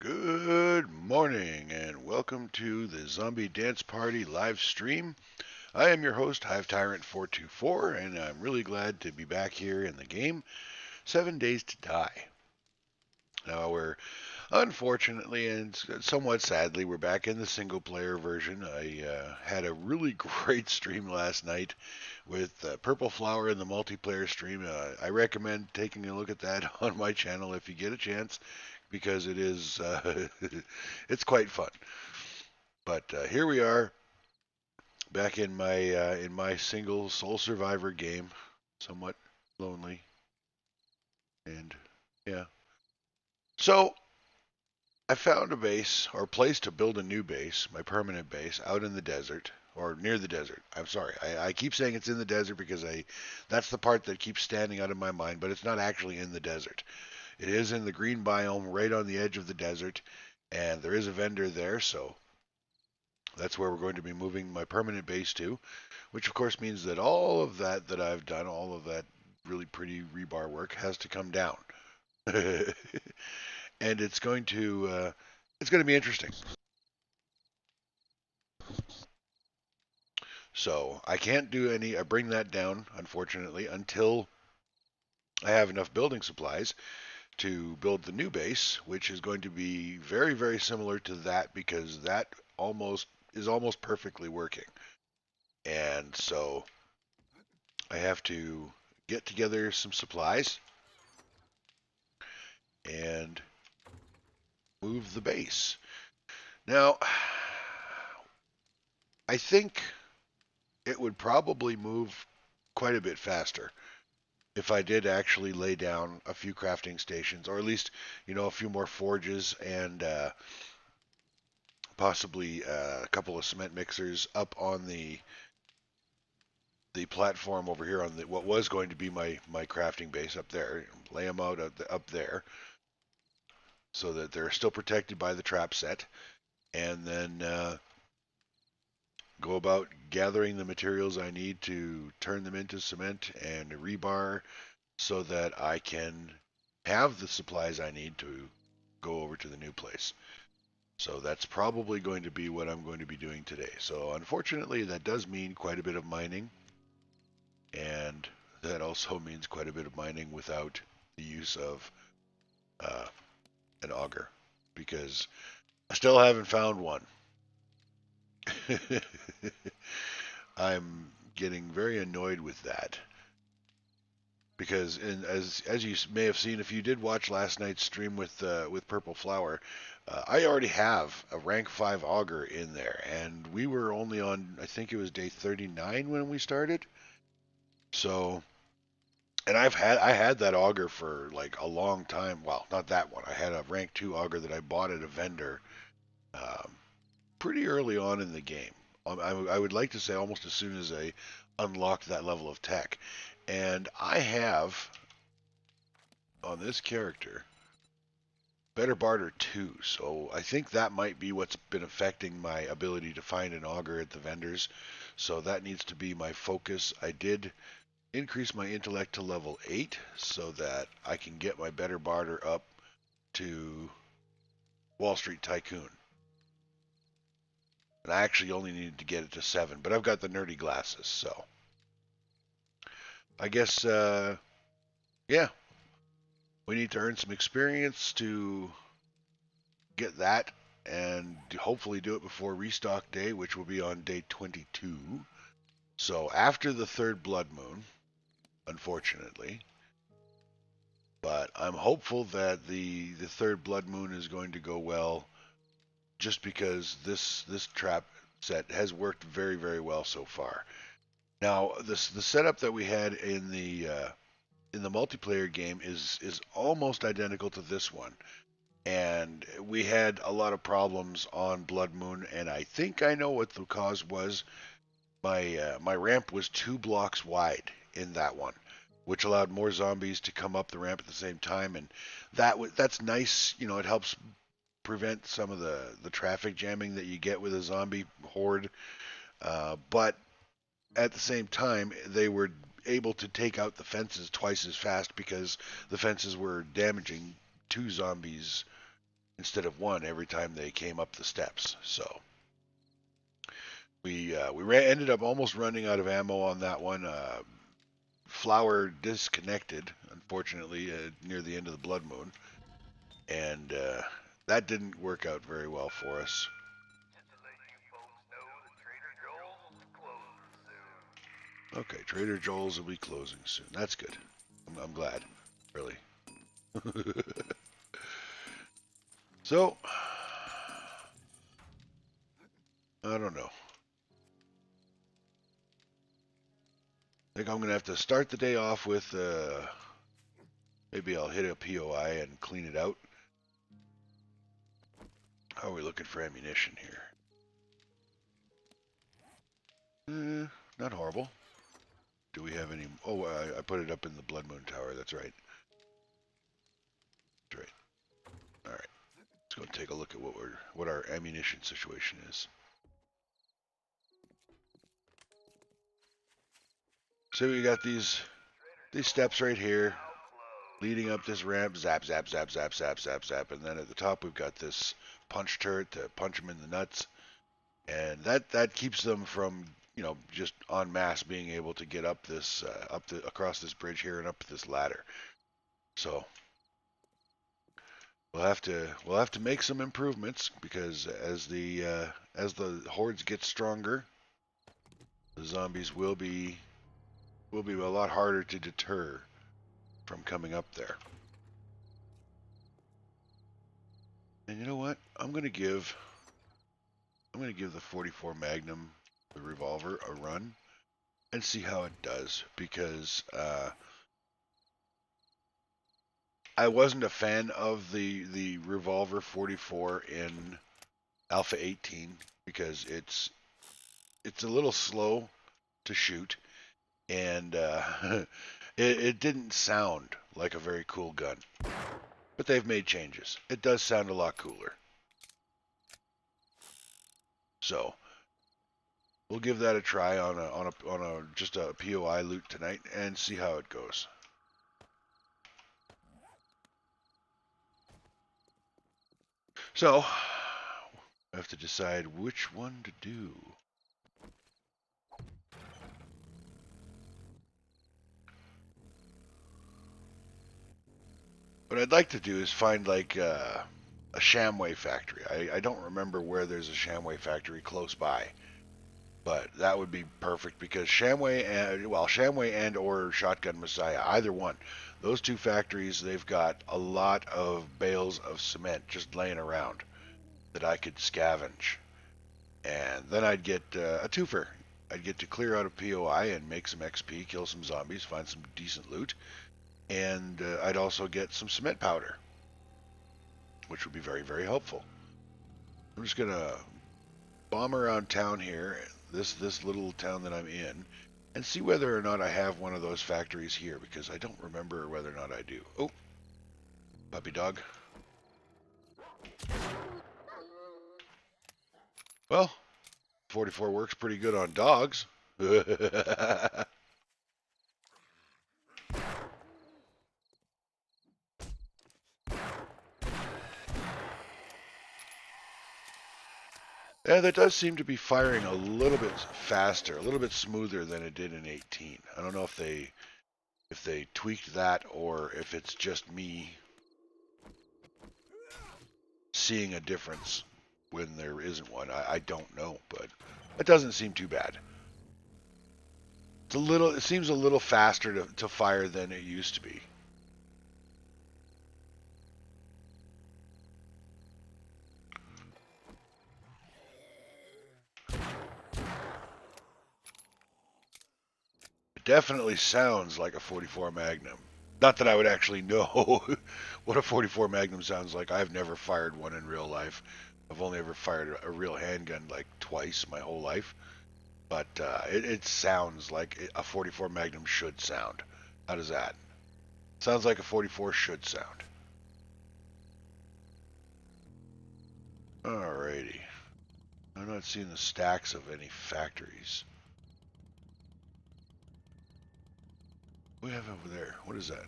Good morning and welcome to the Zombie Dance Party live stream. I am your host, Hive Tyrant 424, and I'm really glad to be back here in the game, 7 Days to Die. Now, unfortunately and somewhat sadly, we're back in the single player version. I had a really great stream last night with Purple Flower in the multiplayer stream. I recommend taking a look at that on my channel if you get a chance because it is it's quite fun. But here we are, back in my single sole survivor game, somewhat lonely, and yeah. So I found a base or a place to build a new base, my permanent base, out in the desert or near the desert. I'm sorry, I keep saying it's in the desert because I that's the part that keeps standing out of my mind, but it's not actually in the desert. It is in the green biome, right on the edge of the desert, and there is a vendor there, so that's where we're going to be moving my permanent base to, which of course means that all of that I've done, all of that really pretty rebar work has to come down. And it's going to be interesting. So I can't do I bring that down, unfortunately, until I have enough building supplies to build the new base, which is going to be very, very similar to that because that almost perfectly working. And so I have to get together some supplies and move the base. Now, I think it would probably move quite a bit faster if I did actually lay down a few crafting stations, or at least, a few more forges and possibly a couple of cement mixers up on the platform over here on what was going to be my crafting base up there. Lay them out up there so that they're still protected by the trap set, and then go about gathering the materials I need to turn them into cement and rebar so that I can have the supplies I need to go over to the new place. So that's probably going to be what I'm going to be doing today. So unfortunately, that does mean quite a bit of mining, and that also means quite a bit of mining without the use of uh, an auger, because I still haven't found one. I'm getting very annoyed with that because as you may have seen if you did watch last night's stream with Purple Flower, I already have a rank 5 auger in there, and we were only on, I think it was day 39 when we started. So, and I had that auger for like a long time. Well, not that one. I had a rank 2 auger that I bought at a vendor um, pretty early on in the game. I would like to say almost as soon as I unlocked that level of tech. And I have on this character better barter 2, so I think that might be what's been affecting my ability to find an auger at the vendors. So that needs to be my focus. I did increase my intellect to level 8 so that I can get my better barter up to Wall Street Tycoon. And I actually only needed to get it to 7, but I've got the nerdy glasses, so I guess yeah, we need to earn some experience to get that and hopefully do it before restock day, which will be on day 22. So after the third blood moon, unfortunately. But I'm hopeful that the third blood moon is going to go well, just because this trap set has worked very, very well so far. Now the setup that we had in the multiplayer game is almost identical to this one, and we had a lot of problems on Blood Moon, and I think I know what the cause was. My ramp was 2 blocks wide in that one, which allowed more zombies to come up the ramp at the same time, and that's nice. It helps prevent some of the traffic jamming that you get with a zombie horde. But at the same time, they were able to take out the fences twice as fast because the fences were damaging 2 zombies instead of one every time they came up the steps. So we ended up almost running out of ammo on that one. Flower disconnected, unfortunately, near the end of the blood moon, and that didn't work out very well for us. Okay, Trader Joel's will be closing soon. That's good. I'm glad, really. So, I don't know. I think I'm going to have to start the day off with, maybe I'll hit a POI and clean it out. How are we looking for ammunition here? Not horrible. Do we have any? Oh, I put it up in the Blood Moon Tower. That's right. That's right. All right. Let's go take a look at what our ammunition situation is. So we got these steps right here, leading up this ramp. Zap, zap, zap, zap, zap, zap, zap, and then at the top we've got this punch turret to punch them in the nuts, and that keeps them from, you know, just en masse being able to get up this across this bridge here and up this ladder. So we'll have to make some improvements, because as the hordes get stronger, the zombies will be a lot harder to deter from coming up there. And you know what? I'm gonna give the 44 Magnum, the revolver, a run and see how it does, because I wasn't a fan of the revolver 44 in Alpha 18, because it's a little slow to shoot, and it didn't sound like a very cool gun. But they've made changes. It does sound a lot cooler. So we'll give that a try on a just a POI loot tonight and see how it goes. So I have to decide which one to do. What I'd like to do is find like a Shamway factory. I don't remember where there's a Shamway factory close by, but that would be perfect, because Shamway and or Shotgun Messiah, either one, those two factories, they've got a lot of bales of cement just laying around that I could scavenge, and then I'd get a twofer. I'd get to clear out a POI and make some XP, kill some zombies, find some decent loot, and I'd also get some cement powder, which would be very, very helpful. I'm just gonna bomb around town here, this little town that I'm in, and see whether or not I have one of those factories here, because I don't remember whether or not I do. Oh, puppy dog. Well, 44 works pretty good on dogs. Yeah, that does seem to be firing a little bit faster, a little bit smoother than it did in 18. I don't know if they tweaked that, or if it's just me seeing a difference when there isn't one. I don't know, but it doesn't seem too bad. It seems a little faster to fire than it used to be. It definitely sounds like a 44 Magnum. Not that I would actually know what a 44 Magnum sounds like. I've never fired one in real life. I've only ever fired a real handgun like twice my whole life. But it sounds like a 44 Magnum should sound. How does that? Sounds like a 44 should sound. Alrighty. I'm not seeing the stacks of any factories. What do we have over there? What is that?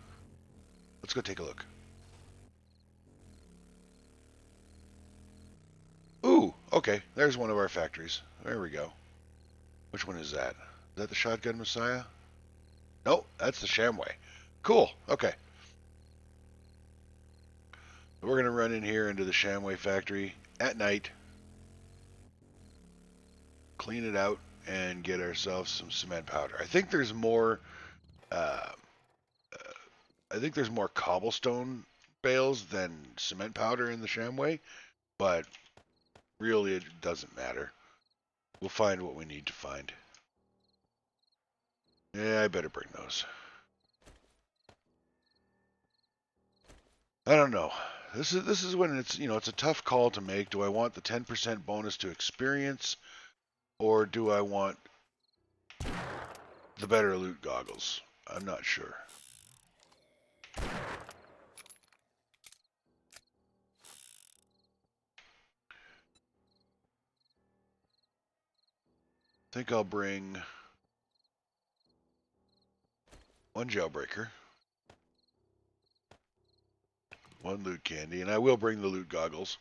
Let's go take a look. Okay, there's one of our factories. There we go. Which one is that? Is that the Shotgun Messiah? No, that's the Shamway. Cool. Okay. We're going to run in here into the Shamway factory at night, clean it out, and get ourselves some cement powder. I think there's more. Uh, I think there's more cobblestone bales than cement powder in the Shamway, but really it doesn't matter. We'll find what we need to find. Yeah, I better bring those. I don't know. This is when it's a tough call to make. Do I want the 10% bonus to experience, or do I want the better loot goggles? I'm not sure. I think I'll bring one jailbreaker, one loot candy, and I will bring the loot goggles.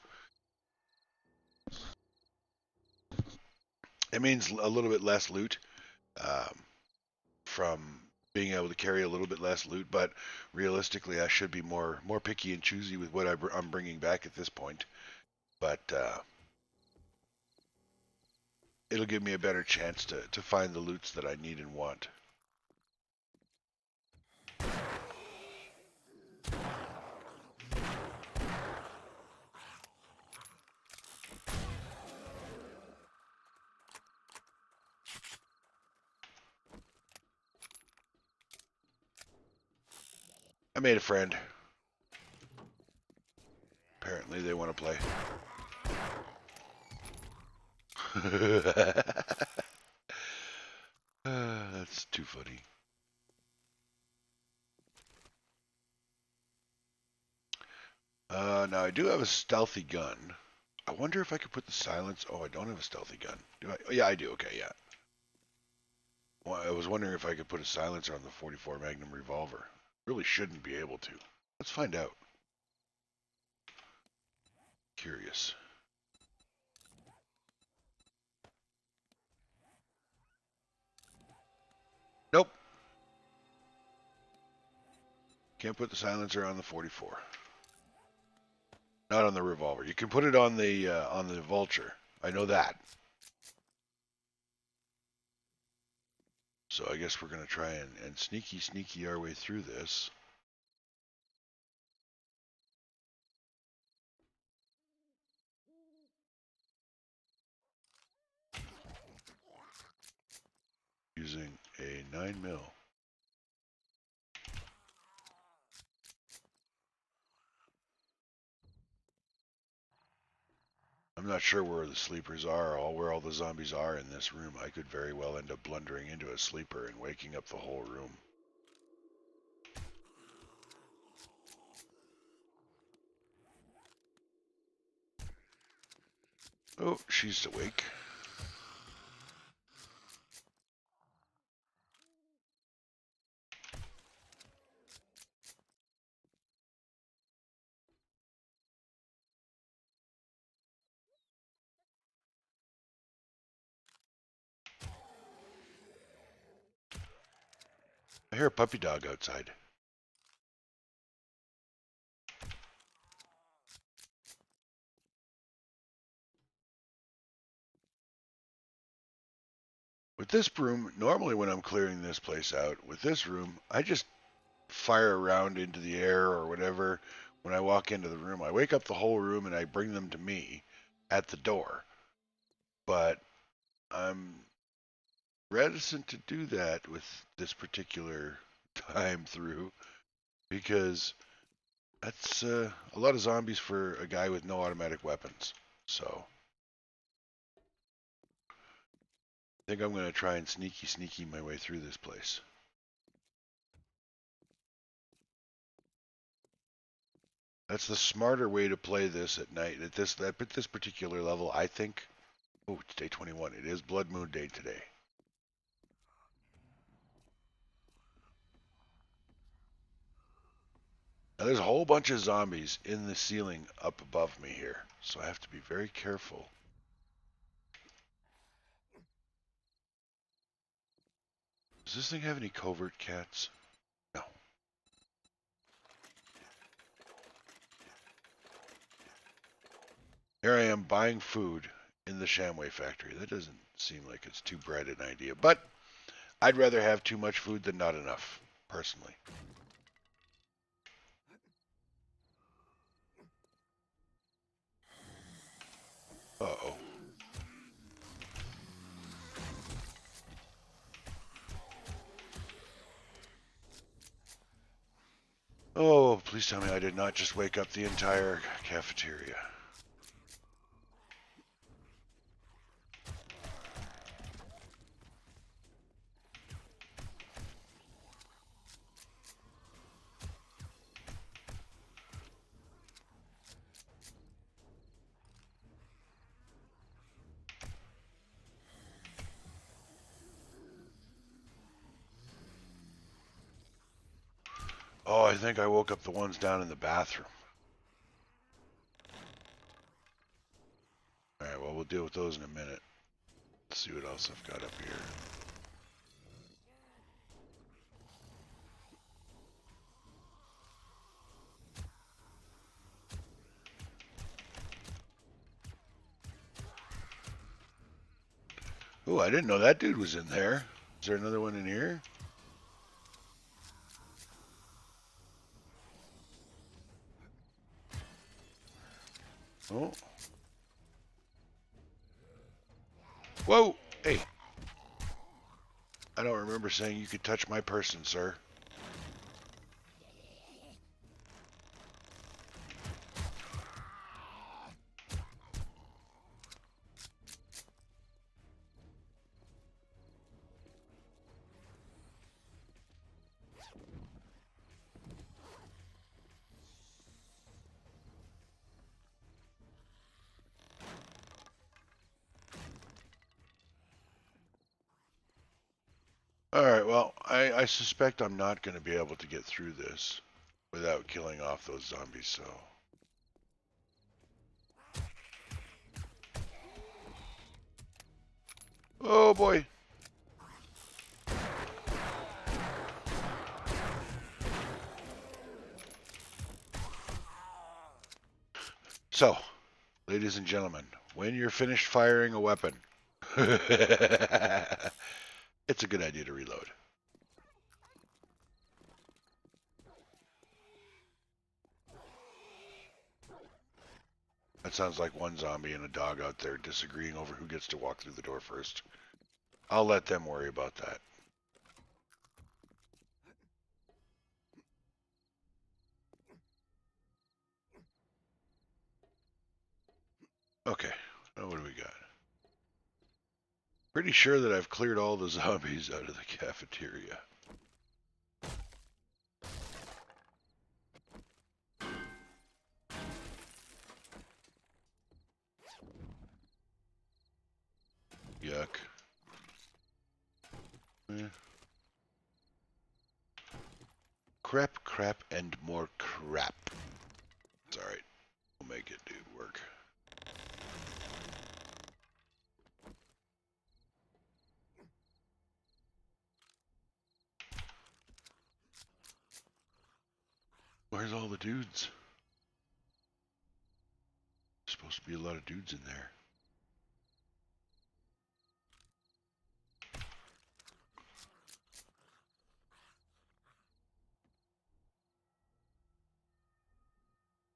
It means a little bit less loot um, from being able to carry a little bit less loot, but realistically, I should be more picky and choosy with what I'm bringing back at this point. But it'll give me a better chance to find the loots that I need and want. I made a friend. Apparently they want to play. That's too funny. Now I do have a stealthy gun. I wonder if I could put the silence. Oh, I don't have a stealthy gun. Do I? Oh, yeah, I do. Okay, yeah. Well, I was wondering if I could put a silencer on the 44 Magnum revolver. Really shouldn't be able to. Let's find out. Curious. Nope. Can't put the silencer on the 44. Not on the revolver. You can put it on the vulture. I know that. So I guess we're gonna try and sneaky our way through this. Using a 9mm. I'm not sure where the sleepers are, or where all the zombies are in this room. I could very well end up blundering into a sleeper and waking up the whole room. Oh, she's awake. I hear a puppy dog outside. With this broom, normally when I'm clearing this place out, with this room, I just fire around into the air or whatever when I walk into the room. I wake up the whole room and I bring them to me at the door. But I'm reticent to do that with this particular time through because that's a lot of zombies for a guy with no automatic weapons. So I think I'm going to try and sneaky my way through this place. That's the smarter way to play this at night. At this particular level, I think. Oh, it's day 21. It is Blood Moon Day today. Now, there's a whole bunch of zombies in the ceiling up above me here, so I have to be very careful Does this thing have any covert cats? No. Here I am buying food in the Shamway factory. That doesn't seem like it's too bright an idea, but I'd rather have too much food than not enough, personally. Uh-oh. Oh, please tell me I did not just wake up the entire cafeteria. Oh, I think I woke up the ones down in the bathroom. Alright, well, we'll deal with those in a minute. Let's see what else I've got up here. Oh, I didn't know that dude was in there. Is there another one in here? Oh. Whoa! Hey. I don't remember saying you could touch my person, sir. Alright, well, I suspect I'm not going to be able to get through this without killing off those zombies, so... Oh boy! So, ladies and gentlemen, when you're finished firing a weapon, it's a good idea to reload. That sounds like one zombie and a dog out there disagreeing over who gets to walk through the door first. I'll let them worry about that. Okay, now what do we got? Pretty sure that I've cleared all the zombies out of the cafeteria. Yuck. Crap, crap, and more crap. It's alright. We'll make it, dude, work. Where's all the dudes? There's supposed to be a lot of dudes in there.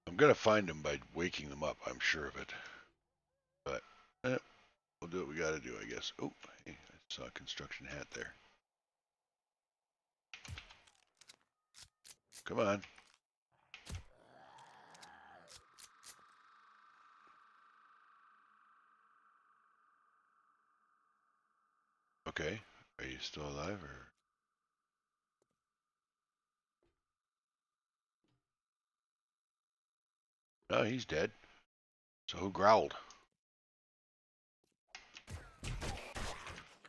I'm gonna find them by waking them up, I'm sure of it. But, we'll do what we gotta do, I guess. Oh, hey, I saw a construction hat there. Come on. Okay. Are you still alive, or? No, he's dead. So who growled?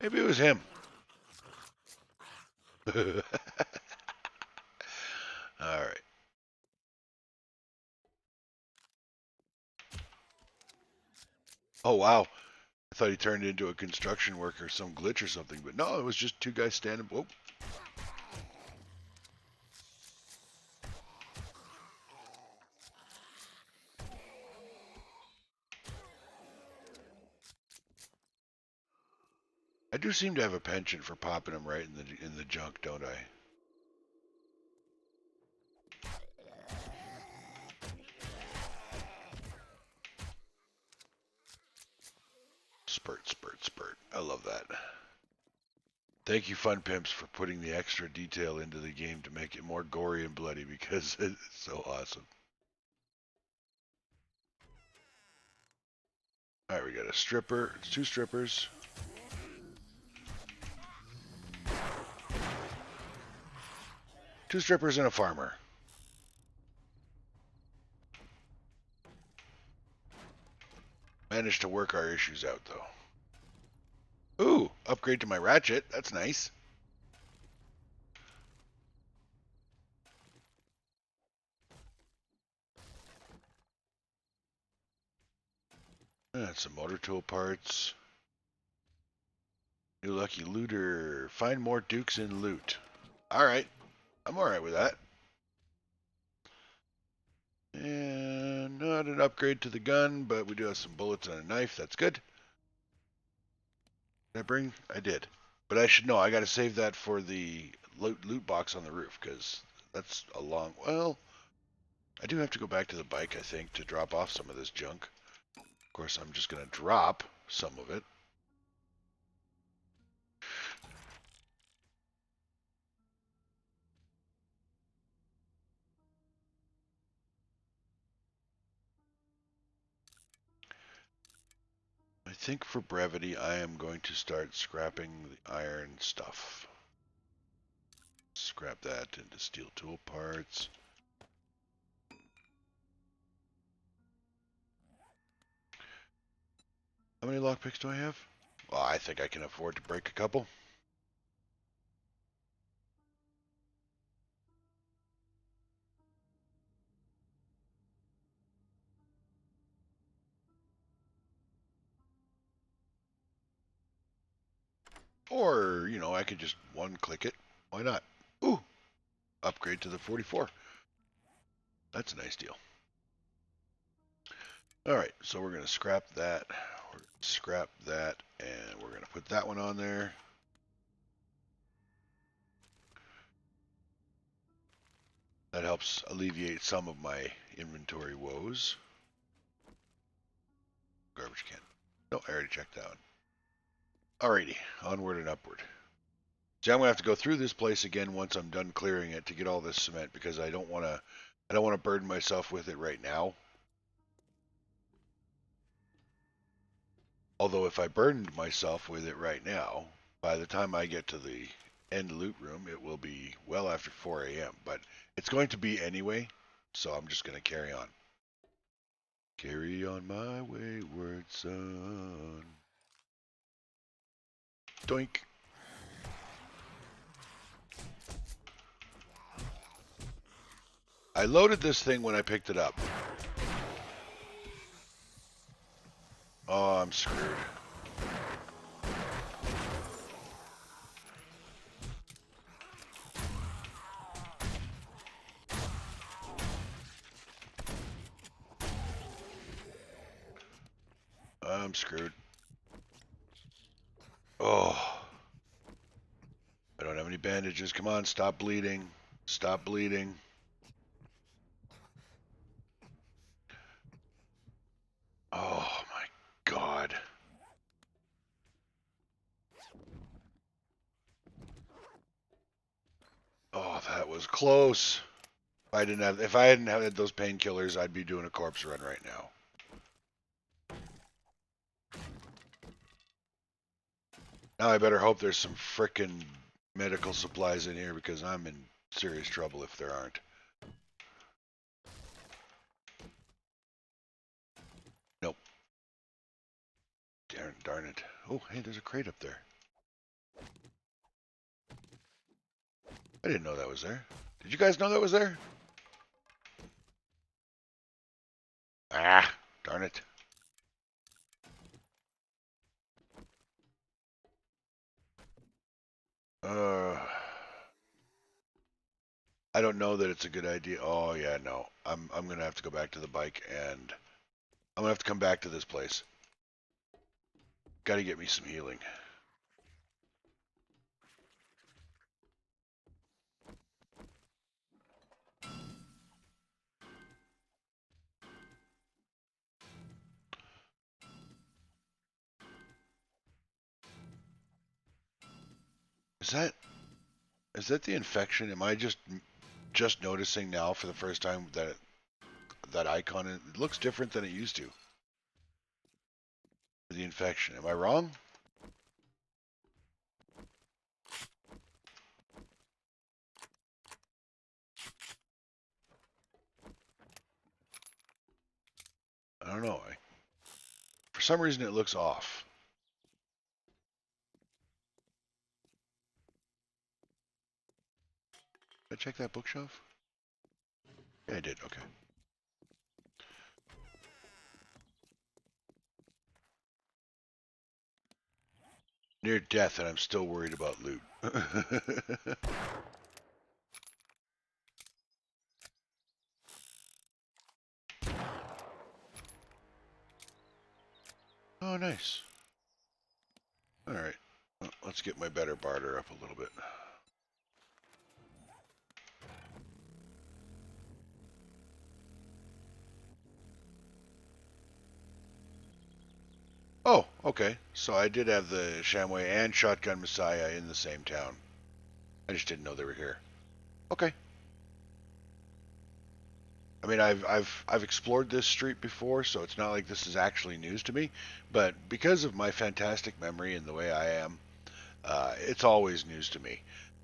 Maybe it was him. Alright. Oh, wow. I thought he turned into a construction worker, some glitch or something, but no, it was just two guys standing. Whoa. I do seem to have a penchant for popping them right in the junk, don't I? Spurt, spurt, spurt. I love that. Thank you, Fun Pimps, for putting the extra detail into the game to make it more gory and bloody because it's so awesome. Alright, we got a stripper. It's two strippers. Two strippers and a farmer. Managed to work our issues out, though. Ooh, upgrade to my ratchet. That's nice. That's some motor tool parts. New lucky looter. Find more dukes in loot. Alright. I'm alright with that. And not an upgrade to the gun, but we do have some bullets and a knife. That's good. Did I bring? I did. But I should know. I got to save that for the loot box on the roof because that's a long... Well, I do have to go back to the bike, I think, to drop off some of this junk. Of course, I'm just going to drop some of it. I think for brevity, I am going to start scrapping the iron stuff. Scrap that into steel tool parts. How many lockpicks do I have? Well, I think I can afford to break a couple. Or, you know, I could just one-click it. Why not? Ooh! Upgrade to the 44. That's a nice deal. Alright, so we're going to scrap that. We're going to scrap that, and we're going to put that one on there. That helps alleviate some of my inventory woes. Garbage can. No, I already checked that one. Alrighty, onward and upward. See, I'm gonna have to go through this place again once I'm done clearing it to get all this cement because I don't want to burden myself with it right now. Although if I burdened myself with it right now, by the time I get to the end loot room, it will be well after 4 a.m. But it's going to be anyway, so I'm just gonna carry on. Carry on my wayward son. Doink. I loaded this thing when I picked it up. Oh, I'm screwed. I'm screwed. Oh. I don't have any bandages. Come on, stop bleeding. Stop bleeding. Oh my God. Oh, that was close. If I hadn't had those painkillers, I'd be doing a corpse run right now. Now I better hope there's some frickin' medical supplies in here because I'm in serious trouble if there aren't. Nope. Darn it. Oh, hey, there's a crate up there. I didn't know that was there. Did you guys know that was there? Ah, darn it. Uh, I don't know that it's a good idea. Oh yeah, no. I'm gonna have to go back to the bike, and I'm gonna have to come back to this place. Got to get me some healing. Is that the infection? Am I just noticing now for the first time that that icon it looks different than it used to? The infection. Am I wrong? I don't know. For some reason, it looks off. Did I check that bookshelf? Yeah, I did. Okay. Near death, and I'm still worried about loot. Oh, nice. All right. Well, let's get my better barter up a little bit. Oh, okay. So I did have the Shamway and Shotgun Messiah in the same town. I just didn't know they were here. Okay. I mean, I've explored this street before, so it's not like this is actually news to me. But because of my fantastic memory and the way I am, it's always news to me.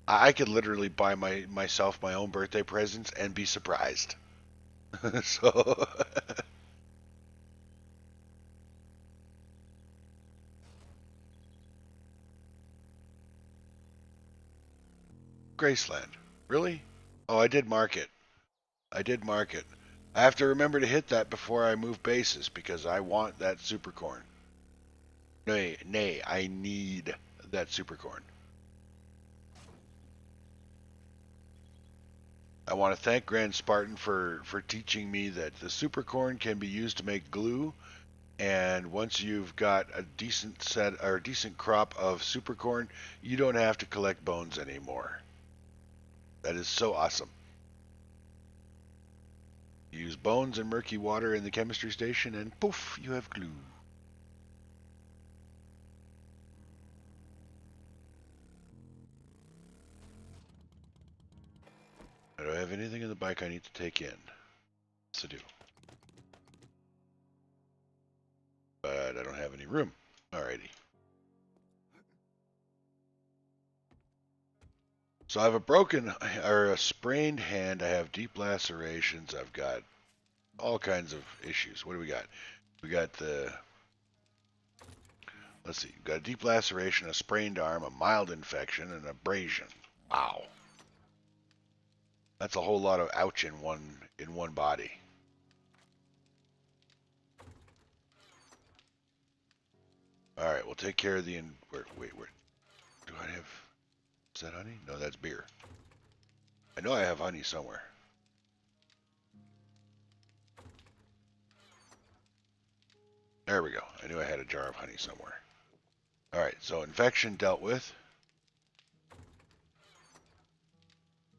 I could literally buy myself my own birthday presents and be surprised. So, Graceland, really? Oh, I did mark it. I did mark it. I have to remember to hit that before I move bases because I want that super corn. Nay, I need that super corn. I want to thank Grand Spartan for teaching me that the super corn can be used to make glue, and once you've got a decent set or a decent crop of super corn, you don't have to collect bones anymore. That is so awesome. You use bones and murky water in the chemistry station, and poof, you have glue. Do I have anything in the bike I need to take in? Yes, I do. But I don't have any room. Alrighty. So I have a broken or a sprained hand. I have deep lacerations. I've got all kinds of issues. What do we got? We got the, let's see, we've got a deep laceration, a sprained arm, a mild infection, and abrasion. Wow. That's a whole lot of ouch in one body. All right, we'll take care of the. Wait, where do I have? Is that honey? No, that's beer. I know I have honey somewhere. There we go. I knew I had a jar of honey somewhere. All right, so infection dealt with.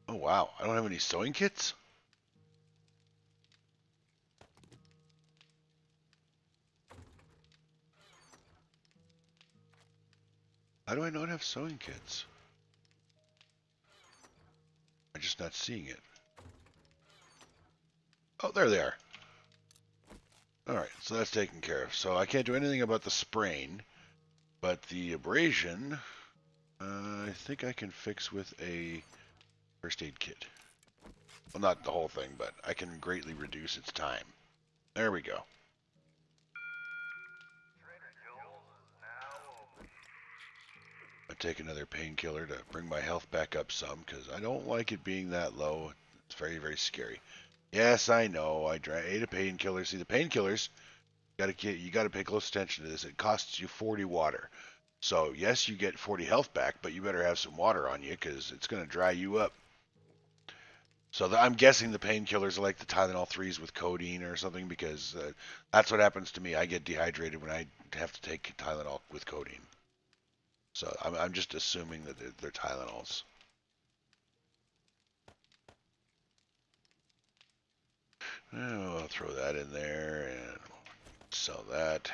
Oh wow, I don't have any sewing kits. How do I not have sewing kits? I'm just not seeing it. Oh, there they are. All right, so that's taken care of. So I can't do anything about the sprain, but the abrasion, I think I can fix with a first aid kit. Well, not the whole thing, but I can greatly reduce its time. There we go. I take another painkiller to bring my health back up some, because I don't like it being that low. It's very, very scary. Yes, I know. Ate a painkiller. See, the painkillers, you got to pay close attention to this. It costs you 40 water. So yes, you get 40 health back, but you better have some water on you because it's going to dry you up. So I'm guessing the painkillers are like the Tylenol 3s with codeine or something because that's what happens to me. I get dehydrated when I have to take Tylenol with codeine. So I'm just assuming that they're Tylenols. I'll throw that in there and sell that.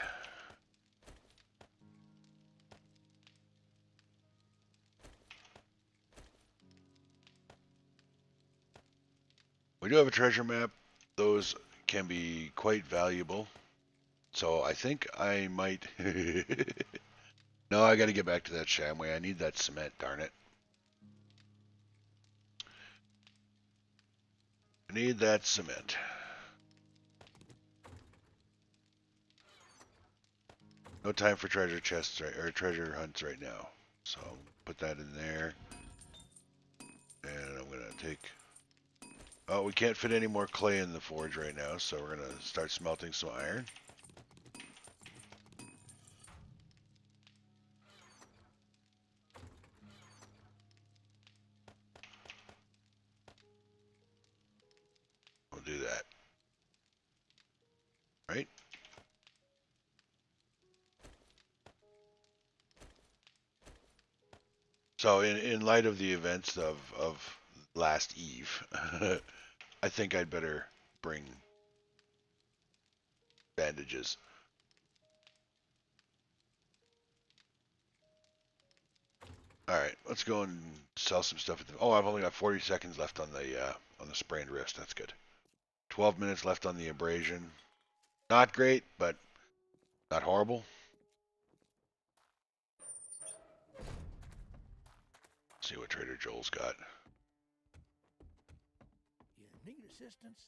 We do have a treasure map. Those can be quite valuable. So I think I might... No, I got to get back to that Shamway. I need that cement, darn it. I need that cement. No time for treasure chests or treasure hunts right now. So put that in there. And I'm going to take... Oh, we can't fit any more clay in the forge right now, so we're going to start smelting some iron. We'll do that. Right? So in light of the events of last eve, I think I'd better bring bandages. Alright, let's go and sell some stuff. Oh, I've only got 40 seconds left on the sprained wrist. That's good. 12 minutes left on the abrasion. Not great, but not horrible. Let's see what Trader Joel's got. You need assistance?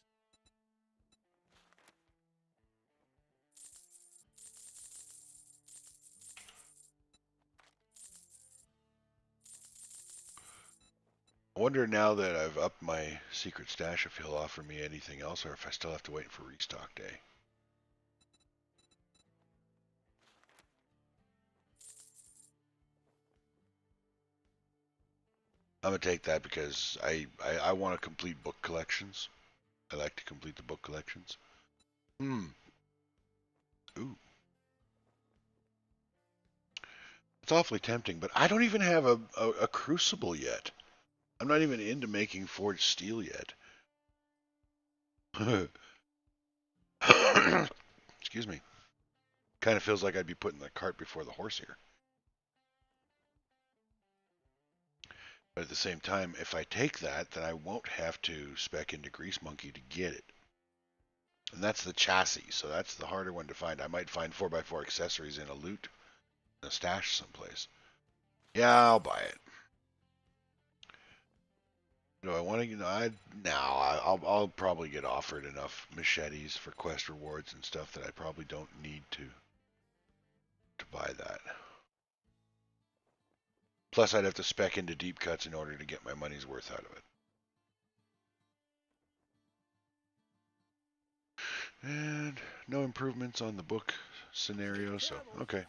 I wonder now that I've upped my secret stash if he'll offer me anything else or if I still have to wait for restock day. I'm going to take that because I want to complete book collections. I like to complete the book collections. Ooh. It's awfully tempting, but I don't even have a crucible yet. I'm not even into making forged steel yet. Excuse me. Kind of feels like I'd be putting the cart before the horse here. But at the same time, if I take that, then I won't have to spec into Grease Monkey to get it. And that's the chassis, so that's the harder one to find. I might find 4x4 accessories in a loot, in a stash someplace. Yeah, I'll buy it. Do I want to? I'll probably get offered enough machetes for quest rewards and stuff that I probably don't need to buy that. Plus, I'd have to spec into deep cuts in order to get my money's worth out of it. And no improvements on the book scenario, so okay.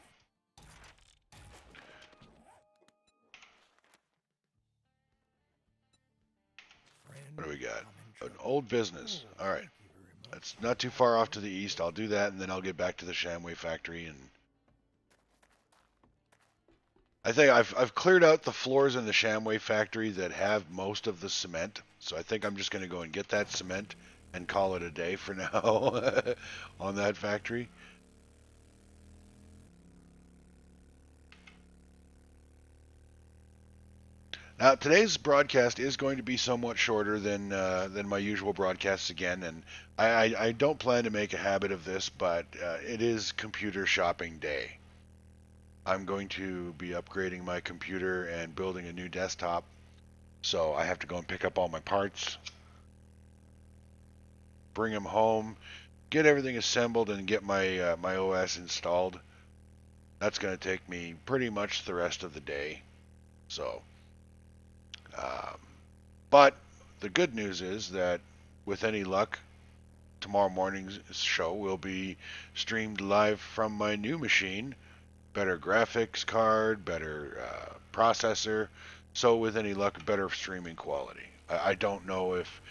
What do we got? An old business. All right. That's not too far off to the east. I'll do that, and then I'll get back to the Shamway factory. And I think I've cleared out the floors in the Shamway factory that have most of the cement. So I think I'm just going to go and get that cement and call it a day for now on that factory. Now, today's broadcast is going to be somewhat shorter than my usual broadcasts again, and I don't plan to make a habit of this, but it is computer shopping day. I'm going to be upgrading my computer and building a new desktop, so I have to go and pick up all my parts, bring them home, get everything assembled, and get my my OS installed. That's going to take me pretty much the rest of the day. So. Um, but the good news is that with any luck, tomorrow morning's show will be streamed live from my new machine better graphics card, better processor. So with any luck, better streaming quality. I don't know if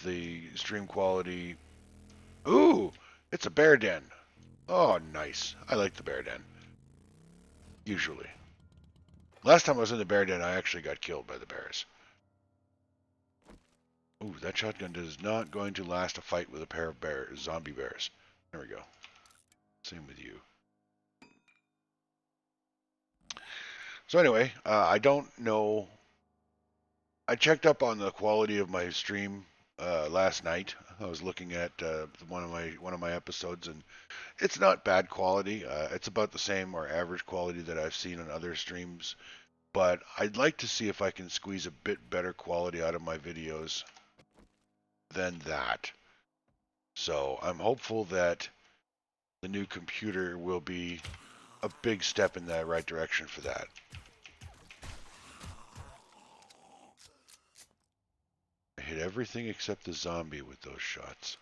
the stream quality. Ooh, it's a bear den. Oh, nice. I like the bear den. Usually. Last time I was in the bear den, I actually got killed by the bears. Ooh, that shotgun is not going to last a fight with a pair of zombie bears. There we go. Same with you. So anyway, I don't know. I checked up on the quality of my stream last night. I was looking at one of my episodes, and it's not bad quality. It's about the same or average quality that I've seen on other streams. But I'd like to see if I can squeeze a bit better quality out of my videos than that. So I'm hopeful that the new computer will be a big step in the right direction for that. I hit everything except the zombie with those shots.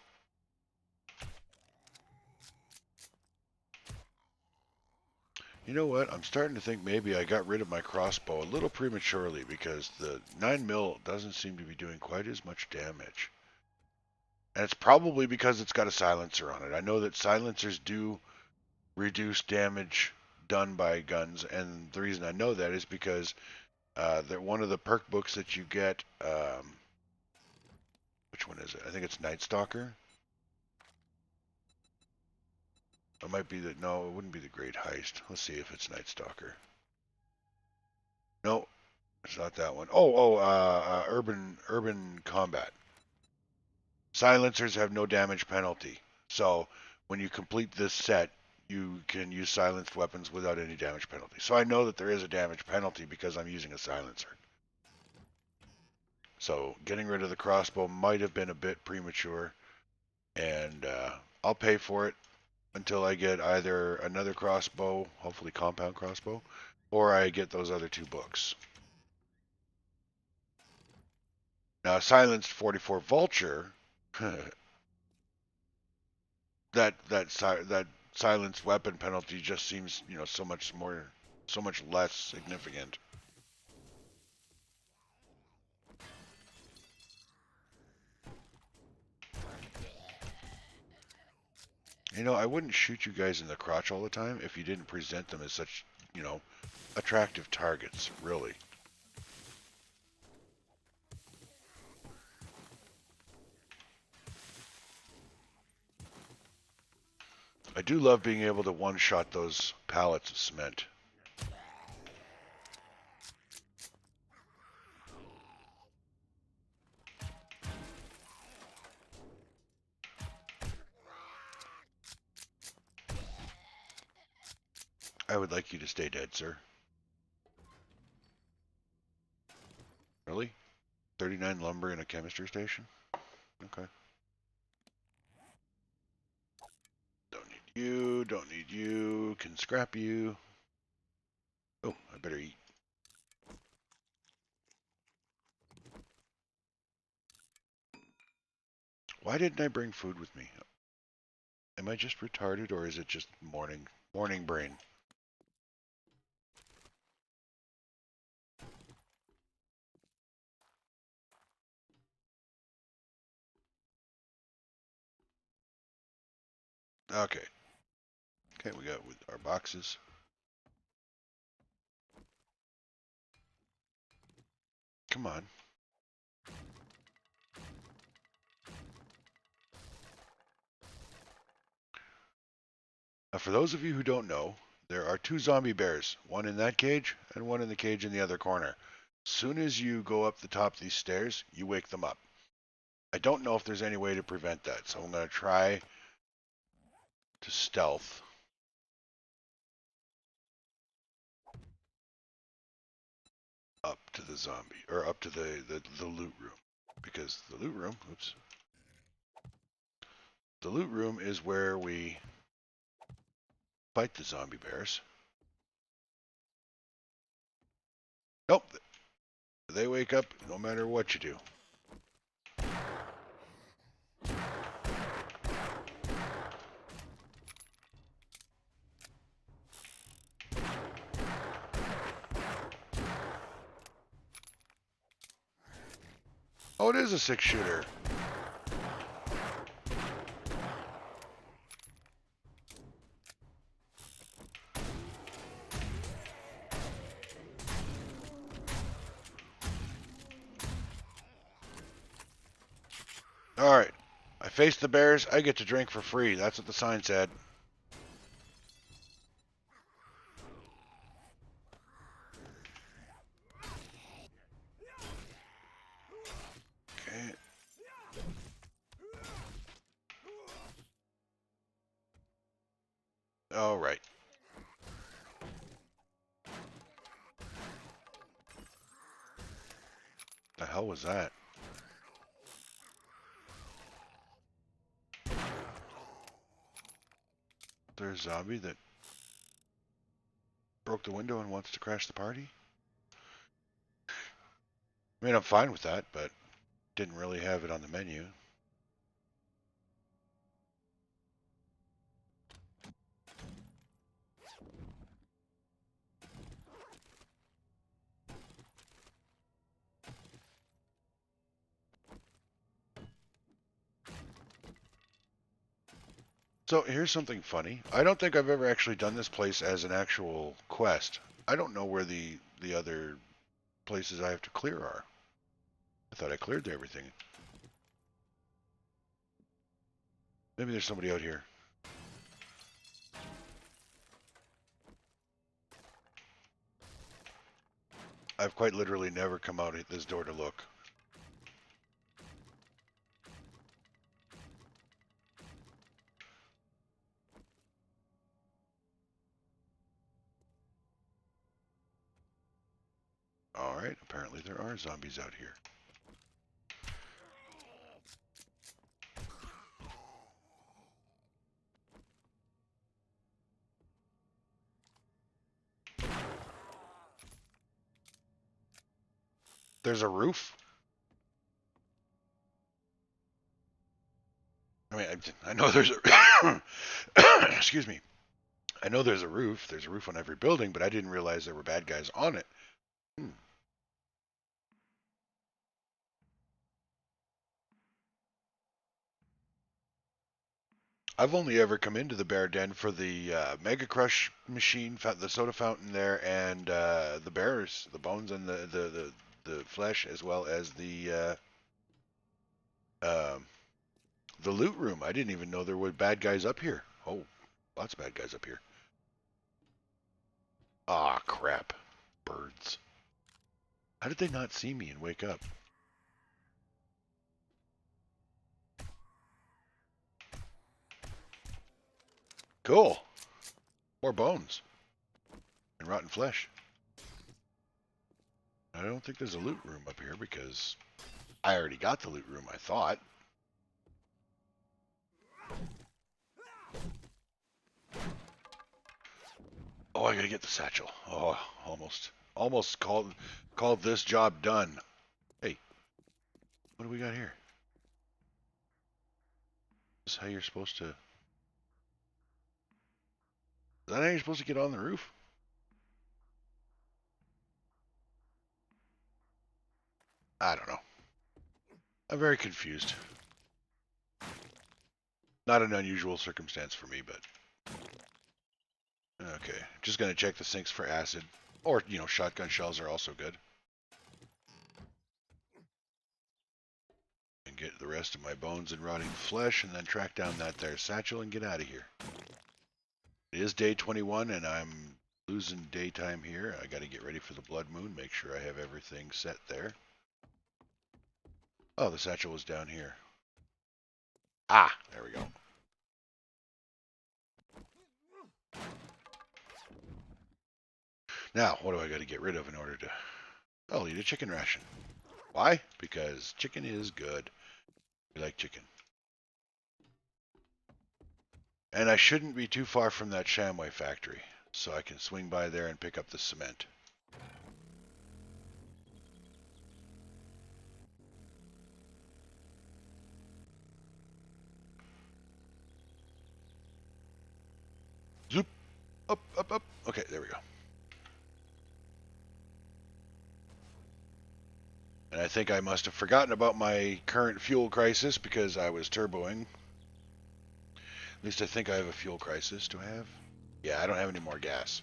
You know what? I'm starting to think maybe I got rid of my crossbow a little prematurely because the 9mm doesn't seem to be doing quite as much damage. And it's probably because it's got a silencer on it. I know that silencers do reduce damage done by guns, and the reason I know that is because one of the perk books that you get, which one is it? I think it's Night Stalker. It might be no, it wouldn't be the Great Heist. Let's see if it's Night Stalker. No, it's not that one. Urban Combat. Silencers have no damage penalty. So when you complete this set, you can use silenced weapons without any damage penalty. So I know that there is a damage penalty because I'm using a silencer. So getting rid of the crossbow might have been a bit premature, and I'll pay for it until I get either another crossbow, hopefully compound crossbow, or I get those other two books. Now, silenced 44 Vulture, that silenced weapon penalty just seems, so much less significant. I wouldn't shoot you guys in the crotch all the time if you didn't present them as such, attractive targets, really. I do love being able to one-shot those pallets of cement. I would like you to stay dead, sir. Really? 39 lumber in a chemistry station? Okay. Don't need you, can scrap you. Oh, I better eat. Why didn't I bring food with me? Am I just retarded, or is it just morning brain? Okay. Okay, we got with our boxes. Come on. Now, for those of you who don't know, there are two zombie bears, one in that cage and one in the cage in the other corner. Soon as you go up the top of these stairs, you wake them up. I don't know if there's any way to prevent that, so I'm going to try to stealth. Up to the zombie, or up to the loot room. Because the loot room, oops. The loot room is where we fight the zombie bears. Nope. They wake up no matter what you do. Oh, it is a 6-shooter. Alright. I face the bears, I get to drink for free. That's what the sign said. Okay. Alright. The hell was that? There's a zombie that broke the window and wants to crash the party? I mean, I'm fine with that, but didn't really have it on the menu. So here's something funny. I don't think I've ever actually done this place as an actual quest. I don't know where the other places I have to clear are. I thought I cleared everything. Maybe there's somebody out here. I've quite literally never come out at this door to look. Alright, apparently there are zombies out here. There's a roof? I mean, I know there's a... Excuse me. I know there's a roof. There's a roof on every building, but I didn't realize there were bad guys on it. I've only ever come into the bear den for the Mega Crush machine, the soda fountain there, and the bears, the bones and the flesh, as well as the loot room. I didn't even know there were bad guys up here. Oh, lots of bad guys up here. Ah, crap. Birds. How did they not see me and wake up? Cool. More bones. And rotten flesh. I don't think there's a loot room up here because I already got the loot room, I thought. Oh, I gotta get the satchel. Oh, almost called this job done. Hey, what do we got here? Is this how you're supposed to... Is that how you're supposed to get on the roof? I don't know. I'm very confused. Not an unusual circumstance for me, but... Okay, just gonna check the sinks for acid. Or, you know, shotgun shells are also good. And get the rest of my bones and rotting flesh, and then track down that there satchel and get out of here. It is day 21, and I'm losing daytime here. I gotta get ready for the blood moon, make sure I have everything set there. Oh, the satchel was down here. Ah, there we go. Now, what do I got to get rid of in order to... I'll eat a chicken ration. Why? Because chicken is good. We like chicken. And I shouldn't be too far from that Shamway factory, so I can swing by there and pick up the cement. Zoop! Up, up, up. Okay, there we go. And I think I must have forgotten about my current fuel crisis because I was turboing. At least I think I have a fuel crisis. Do I have? Yeah, I don't have any more gas.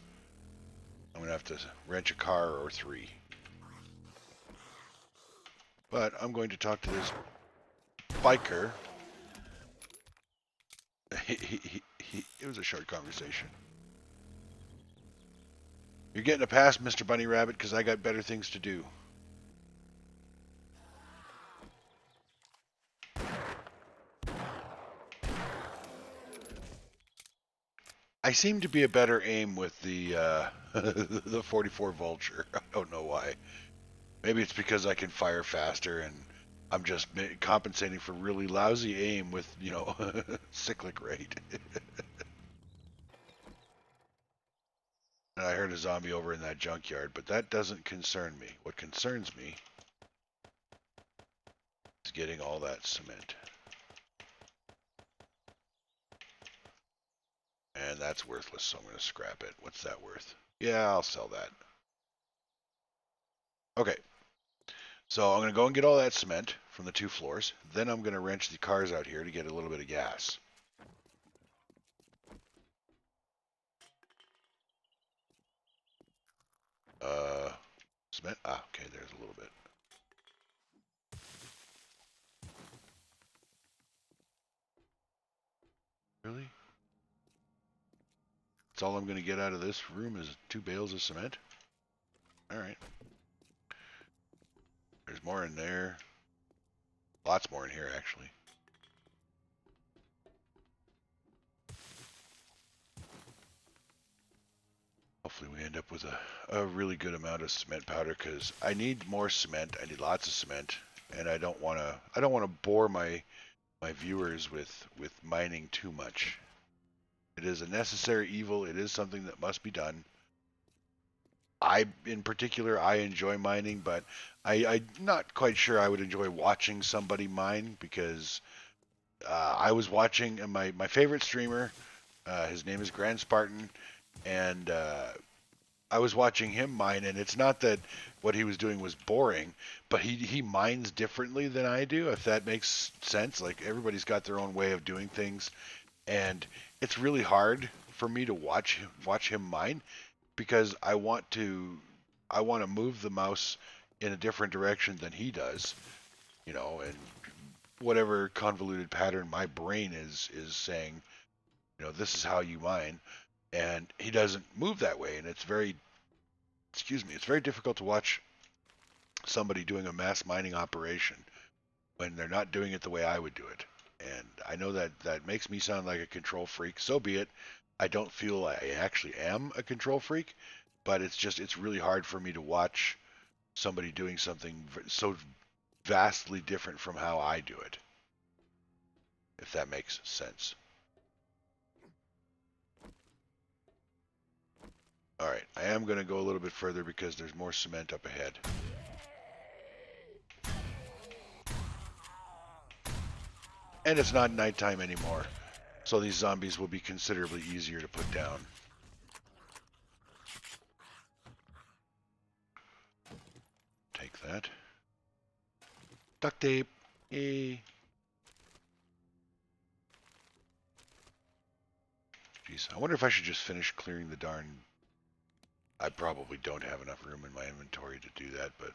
I'm going to have to wrench a car or three. But I'm going to talk to this biker. It was a short conversation. You're getting a pass, Mr. Bunny Rabbit, because I got better things to do. I seem to be a better aim with the the 44 Vulture. I don't know why. Maybe it's because I can fire faster and I'm just compensating for really lousy aim with, cyclic rate. And I heard a zombie over in that junkyard, but that doesn't concern me. What concerns me is getting all that cement. And that's worthless, so I'm going to scrap it. What's that worth? Yeah, I'll sell that. Okay. So I'm going to go and get all that cement from the 2 floors. Then I'm going to wrench the cars out here to get a little bit of gas. Cement? Ah, okay, there's a little bit. Really? That's all I'm going to get out of this room is 2 bales of cement? Alright. There's more in there. Lots more in here, actually. Hopefully we end up with a really good amount of cement powder, because I need more cement. I need lots of cement, and I don't want to bore my viewers with mining too much. It is a necessary evil. It is something that must be done. In particular, I enjoy mining, but I'm not quite sure I would enjoy watching somebody mine, because I was watching my favorite streamer. His name is Grand Spartan, and I was watching him mine, and it's not that what he was doing was boring, but he mines differently than I do, if that makes sense. Like, everybody's got their own way of doing things, and it's really hard for me to watch him mine, because I want to move the mouse in a different direction than he does, and whatever convoluted pattern my brain is saying, this is how you mine, and he doesn't move that way, and it's very difficult to watch somebody doing a mass mining operation when they're not doing it the way I would do it. And I know that makes me sound like a control freak. So be it. I don't feel I actually am a control freak, but it's really hard for me to watch somebody doing something so vastly different from how I do it, if that makes sense. All right, I am going to go a little bit further because there's more cement up ahead. And it's not nighttime anymore, so these zombies will be considerably easier to put down. Take that. Duct tape. Yay. Jeez, I wonder if I should just finish clearing the darn... I probably don't have enough room in my inventory to do that, but...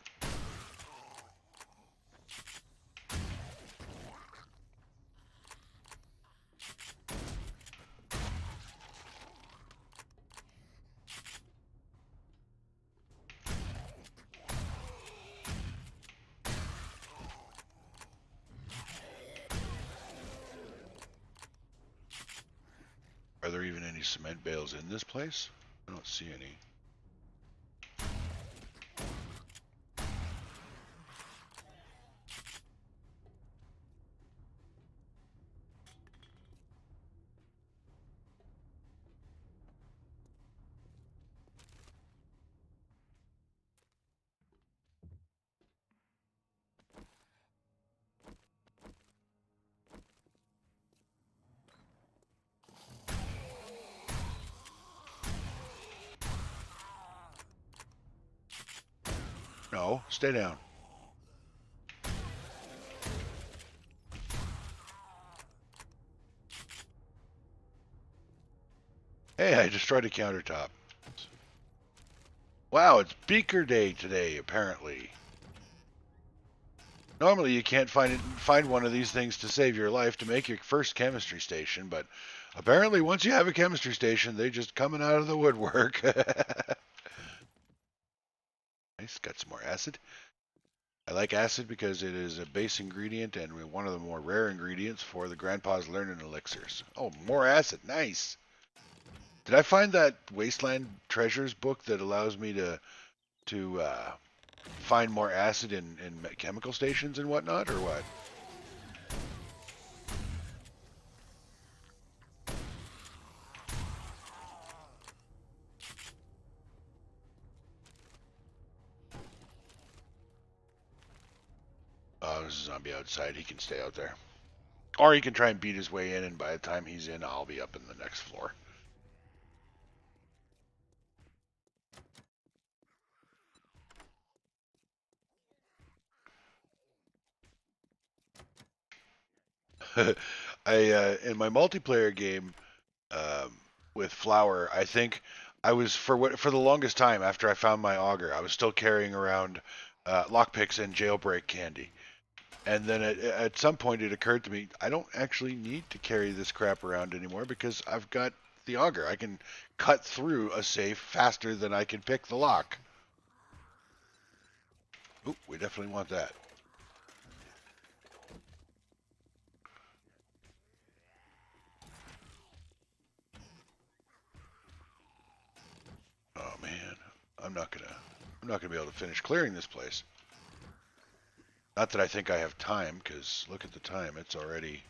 Are there even any cement bales in this place? I don't see any. No, stay down. Hey, I destroyed a countertop. Wow, it's Beaker Day today, apparently. Normally you can't find one of these things to save your life to make your first chemistry station, but apparently once you have a chemistry station, they just coming out of the woodwork. Nice, got some more acid. I like acid because it is a base ingredient and one of the more rare ingredients for the Grandpa's Learning Elixirs. Oh, more acid, nice. Did I find that Wasteland Treasures book that allows me to find more acid in chemical stations and whatnot, or what? Oh, there's a zombie outside. He can stay out there. Or he can try and beat his way in, and by the time he's in, I'll be up in the next floor. In my multiplayer game with Flower, I think I was for the longest time after I found my auger, I was still carrying around lockpicks and jailbreak candy. And then at some point it occurred to me, I don't actually need to carry this crap around anymore because I've got the auger. I can cut through a safe faster than I can pick the lock. Ooh, we definitely want that. Oh man, I'm not gonna be able to finish clearing this place. Not that I think I have time, because look at the time. It's already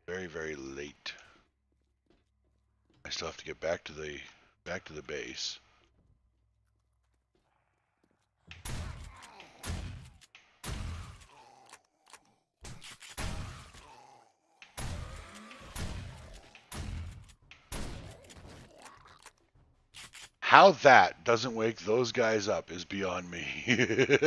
very, very late. I still have to get back to the base. How that doesn't wake those guys up is beyond me.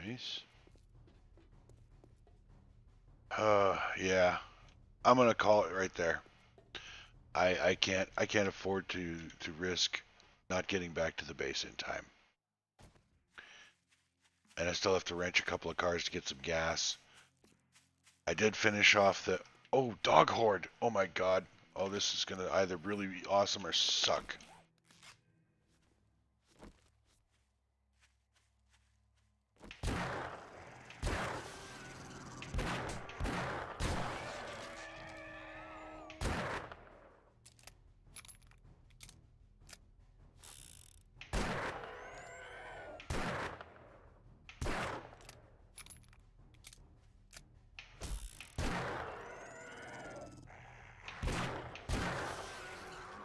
Nice. Yeah. I'm gonna call it right there. I can't afford to risk not getting back to the base in time. And I still have to wrench a couple of cars to get some gas. I did finish off the dog horde. Oh my god. Oh, this is gonna either really be awesome or suck.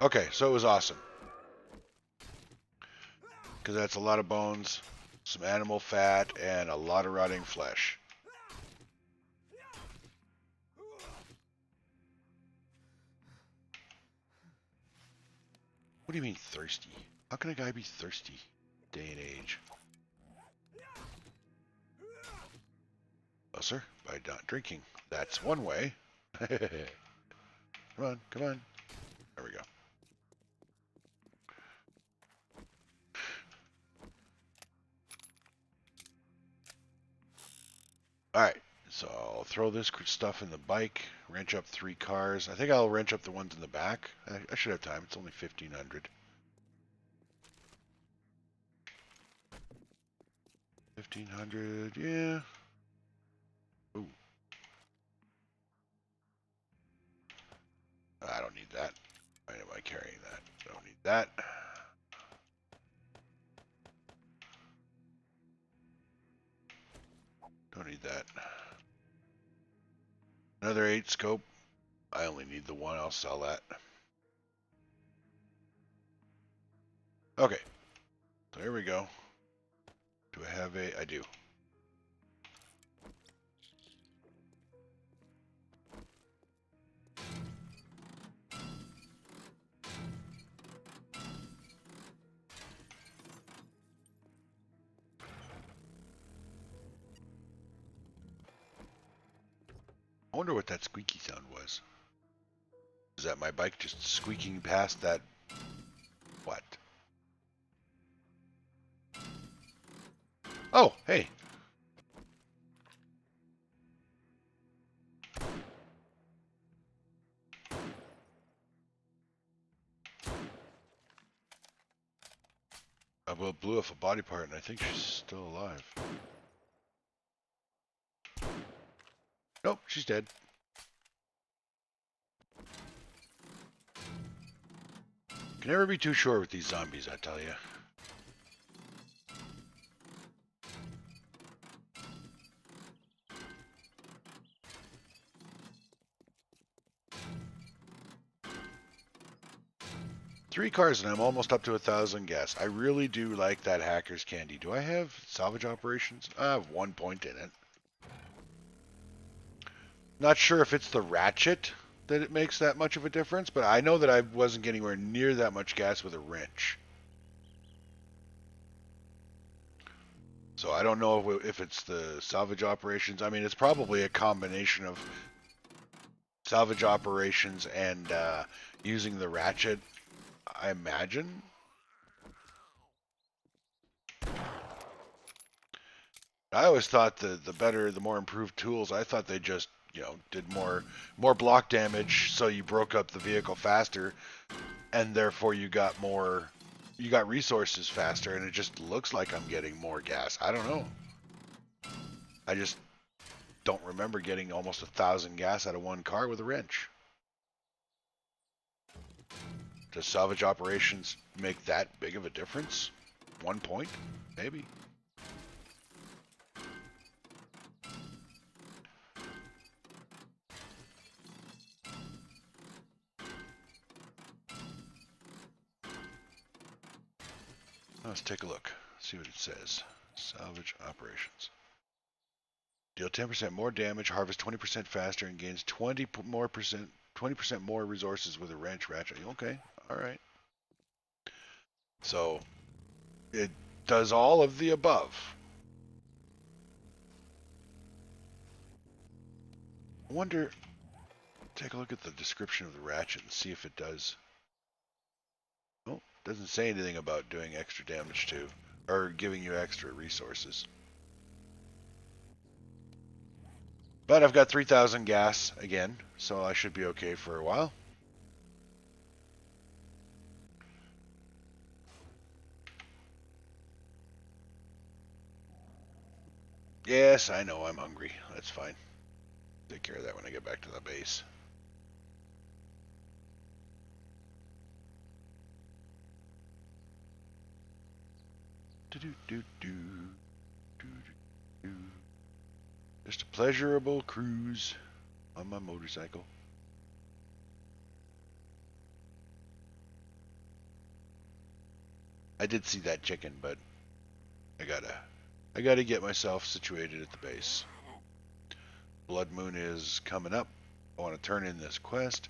Okay, so it was awesome. Because that's a lot of bones, some animal fat, and a lot of rotting flesh. What do you mean thirsty? How can a guy be thirsty? Day and age. Well, sir, by not drinking. That's one way. Come on, come on. There we go. Alright, so I'll throw this stuff in the bike, wrench up 3 cars. I think I'll wrench up the ones in the back. I should have time. It's only 1,500. 1,500, yeah. Ooh. I don't need that. Why am I carrying that? Don't need that. Another 8 scope. I only need the one. I'll sell that. Okay. So here we go. Do I have a... I do. I wonder what that squeaky sound was. Is that my bike just squeaking past that... What? Oh, hey. I blew off a body part and I think she's still alive. Nope, she's dead. Can never be too sure with these zombies, I tell you. Three cars and I'm almost up to 1,000 gas. I really do like that hacker's candy. Do I have salvage operations? I have 1 point in it. Not sure if it's the ratchet that it makes that much of a difference, but I know that I wasn't getting anywhere near that much gas with a wrench. So I don't know if it's the salvage operations. I mean, it's probably a combination of salvage operations and using the ratchet, I imagine. I always thought the more improved tools, I thought they just, did more block damage, so you broke up the vehicle faster, and therefore you got resources faster, and it just looks like I'm getting more gas. I don't know. I just don't remember getting almost 1,000 gas out of one car with a wrench. Does salvage operations make that big of a difference? 1 point? Maybe. Let's take a look. See what it says. Salvage operations. Deal 10% more damage, harvest 20% faster, and gains 20% more resources with a wrench ratchet. Okay, all right. So it does all of the above. I wonder. Take a look at the description of the ratchet and see if it does. Oh, doesn't say anything about doing extra damage to, or giving you extra resources. But I've got 3,000 gas again, so I should be okay for a while. Yes, I know I'm hungry. That's fine. Take care of that when I get back to the base. Just a pleasurable cruise on my motorcycle. I did see that chicken, but I gotta get myself situated at the base. Blood Moon is coming up. I want to turn in this quest,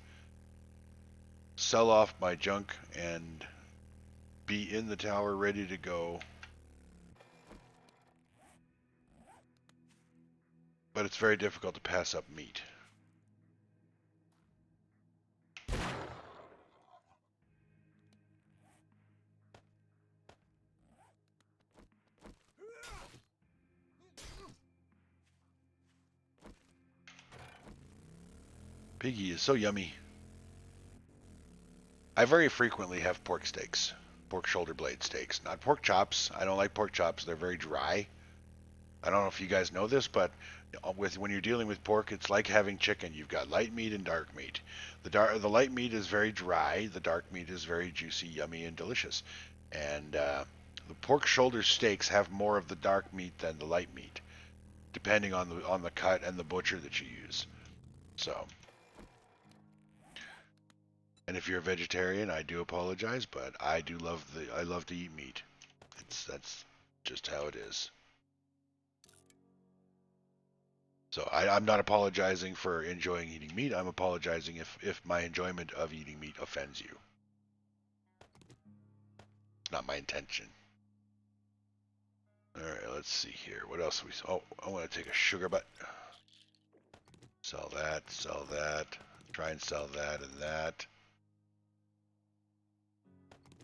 sell off my junk, and be in the tower ready to go. But it's very difficult to pass up meat. Piggy is so yummy. I very frequently have pork steaks. Pork shoulder blade steaks. Not pork chops. I don't like pork chops. They're very dry. I don't know if you guys know this, but when you're dealing with pork, it's like having chicken. You've got light meat and dark meat. The light meat is very dry. The dark meat is very juicy, yummy, and delicious. And the pork shoulder steaks have more of the dark meat than the light meat, depending on the cut and the butcher that you use. So, and if you're a vegetarian, I do apologize, but I love to eat meat. That's just how it is. So I'm not apologizing for enjoying eating meat. I'm apologizing if my enjoyment of eating meat offends you. It's not my intention. All right, let's see here. What else we? Oh, I want to take a sugar butt. Sell that. Sell that. Try and sell that and that.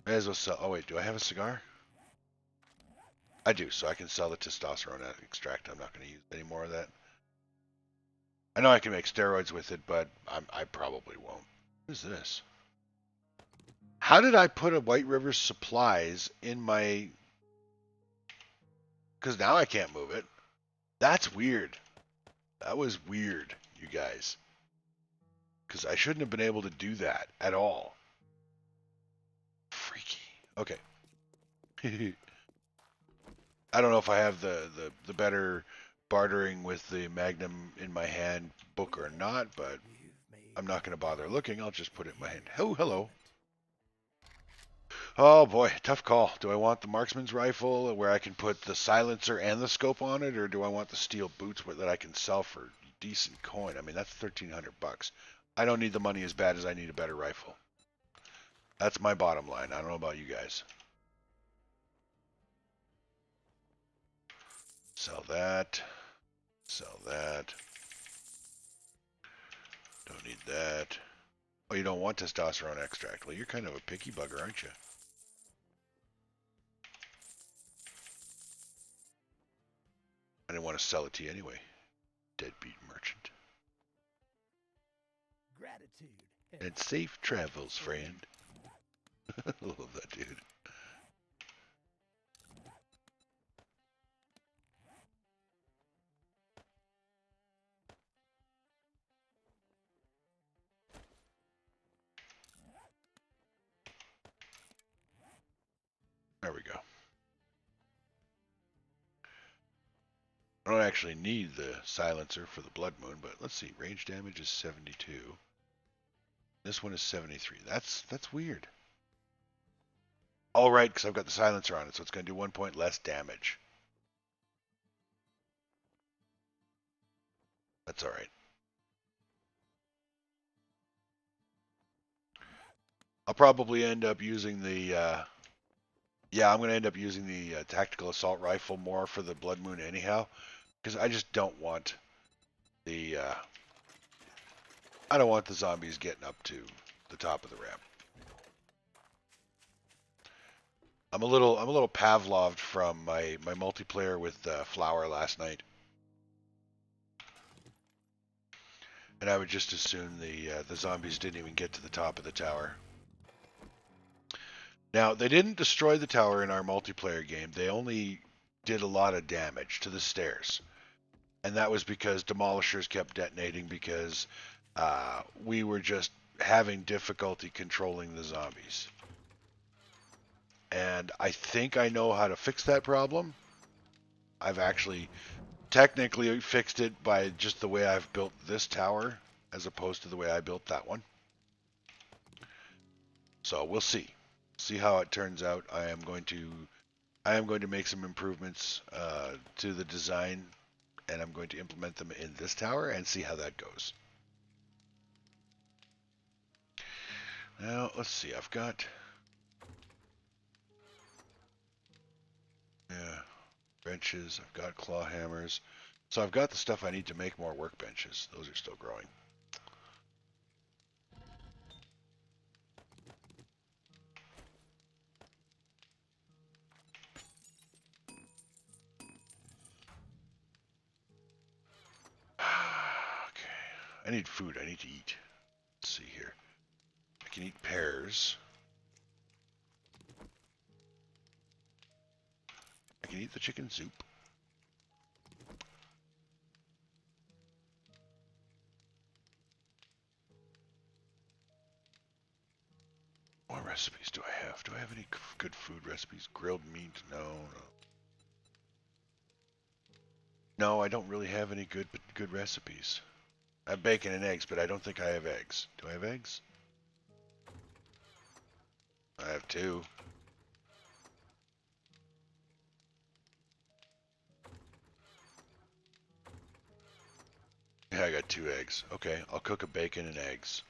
May as well sell. Oh wait, do I have a cigar? I do, so I can sell the testosterone extract. I'm not going to use any more of that. I know I can make steroids with it, but I probably won't. What is this? How did I put a White River Supplies in my... Because now I can't move it. That's weird. That was weird, you guys. Because I shouldn't have been able to do that at all. Freaky. Okay. I don't know if I have the better bartering with the Magnum in my hand book or not, but I'm not going to bother looking. I'll just put it in my hand. Oh, hello. Oh boy, tough call. Do I want the marksman's rifle where I can put the silencer and the scope on it, or do I want the steel boots that I can sell for decent coin? I mean, that's $1,300. I don't need the money as bad as I need a better rifle. That's my bottom line. I don't know about you guys. Sell that. Sell that. Don't need that. Oh, you don't want testosterone extract. Well, you're kind of a picky bugger, aren't you? I didn't want to sell it to you anyway. Deadbeat merchant. Gratitude. And safe travels, friend. I love that dude. There we go. I don't actually need the silencer for the Blood Moon, but let's see. Range damage is 72. This one is 73. That's weird. All right, because I've got the silencer on it, so it's going to do 1 point less damage. That's all right. I'll probably end up using the... yeah, I'm going to end up using the tactical assault rifle more for the Blood Moon anyhow, because I just don't want the... I don't want the zombies getting up to the top of the ramp. I'm a little Pavloved from my multiplayer with Flower last night, and I would just assume the zombies didn't even get to the top of the tower. Now they didn't destroy the tower in our multiplayer game. They only did a lot of damage to the stairs, and that was because demolishers kept detonating because we were just having difficulty controlling the zombies. And I think I know how to fix that problem. I've actually technically fixed it by just the way I've built this tower as opposed to the way I built that one. So we'll see. See how it turns out. I am going to make some improvements to the design, and I'm going to implement them in this tower and see how that goes. Now, let's see. I've got... yeah, benches. I've got claw hammers. So I've got the stuff I need to make more workbenches. Those are still growing. Okay. I need food. I need to eat. Let's see here. I can eat pears. I can eat the chicken soup. What recipes do I have? Do I have any good food recipes? Grilled meat? No. No, I don't really have any good recipes. I have bacon and eggs, but I don't think I have eggs. Do I have eggs? I have 2. Yeah, I got 2 eggs. Okay, I'll cook a bacon and eggs.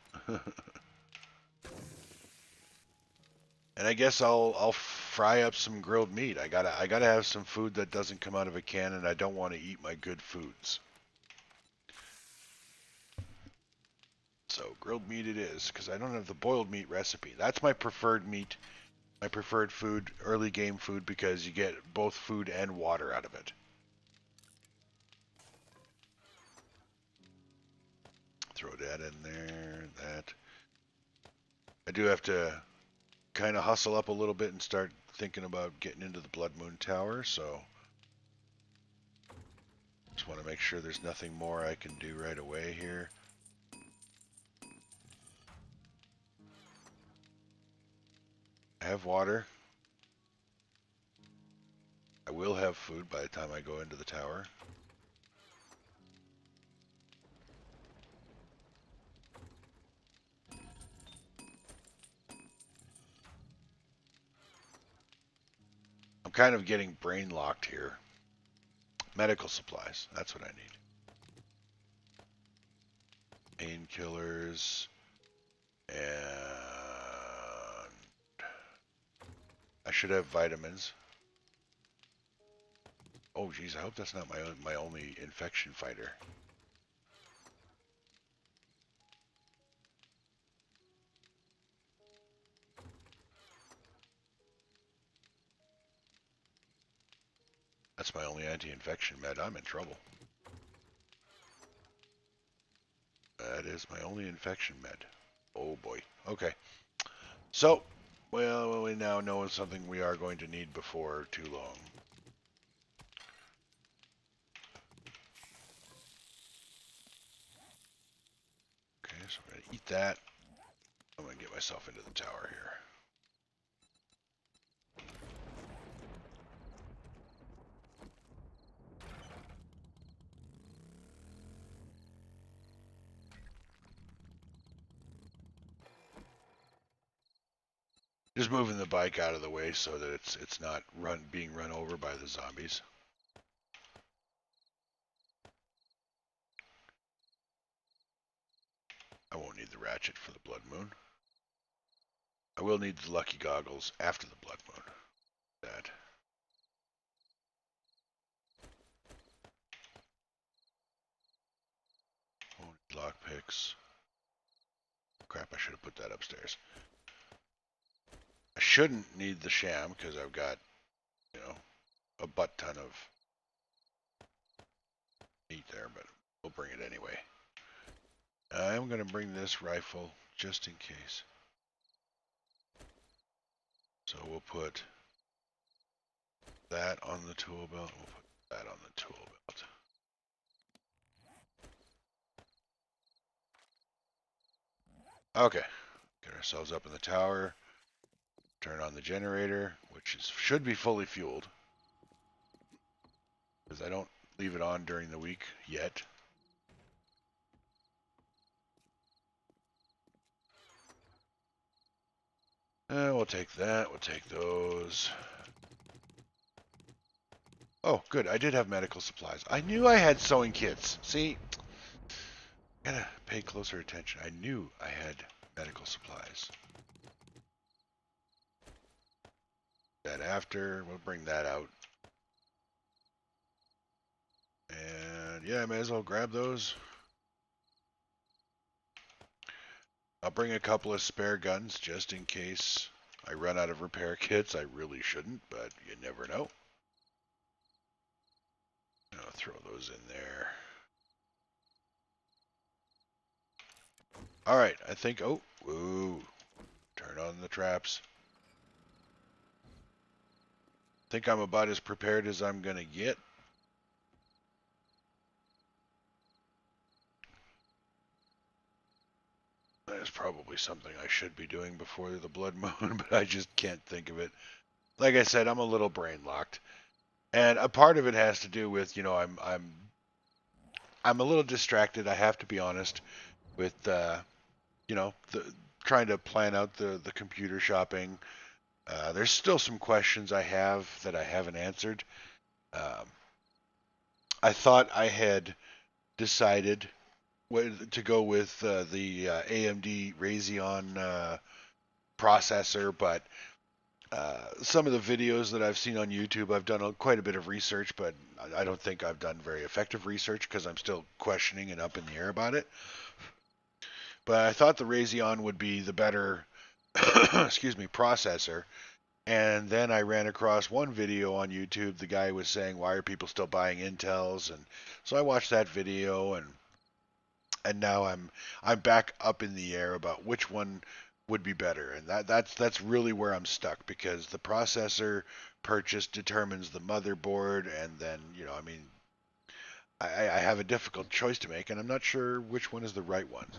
And I guess I'll fry up some grilled meat. I gotta have some food that doesn't come out of a can, and I don't want to eat my good foods. So grilled meat it is, because I don't have the boiled meat recipe. That's my preferred meat, my preferred food, early game food, because you get both food and water out of it. Throw that in there. That. I do have to kind of hustle up a little bit and start thinking about getting into the Blood Moon Tower, so just want to make sure there's nothing more I can do right away here. I have water. I will have food by the time I go into the tower. I'm kind of getting brain locked here. Medical supplies, that's what I need. Painkillers, and I should have vitamins. Oh geez, I hope that's not my only infection fighter. That's my only anti-infection med. I'm in trouble. That is my only infection med. Oh boy. Okay. So, well, we now know something we are going to need before too long. Okay, so I'm going to eat that. I'm going to get myself into the tower here. Just moving the bike out of the way so that it's not being run over by the zombies. I won't need the ratchet for the Blood Moon. I will need the lucky goggles after the Blood Moon. That. Lockpicks. Crap, I should have put that upstairs. I shouldn't need the sham because I've got, you know, a butt ton of meat there, but we'll bring it anyway. I'm going to bring this rifle just in case. So we'll put that on the tool belt. We'll put that on the tool belt. Okay. Get ourselves up in the tower. Turn on the generator, which should be fully fueled. Because I don't leave it on during the week yet. We'll take that. We'll take those. Oh, good. I did have medical supplies. I knew I had sewing kits. See? Gotta pay closer attention. I knew I had medical supplies. That after. We'll bring that out. And yeah, I may as well grab those. I'll bring a couple of spare guns just in case I run out of repair kits. I really shouldn't, but you never know. I'll throw those in there. All right, I think, oh, whoa, turn on the traps. Think I'm about as prepared as I'm gonna get. That is probably something I should be doing before the Blood Moon, but I just can't think of it. Like I said, I'm a little brain locked. And a part of it has to do with, you know, I'm a little distracted. I have to be honest with you know, trying to plan out the computer shopping. There's still some questions I have that I haven't answered. Um, I thought I had decided to go with the AMD Radeon processor, but some of the videos that I've seen on YouTube, I've done quite a bit of research, but I don't think I've done very effective research because I'm still questioning and up in the air about it. But I thought the Radeon would be the better, excuse me, processor. And then I ran across one video on YouTube. The guy was saying, "Why are people still buying Intels?" And so I watched that video, and now I'm back up in the air about which one would be better. And that's really where I'm stuck because the processor purchase determines the motherboard, and then I mean, I have a difficult choice to make, and I'm not sure which one is the right one.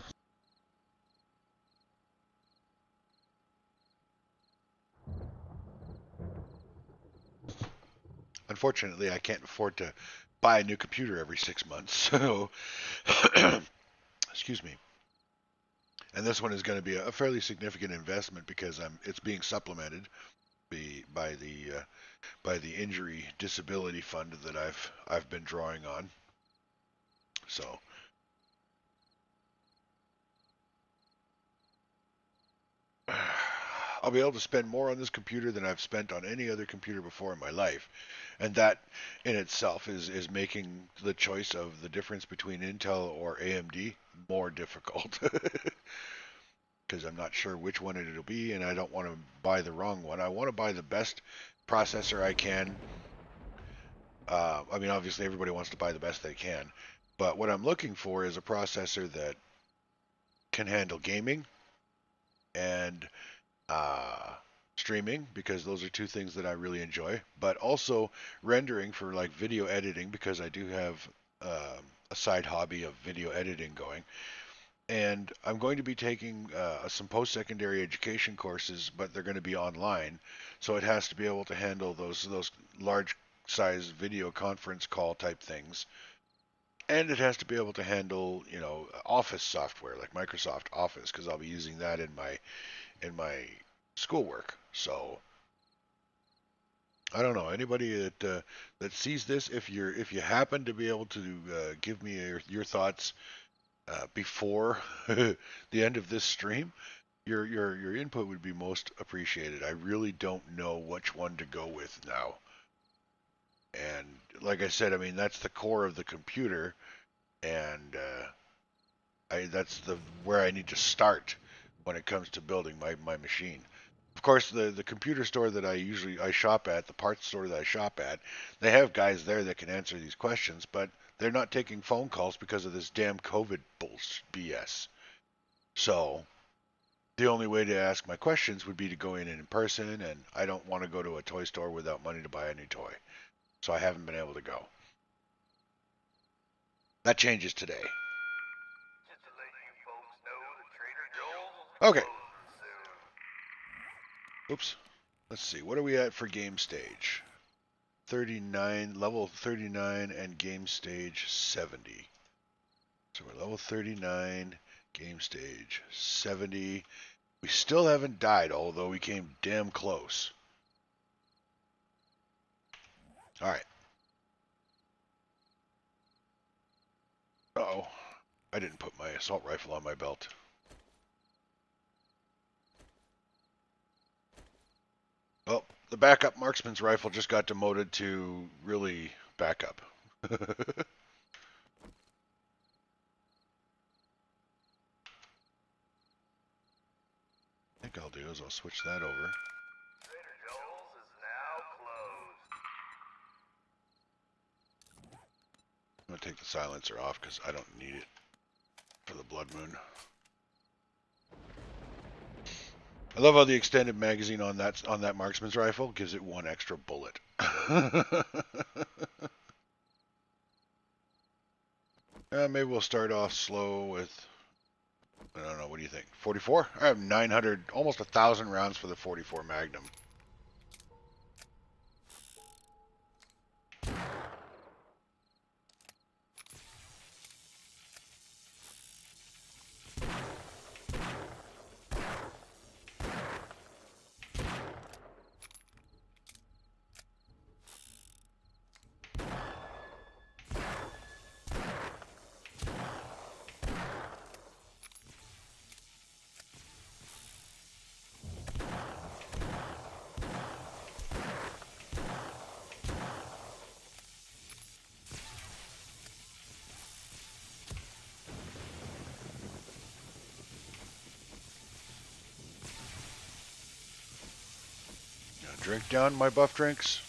Unfortunately, I can't afford to buy a new computer every 6 months. So, excuse me. And this one is going to be a fairly significant investment because it's being supplemented by the injury disability fund that I've been drawing on. So, I'll be able to spend more on this computer than I've spent on any other computer before in my life. And that in itself is making the choice of the difference between Intel or AMD more difficult. Because I'm not sure which one it'll be, and I don't want to buy the wrong one. I want to buy the best processor I can. I mean, obviously, everybody wants to buy the best they can, but what I'm looking for is a processor that can handle gaming and uh, streaming, because those are two things that I really enjoy, but also rendering for like video editing, because I do have a side hobby of video editing going. And I'm going to be taking some post-secondary education courses, but they're going to be online, so it has to be able to handle those large size video conference call type things, and it has to be able to handle Office software like Microsoft Office, because I'll be using that in my schoolwork. So I don't know anybody that sees this. If you happen to be able to give me your thoughts before the end of this stream, your input would be most appreciated. I really don't know which one to go with now. And like I said, I mean that's the core of the computer, and that's where I need to start when it comes to building my machine. Of course, the computer store that I shop at, the parts store that I shop at, they have guys there that can answer these questions, but they're not taking phone calls because of this damn COVID bullshit BS. So the only way to ask my questions would be to go in person, and I don't want to go to a toy store without money to buy a new toy. So I haven't been able to go. That changes today. Okay. Oops. Let's see. What are we at for game stage? 39, level 39, and game stage 70. So we're level 39, game stage 70. We still haven't died, although we came damn close. All right. Uh-oh. I didn't put my assault rifle on my belt. Well, the backup marksman's rifle just got demoted to really backup. I think I'll do is I'll switch that over. I'm going to take the silencer off because I don't need it for the Blood Moon. I love how the extended magazine on that marksman's rifle gives it one extra bullet. Maybe we'll start off slow with, I don't know, what do you think? 44? I have 900, almost 1,000 rounds for the 44 Magnum. Drink down my buff drinks.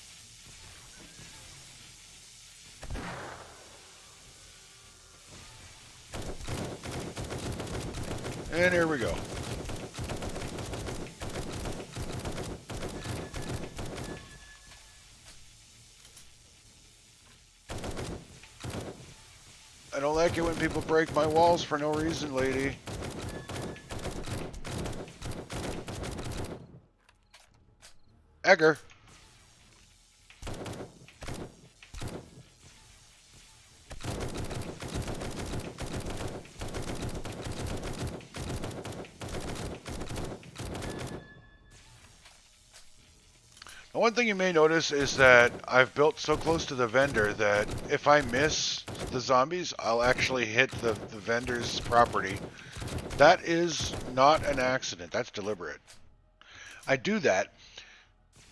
And here we go. I don't like it when people break my walls for no reason, lady. Egger. One thing you may notice is that I've built so close to the vendor that if I miss the zombies, I'll actually hit the vendor's property. That is not an accident. That's deliberate. I do that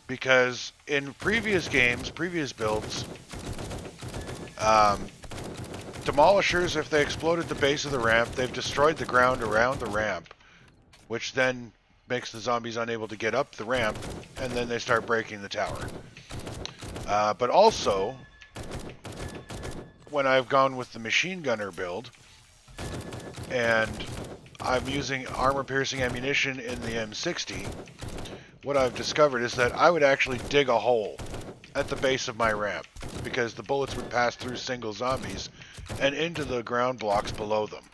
because in previous games, previous builds, demolishers, if they explode at the base of the ramp, they've destroyed the ground around the ramp, which then makes the zombies unable to get up the ramp, and then they start breaking the tower. But also, when I've gone with the machine gunner build, and I'm using armor-piercing ammunition in the M60, what I've discovered is that I would actually dig a hole at the base of my ramp, because the bullets would pass through single zombies and into the ground blocks below them.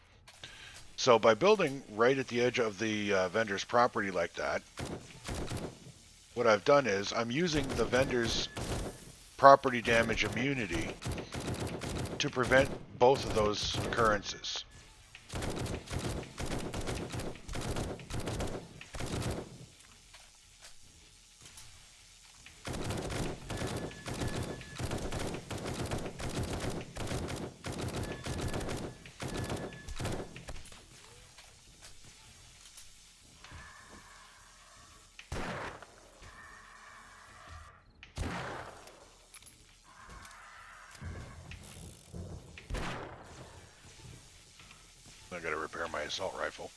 So by building right at the edge of the vendor's property like that, what I've done is I'm using the vendor's property damage immunity to prevent both of those occurrences. I gotta repair my assault rifle.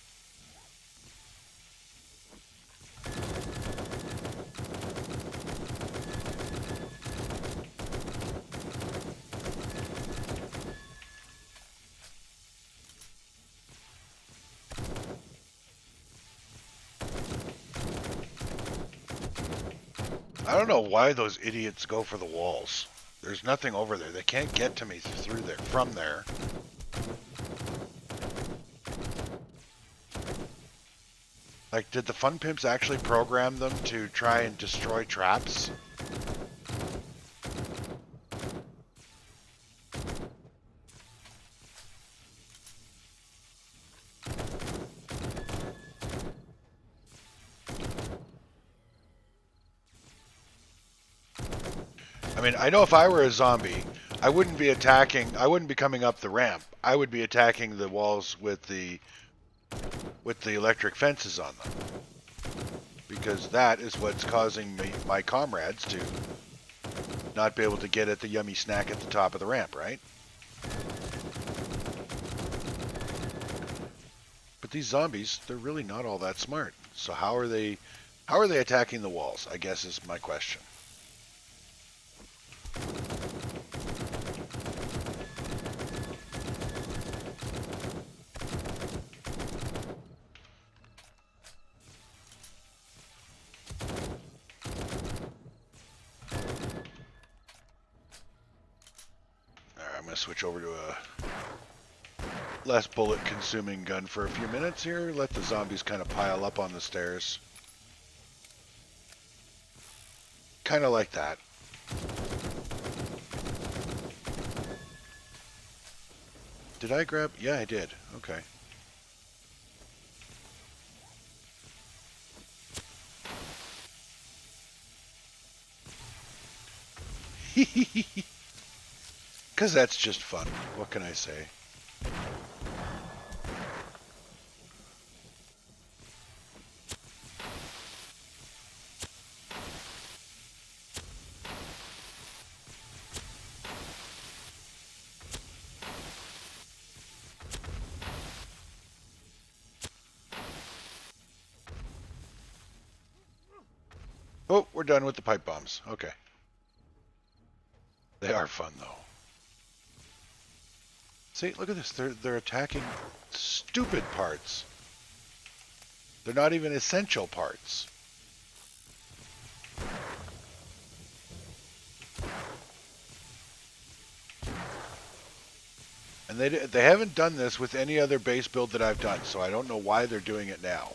I don't know why those idiots go for the walls. There's nothing over there. They can't get to me through there, from there. Like, did the Fun Pimps actually program them to try and destroy traps? I mean, I know if I were a zombie, I wouldn't be coming up the ramp. I would be attacking the walls with the electric fences on them. Because that is what's causing my comrades to not be able to get at the yummy snack at the top of the ramp, right? But these zombies, they're really not all that smart. So how are they attacking the walls, I guess is my question. I'm going to switch over to a less bullet consuming gun for a few minutes here. Let the zombies kind of pile up on the stairs. Kind of like that. Did I grab? Yeah, I did. Okay. Because that's just fun. What can I say? Oh, we're done with the pipe bombs. Okay. They are fun, though. See, look at this. They're attacking stupid parts. They're not even essential parts. And they haven't done this with any other base build that I've done, so I don't know why they're doing it now.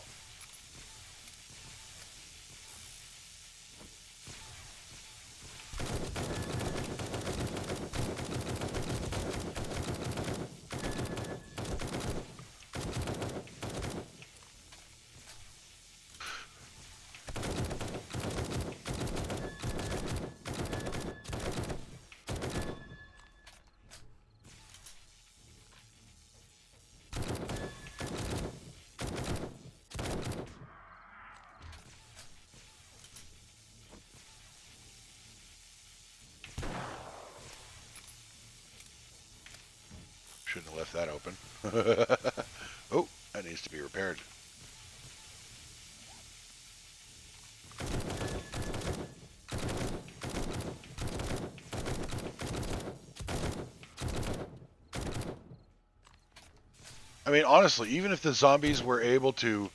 Shouldn't have left that open. Oh, that needs to be repaired. I mean, honestly, even if the zombies were able to,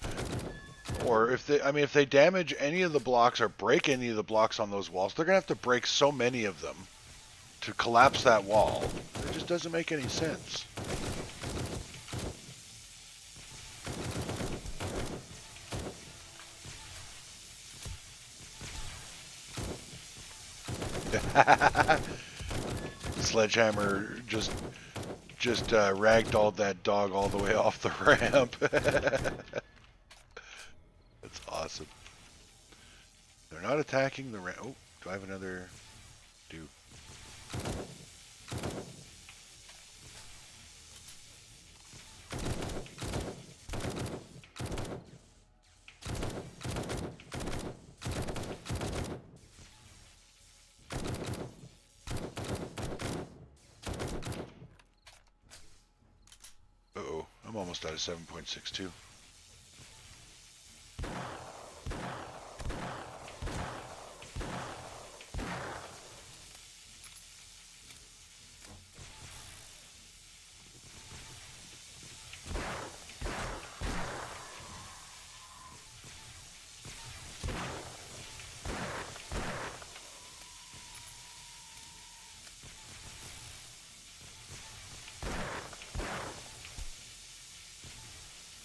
or if they damage any of the blocks or break any of the blocks on those walls, they're gonna have to break so many of them to collapse that wall. It just doesn't make any sense. Sledgehammer just ragdolled that dog all the way off the ramp. That's awesome. They're not attacking the ramp. Oh, do I have another? Do. Uh-oh, I'm almost out of 7.62.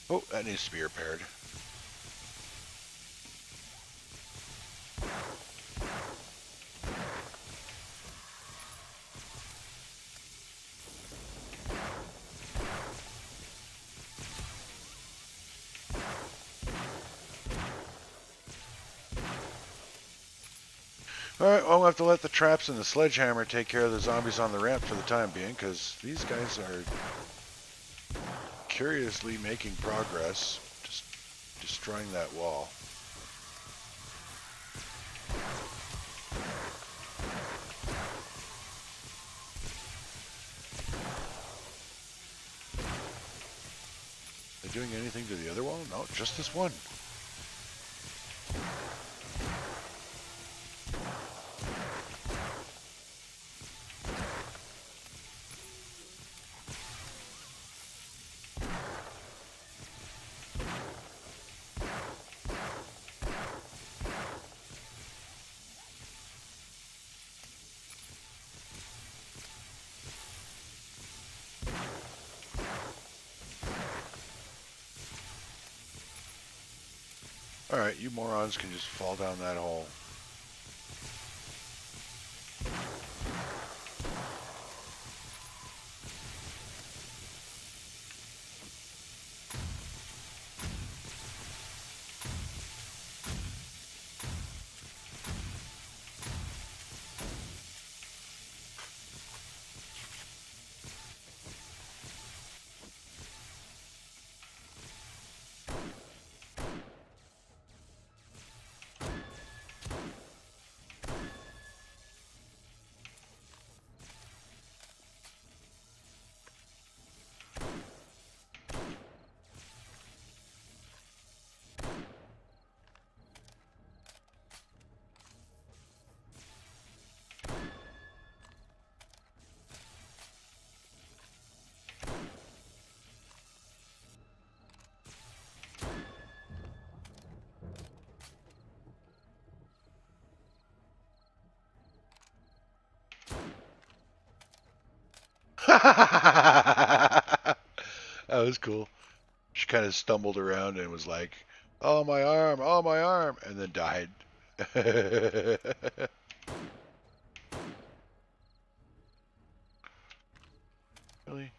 Oh, that needs to be repaired. Alright, well, we'll have to let the traps and the sledgehammer take care of the zombies on the ramp for the time being, because these guys are curiously making progress, just destroying that wall. Are they doing anything to the other wall? No, just this one. Alright, you morons can just fall down that hole. That was cool. She kind of stumbled around and was like, oh my arm," and then died. Really?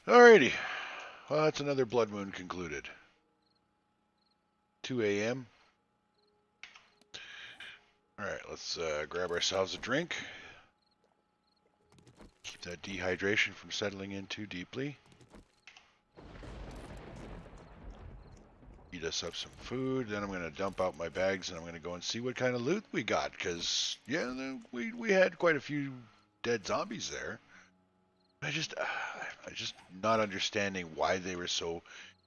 Alrighty. Well, that's another blood moon concluded. 2 a.m. Alright, let's grab ourselves a drink. Keep that dehydration from settling in too deeply. Eat us up some food. Then I'm going to dump out my bags and I'm going to go and see what kind of loot we got. Because, yeah, we had quite a few dead zombies there. I just not understanding why they were so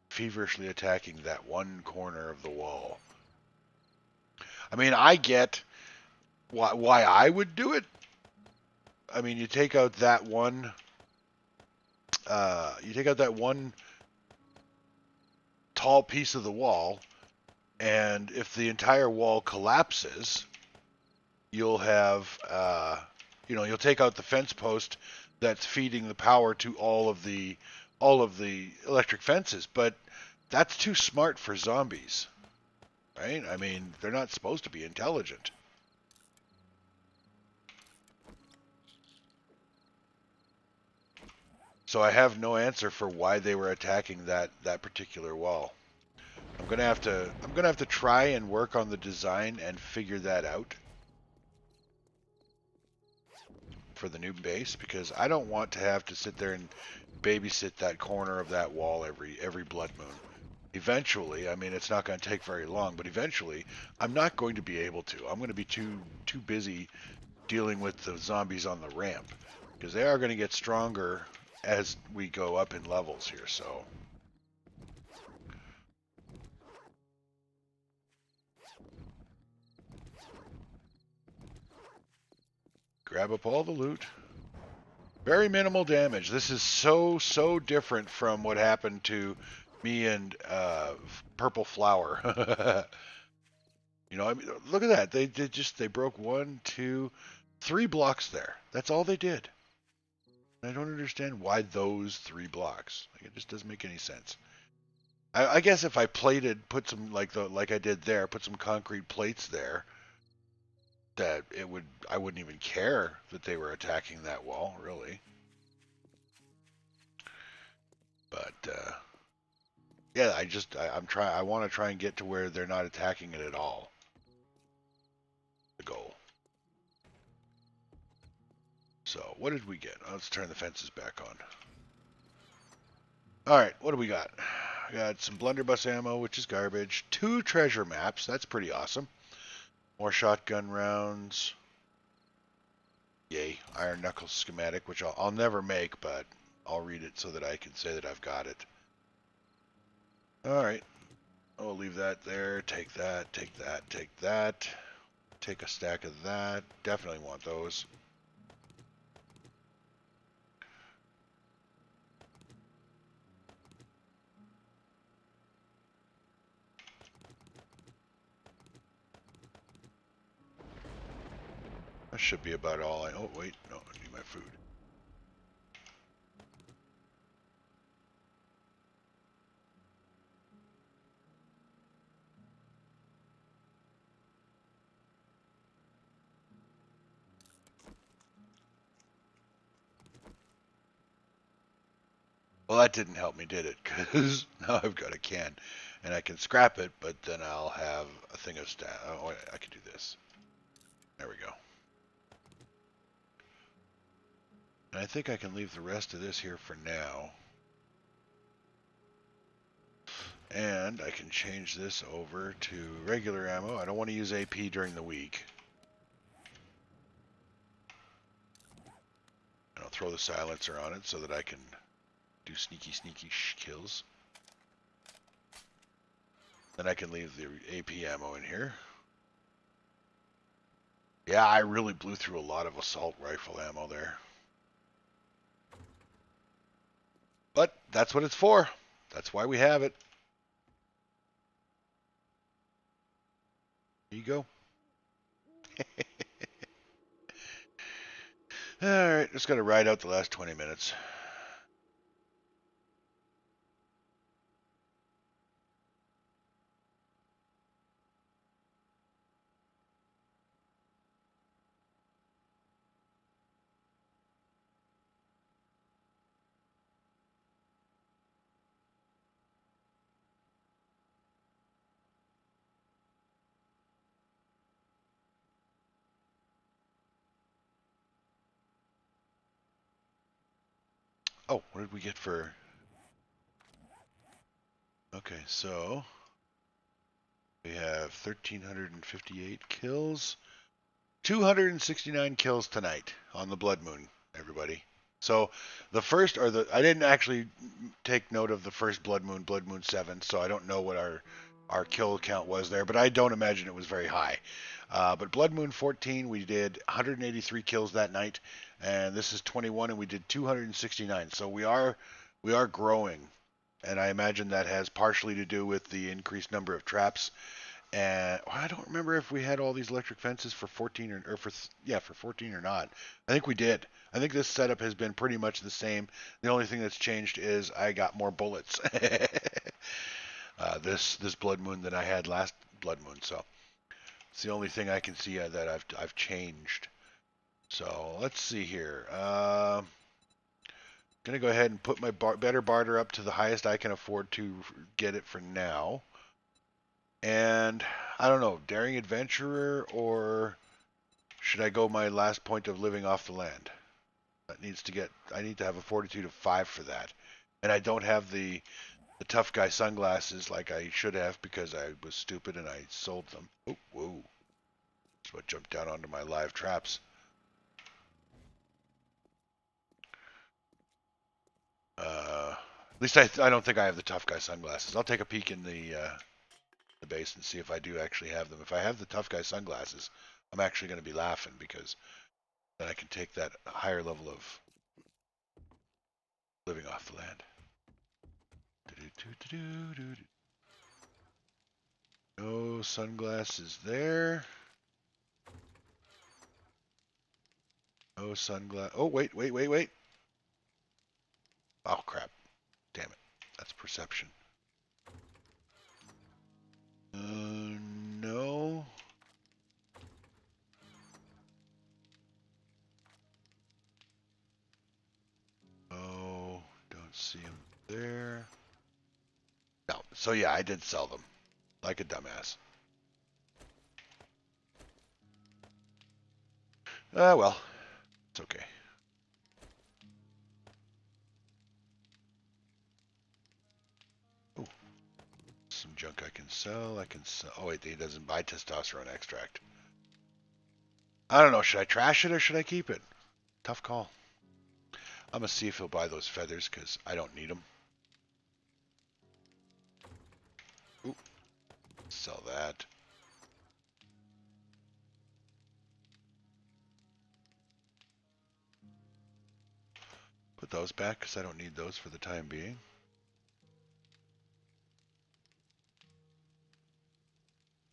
feverishly attacking that one corner of the wall. I mean, I get why I would do it. I mean, you take out that one tall piece of the wall, and if the entire wall collapses, you'll have you'll take out the fence post that's feeding the power to all of the electric fences, but that's too smart for zombies, right? I mean, they're not supposed to be intelligent. So I have no answer for why they were attacking that particular wall. I'm gonna have to try and work on the design and figure that out for the new base, because I don't want to have to sit there and babysit that corner of that wall every blood moon. Eventually, I mean, it's not going to take very long, but eventually I'm not going to be able to. I'm going to be too busy dealing with the zombies on the ramp, because they are going to get stronger as we go up in levels here, so. Grab up all the loot. Very minimal damage. This is so different from what happened to me and Purple Flower. You know, I mean, look at that. They broke 1, 2, 3 blocks there. That's all they did. I don't understand why those 3 blocks. Like, it just doesn't make any sense. I guess if I put some like I did there, put some concrete plates there, that I wouldn't even care that they were attacking that wall, really. But yeah, I want to try and get to where they're not attacking it at all. The goal. So what did we get? Let's turn the fences back on. All right, what do we got? We got some blunderbuss ammo, which is garbage. 2 treasure maps. That's pretty awesome. More shotgun rounds. Yay. Iron knuckles schematic, which I'll never make, but I'll read it so that I can say that I've got it. All right. I'll leave that there. Take that, take that, take that. Take a stack of that. Definitely want those. That should be about all I... Oh, wait. No, I need my food. Well, that didn't help me, did it? Because now I've got a can. And I can scrap it, but then I'll have a thing of staff. Oh, I can do this. There we go. And I think I can leave the rest of this here for now. And I can change this over to regular ammo. I don't want to use AP during the week. And I'll throw the silencer on it so that I can do sneaky kills. Then I can leave the AP ammo in here. Yeah, I really blew through a lot of assault rifle ammo there. But that's what it's for. That's why we have it. Here you go. Alright, just gotta ride out the last 20 minutes. Oh, what did we get for... Okay, so... We have 1,358 kills. 269 kills tonight on the Blood Moon, everybody. So the first, or the... I didn't actually take note of the first Blood Moon 7, so I don't know what our kill count was there, but I don't imagine it was very high. But Blood Moon 14, we did 183 kills that night, and this is 21, and we did 269. So we are growing, and I imagine that has partially to do with the increased number of traps. And I don't remember if we had all these electric fences for 14 or for 14 or not. I think we did. I think this setup has been pretty much the same. The only thing that's changed is I got more bullets. This Blood Moon than I had last Blood Moon, so it's the only thing I can see that I've changed. So let's see here. Gonna go ahead and put my better barter up to the highest I can afford to get it for now. And I don't know, Daring Adventurer, or should I go my last point of living off the land? That needs to get, I need to have a fortitude of 5 for that. And I don't have the tough guy sunglasses like I should have because I was stupid and I sold them. Oh, whoa. That's what jumped down onto my live traps. At least I don't think I have the tough guy sunglasses. I'll take a peek in the base and see if I do actually have them. If I have the tough guy sunglasses, I'm actually going to be laughing because then I can take that higher level of living off the land. No sunglasses there. No sunglass. Oh, wait. Oh, crap. Damn it. That's perception. No. Oh, don't see him there. No. So, yeah, I did sell them. Like a dumbass. Well. It's okay. Oh. Some junk I can sell. Oh, wait, he doesn't buy testosterone extract. I don't know. Should I trash it or should I keep it? Tough call. I'm going to see if he'll buy those feathers because I don't need them. Ooh. Sell that. Put those back because I don't need those for the time being.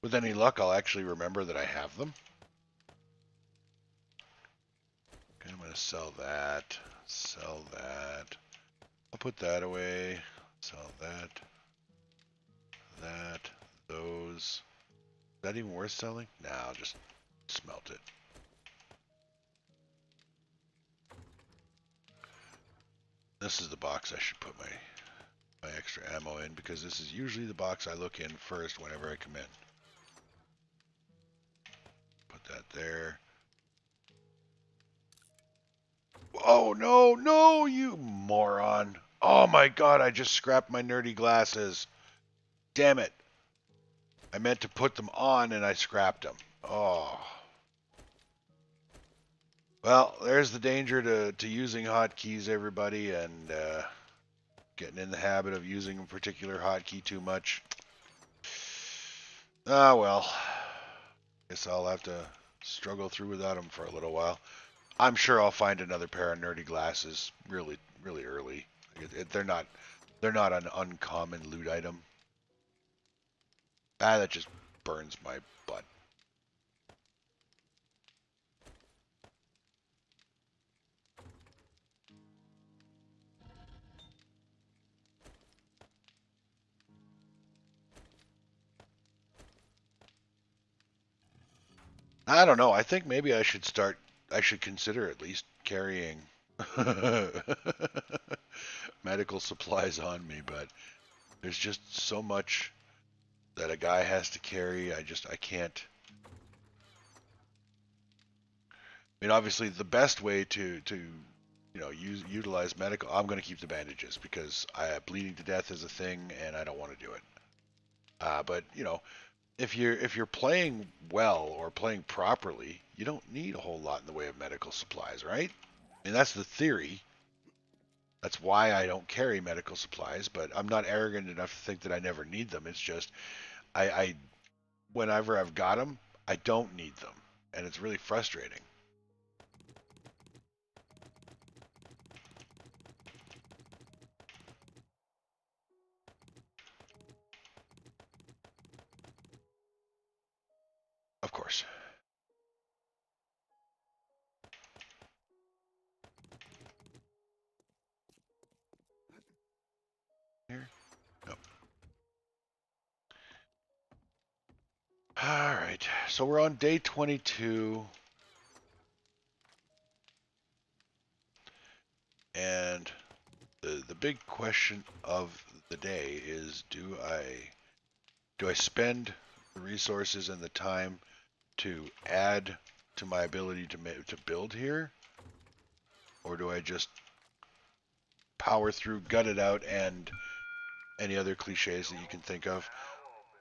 With any luck, I'll actually remember that I have them. Okay, I'm going to sell that. Sell that. I'll put that away. Sell that. That. Those. Is that even worth selling? Nah, I'll just smelt it. This is the box I should put my extra ammo in because this is usually the box I look in first whenever I come in. Put that there. Oh, no, you moron. Oh my god, I just scrapped my nerdy glasses. Damn it. I meant to put them on and I scrapped them. Oh. Well, there's the danger to using hotkeys, everybody, and getting in the habit of using a particular hotkey too much. Ah, well. Guess I'll have to struggle through without them for a little while. I'm sure I'll find another pair of nerdy glasses really, really early. They're not an uncommon loot item. Ah, that just burns my butt. I don't know. I think maybe I should consider at least carrying medical supplies on me, but there's just so much that a guy has to carry. I can't. I mean, obviously, the best way to utilize medical. I'm going to keep the bandages because bleeding to death is a thing, and I don't want to do it. But if you're playing well or playing properly, you don't need a whole lot in the way of medical supplies, right? And that's the theory. That's why I don't carry medical supplies, but I'm not arrogant enough to think that I never need them. It's just I whenever I've got them, I don't need them, and it's really frustrating. Of course. Here. No. All right. So we're on day 22, and the big question of the day is do I spend the resources and the time to add to my ability to build here, or do I just power through, gut it out, and any other cliches that you can think of?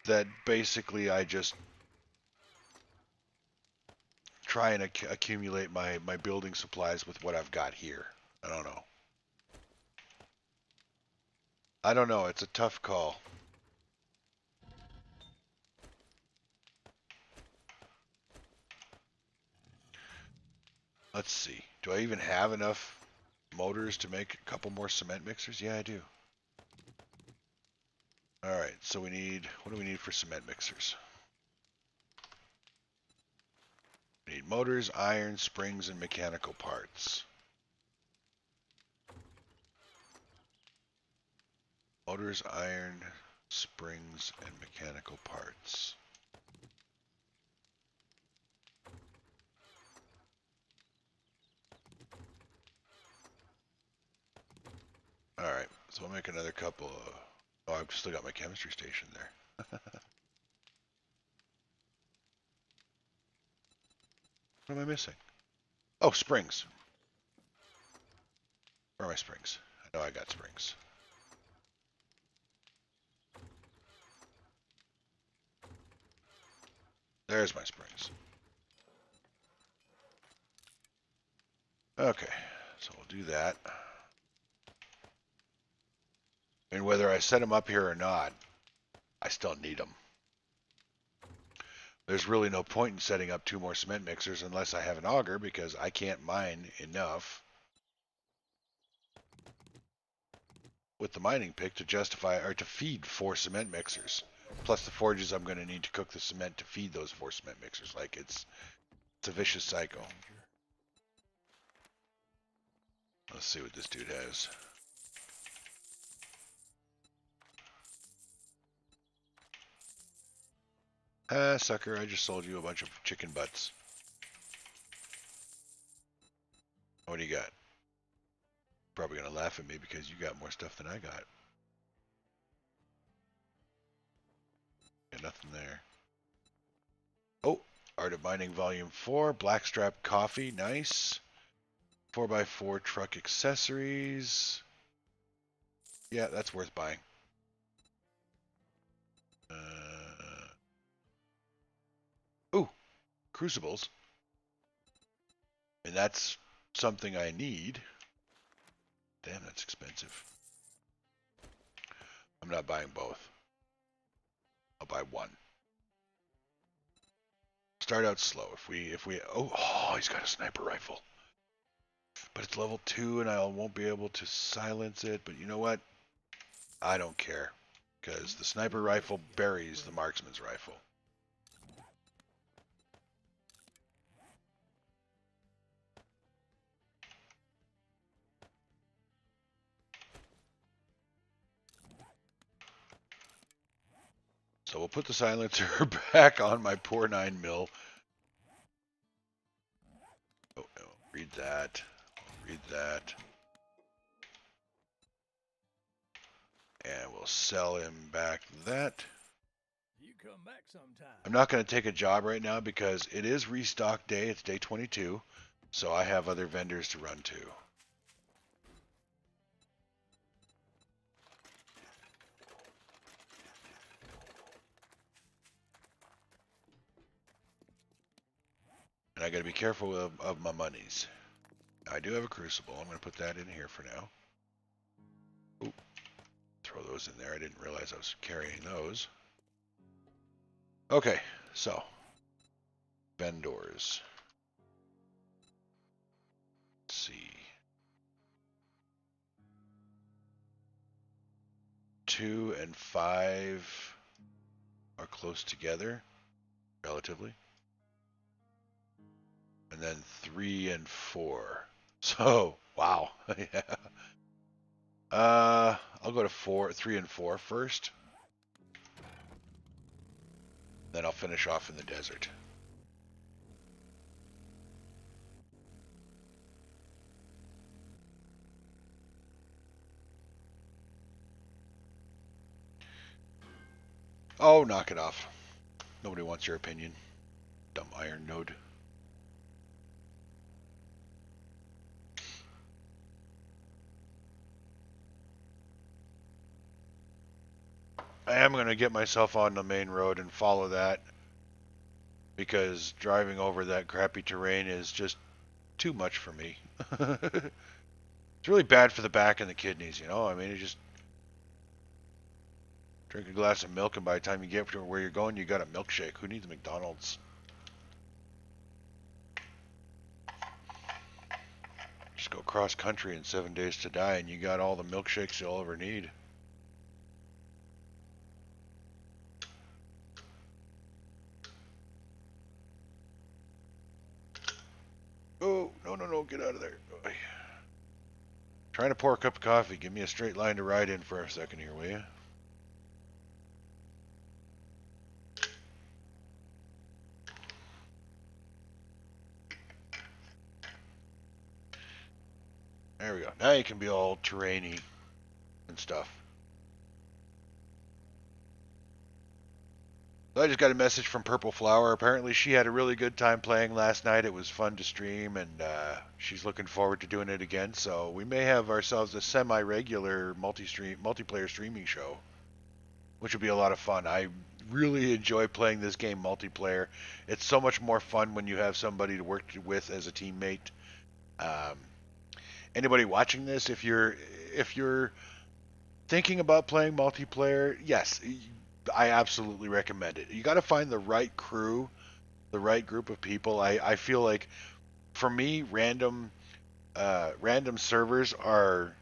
That basically I just try and accumulate my building supplies with what I've got here. I don't know. I don't know. It's a tough call. Let's see. Do I even have enough motors to make a couple more cement mixers? Yeah, I do. All right. So what do we need for cement mixers? We need motors, iron, springs, and mechanical parts. Motors, iron, springs, and mechanical parts. Alright, so we'll make another couple of... Oh, I've still got my chemistry station there. What am I missing? Oh, springs. Where are my springs? I know I got springs. There's my springs. Okay, so we'll do that. And whether I set them up here or not, I still need them. There's really no point in setting up 2 more cement mixers unless I have an auger, because I can't mine enough with the mining pick to justify or to feed 4 cement mixers. Plus the forges I'm going to need to cook the cement to feed those 4 cement mixers. Like it's a vicious cycle. Let's see what this dude has. Ah, sucker, I just sold you a bunch of chicken butts. What do you got? Probably going to laugh at me because you got more stuff than I got. Yeah, nothing there. Oh, Art of Mining Volume 4, Blackstrap Coffee, nice. 4x4 truck accessories. Yeah, that's worth buying. Ooh, crucibles. And that's something I need. Damn, that's expensive. I'm not buying both. I'll buy one. Start out slow. Oh, he's got a sniper rifle. But it's level 2 and I won't be able to silence it. But you know what? I don't care. Because the sniper rifle buries the marksman's rifle. So we'll put the silencer back on my poor 9mm. Read that. Read that. And we'll sell him back that. You come back sometime. I'm not going to take a job right now because it is restock day. It's day 22. So I have other vendors to run to. And I got to be careful of my monies. I do have a crucible. I'm going to put that in here for now. Oop. Throw those in there. I didn't realize I was carrying those. Okay, so vendors. Let's see. 2 and 5 are close together, relatively. And then 3 and 4. So, wow. Yeah. I'll go to 3 and 4 first. Then I'll finish off in the desert. Oh, knock it off. Nobody wants your opinion. Dumb iron node. I am going to get myself on the main road and follow that, because driving over that crappy terrain is just too much for me. It's really bad for the back and the kidneys, you know? I mean, you just drink a glass of milk and by the time you get to where you're going, you got a milkshake. Who needs McDonald's? Just go cross country in 7 days to die and you got all the milkshakes you'll ever need. Oh, no, get out of there. Trying to pour a cup of coffee. Give me a straight line to ride in for a second here, will you? There we go. Now you can be all terrainy and stuff. So I just got a message from Purple Flower. Apparently she had a really good time playing last night. It was fun to stream, and she's looking forward to doing it again. So we may have ourselves a semi-regular multiplayer streaming show, which would be a lot of fun. I really enjoy playing this game multiplayer. It's so much more fun when you have somebody to work with as a teammate. Anybody watching this, if you're thinking about playing multiplayer, yes, I absolutely recommend it. You got to find the right crew, the right group of people. I feel like, for me, random servers are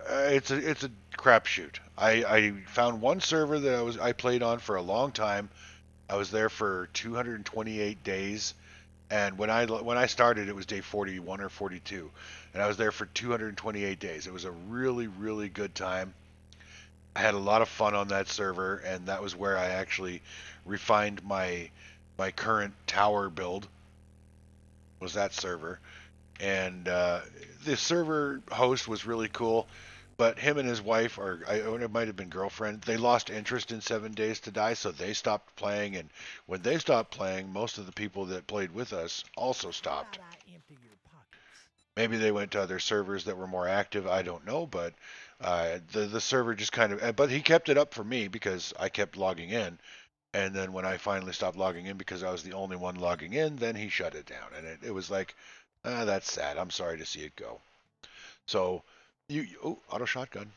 it's a crapshoot. I found one server that I played on for a long time. I was there for 228 days, and when I started, it was day 41 or 42, and I was there for 228 days. It was a really, really good time. I had a lot of fun on that server, and that was where I actually refined my current tower build. Was that server, and the server host was really cool, but him and his wife, or it might have been girlfriend, they lost interest in 7 Days to Die, so they stopped playing. And when they stopped playing, most of the people that played with us also stopped. Maybe they went to other servers that were more active. I don't know, but the server just kind of. But he kept it up for me because I kept logging in. And then when I finally stopped logging in because I was the only one logging in, then he shut it down. And it was like, that's sad. I'm sorry to see it go. So oh, auto shotgun.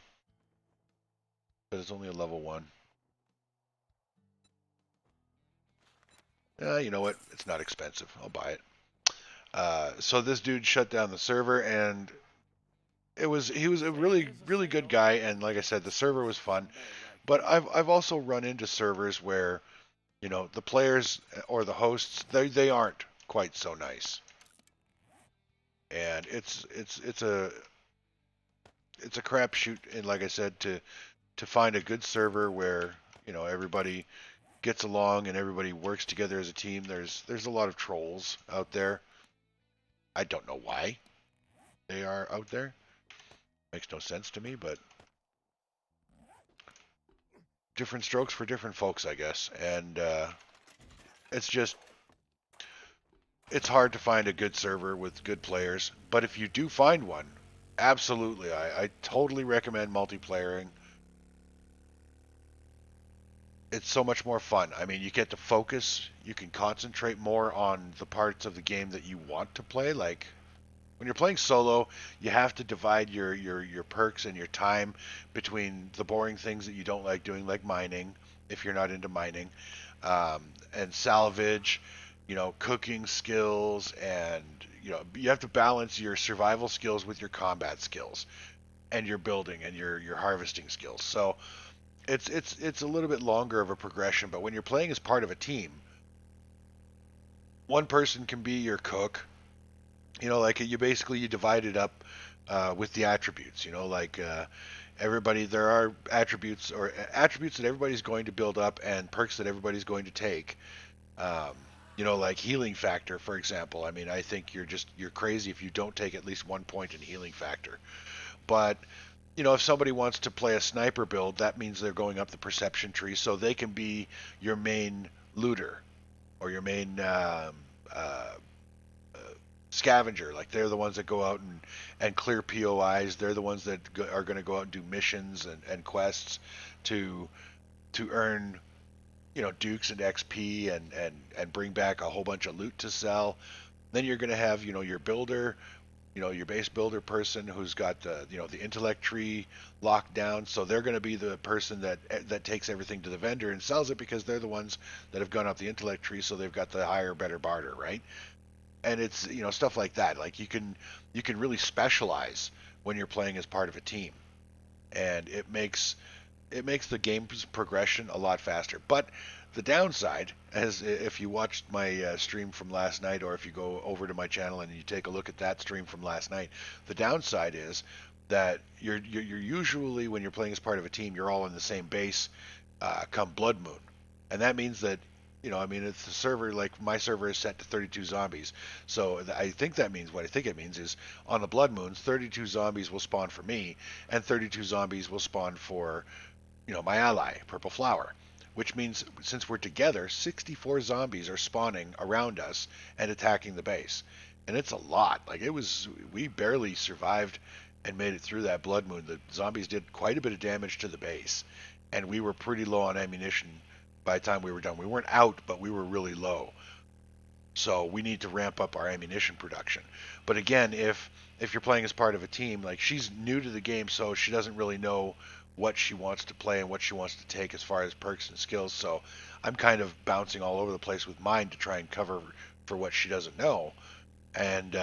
But it's only a level 1. You know what? It's not expensive. I'll buy it. So this dude shut down the server, and he was a really, really good guy, and like I said, the server was fun. But I've also run into servers where, you know, the players or the hosts, they aren't quite so nice. And it's a crapshoot, and like I said, to find a good server where, you know, everybody gets along and everybody works together as a team. There's a lot of trolls out there. I don't know why they are out there. Makes no sense to me, but different strokes for different folks, I guess. And it's just, it's hard to find a good server with good players. But if you do find one, absolutely, I totally recommend multiplayering. It's so much more fun. I mean, you get to focus, you can concentrate more on the parts of the game that you want to play. Like when you're playing solo, you have to divide your perks and your time between the boring things that you don't like doing, like mining, if you're not into mining, and salvage, cooking skills, and you have to balance your survival skills with your combat skills and your building and your harvesting skills. So it's a little bit longer of a progression, but when you're playing as part of a team, one person can be your cook. Like you divide it up with the attributes. Like everybody, there are attributes that everybody's going to build up and perks that everybody's going to take. Um, like healing factor, for example. I mean, I think you're crazy if you don't take at least 1 point in healing factor. But if somebody wants to play a sniper build, that means they're going up the perception tree, so they can be your main looter or your main uh, scavenger. Like they're the ones that go out and clear POIs. They're the ones that are going to go out and do missions and quests to earn dukes and XP and bring back a whole bunch of loot to sell. Then you're going to have your builder, your base builder person who's got the intellect tree locked down. So they're going to be the person that takes everything to the vendor and sells it because they're the ones that have gone up the intellect tree, so they've got the higher, better barter, right? And it's stuff like that. Like you can really specialize when you're playing as part of a team, and it makes the game's progression a lot faster. But the downside, as if you watched my stream from last night, or if you go over to my channel and you take a look at that stream from last night, the downside is that you're usually, when you're playing as part of a team, you're all in the same base come Blood Moon, and that means that I mean, it's the server, like my server is set to 32 zombies. So I think that means, what I think it means is on the Blood Moons, 32 zombies will spawn for me, and 32 zombies will spawn for my ally, Purple Flower, which means since we're together, 64 zombies are spawning around us and attacking the base. And it's a lot. Like we barely survived and made it through that Blood Moon. The zombies did quite a bit of damage to the base, and we were pretty low on ammunition by the time we were done. We weren't out, but we were really low. So we need to ramp up our ammunition production. But again, if you're playing as part of a team, like she's new to the game, so she doesn't really know what she wants to play and what she wants to take as far as perks and skills. So I'm kind of bouncing all over the place with mine to try and cover for what she doesn't know. And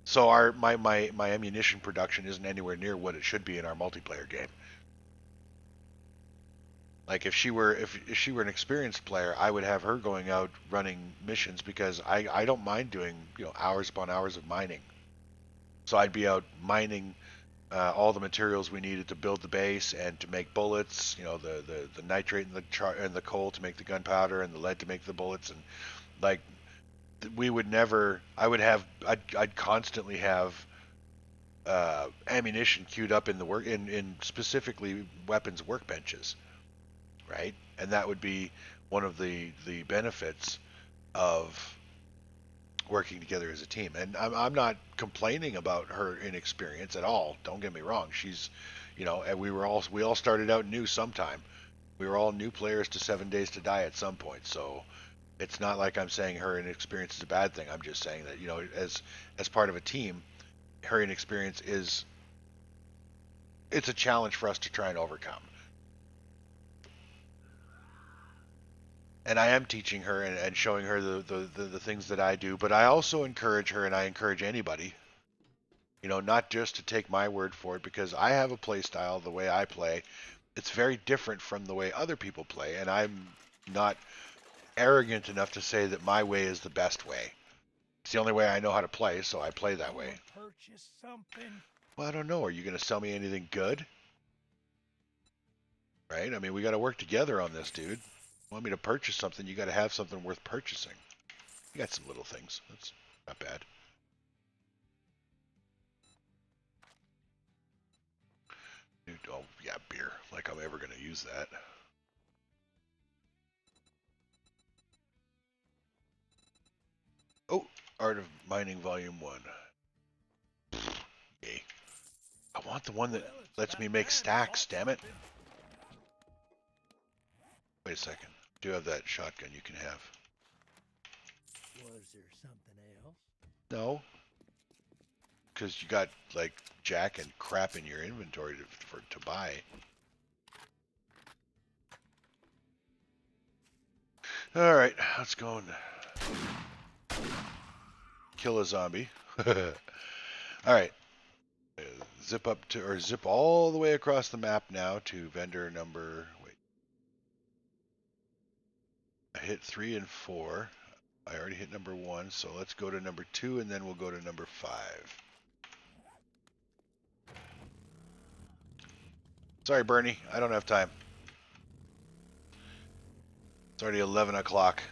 so my ammunition production isn't anywhere near what it should be in our multiplayer game. Like if she were an experienced player, I would have her going out running missions because I don't mind doing hours upon hours of mining. So I'd be out mining all the materials we needed to build the base and to make bullets. The nitrate and the coal to make the gunpowder and the lead to make the bullets. And like we would never. I'd constantly have ammunition queued up in the work in specifically weapons workbenches, right? And that would be one of the benefits of working together as a team. And I'm not complaining about her inexperience at all. Don't get me wrong. She's, and we all started out new sometime. We were all new players to 7 Days to Die at some point. So it's not like I'm saying her inexperience is a bad thing. I'm just saying that as part of a team, her inexperience it's a challenge for us to try and overcome. And I am teaching her and showing her the things that I do, but I also encourage her, and I encourage anybody, not just to take my word for it, because I have a play style, the way I play. It's very different from the way other people play, and I'm not arrogant enough to say that my way is the best way. It's the only way I know how to play, so I play that way. Purchase something. Well, I don't know. Are you going to sell me anything good? Right? I mean, we got to work together on this, dude. Want me to purchase something, you got to have something worth purchasing. You got some little things. That's not bad. Oh, yeah, beer. Like I'm ever going to use that. Oh, Art of Mining Volume 1. Yay. I want the one that lets me make stacks, damn it. Wait a second. I do have that shotgun you can have. Was there something else? No. Because you got, like, jack and crap in your inventory to buy. Alright, let's go and kill a zombie. Alright. Zip all the way across the map now to vendor number, wait. I hit 3 and 4. I already hit number 1, so let's go to number 2 and then we'll go to number 5. Sorry, Bernie, I don't have time. It's already 11 o'clock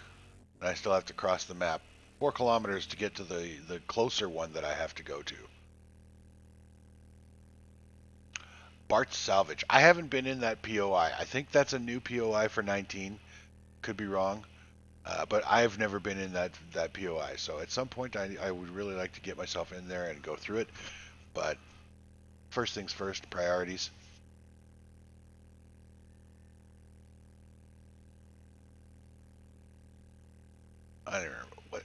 and I still have to cross the map. 4 kilometers to get to the closer one that I have to go to. Bart's Salvage. I haven't been in that POI. I think that's a new POI for 19. Could be wrong. But I've never been in that POI. So at some point I would really like to get myself in there and go through it. But first things first, priorities. I don't remember what.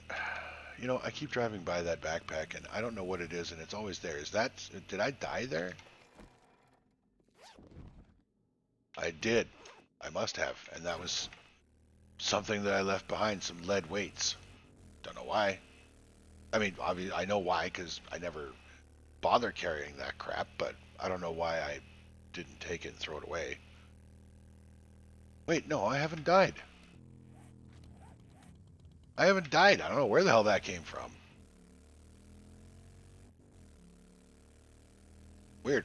You know, I keep driving by that backpack and I don't know what it is and it's always there. Did I die there? I did. I must have. And that was something that I left behind, some lead weights. Don't know why. I mean, obviously, I know why because I never bother carrying that crap, but I don't know why I didn't take it and throw it away. Wait, no, I haven't died. I haven't died. I don't know where the hell that came from. Weird.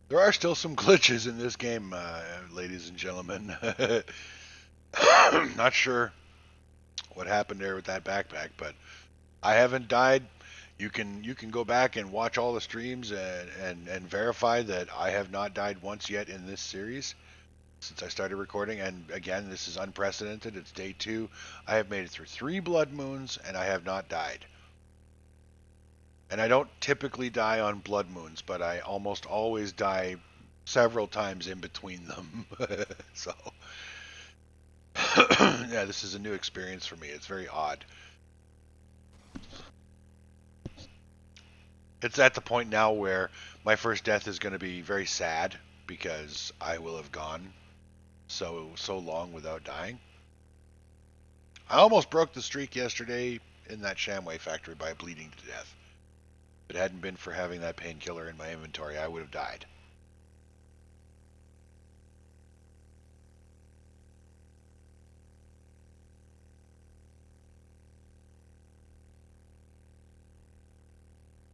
There are still some glitches in this game, ladies and gentlemen. Not sure what happened there with that backpack, but I haven't died. You can go back and watch all the streams and verify that I have not died once yet in this series since I started recording. And again, this is unprecedented. It's day 2. I have made it through 3 blood moons and I have not died. And I don't typically die on blood moons, but I almost always die several times in between them. So, yeah, this is a new experience for me. It's very odd. It's at the point now where my first death is going to be very sad because I will have gone so long without dying. I almost broke the streak yesterday in that Shamway factory by bleeding to death. If it hadn't been for having that painkiller in my inventory, I would have died.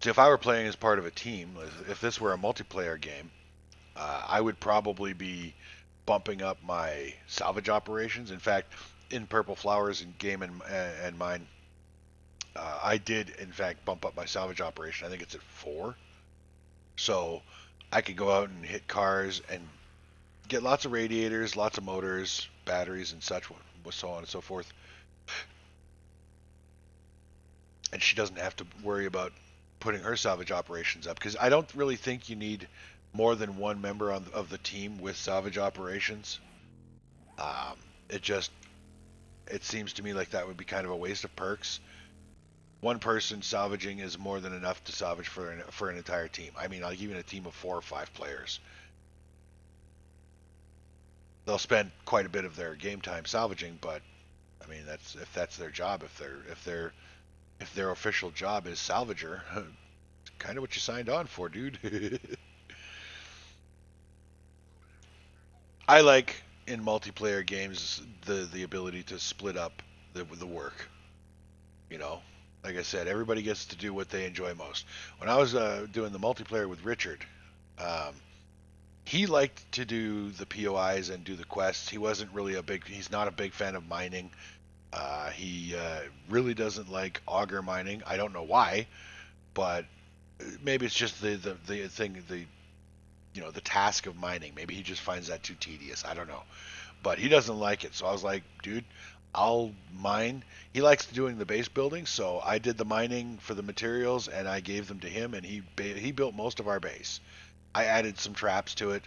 So if I were playing as part of a team, if this were a multiplayer game, I would probably be bumping up my salvage operations. In fact, in Purple Flowers and Game and Mine, I did in fact bump up my salvage operation. I think it's at 4. So I could go out and hit cars and get lots of radiators, lots of motors, batteries, and such, so on and so forth. And she doesn't have to worry about putting her salvage operations up because I don't really think you need more than one member of the team with salvage operations. It seems to me like that would be kind of a waste of perks. One person salvaging is more than enough to salvage for an entire team. I mean, like even a team of 4 or 5 players. They'll spend quite a bit of their game time salvaging, but I mean if that's their job, if their official job is salvager, it's kind of what you signed on for, dude. I like in multiplayer games the ability to split up the work. You know, like I said, everybody gets to do what they enjoy most. When I was doing the multiplayer with Richard, he liked to do the POIs and do the quests. He's not a big fan of mining. He really doesn't like auger mining. I don't know why, but maybe it's just the thing, the task of mining. Maybe he just finds that too tedious. I don't know, but he doesn't like it. So I was like, dude, I'll mine. He likes doing the base building, so I did the mining for the materials and I gave them to him, and he built most of our base. I added some traps to it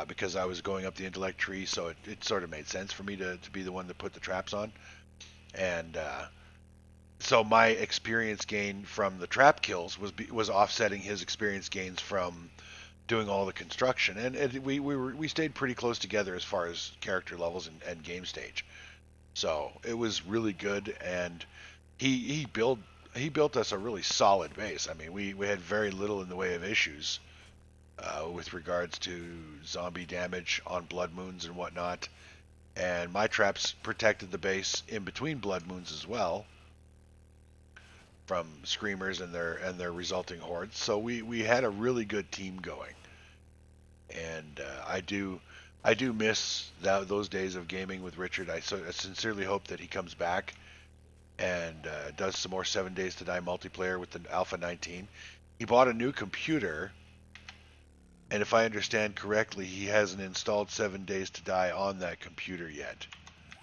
because I was going up the intellect tree, so it sort of made sense for me to be the one to put the traps on. And so my experience gain from the trap kills was offsetting his experience gains from doing all the construction, and we stayed pretty close together as far as character levels and game stage. So it was really good, and he built us a really solid base. I mean, we had very little in the way of issues with regards to zombie damage on blood moons and whatnot. And my traps protected the base in between blood moons as well from screamers and their resulting hordes. So we had a really good team going, and I do miss those days of gaming with Richard. I sincerely hope that he comes back and does some more 7 Days to Die multiplayer with the Alpha 19. He bought a new computer, and if I understand correctly, he hasn't installed 7 Days to Die on that computer yet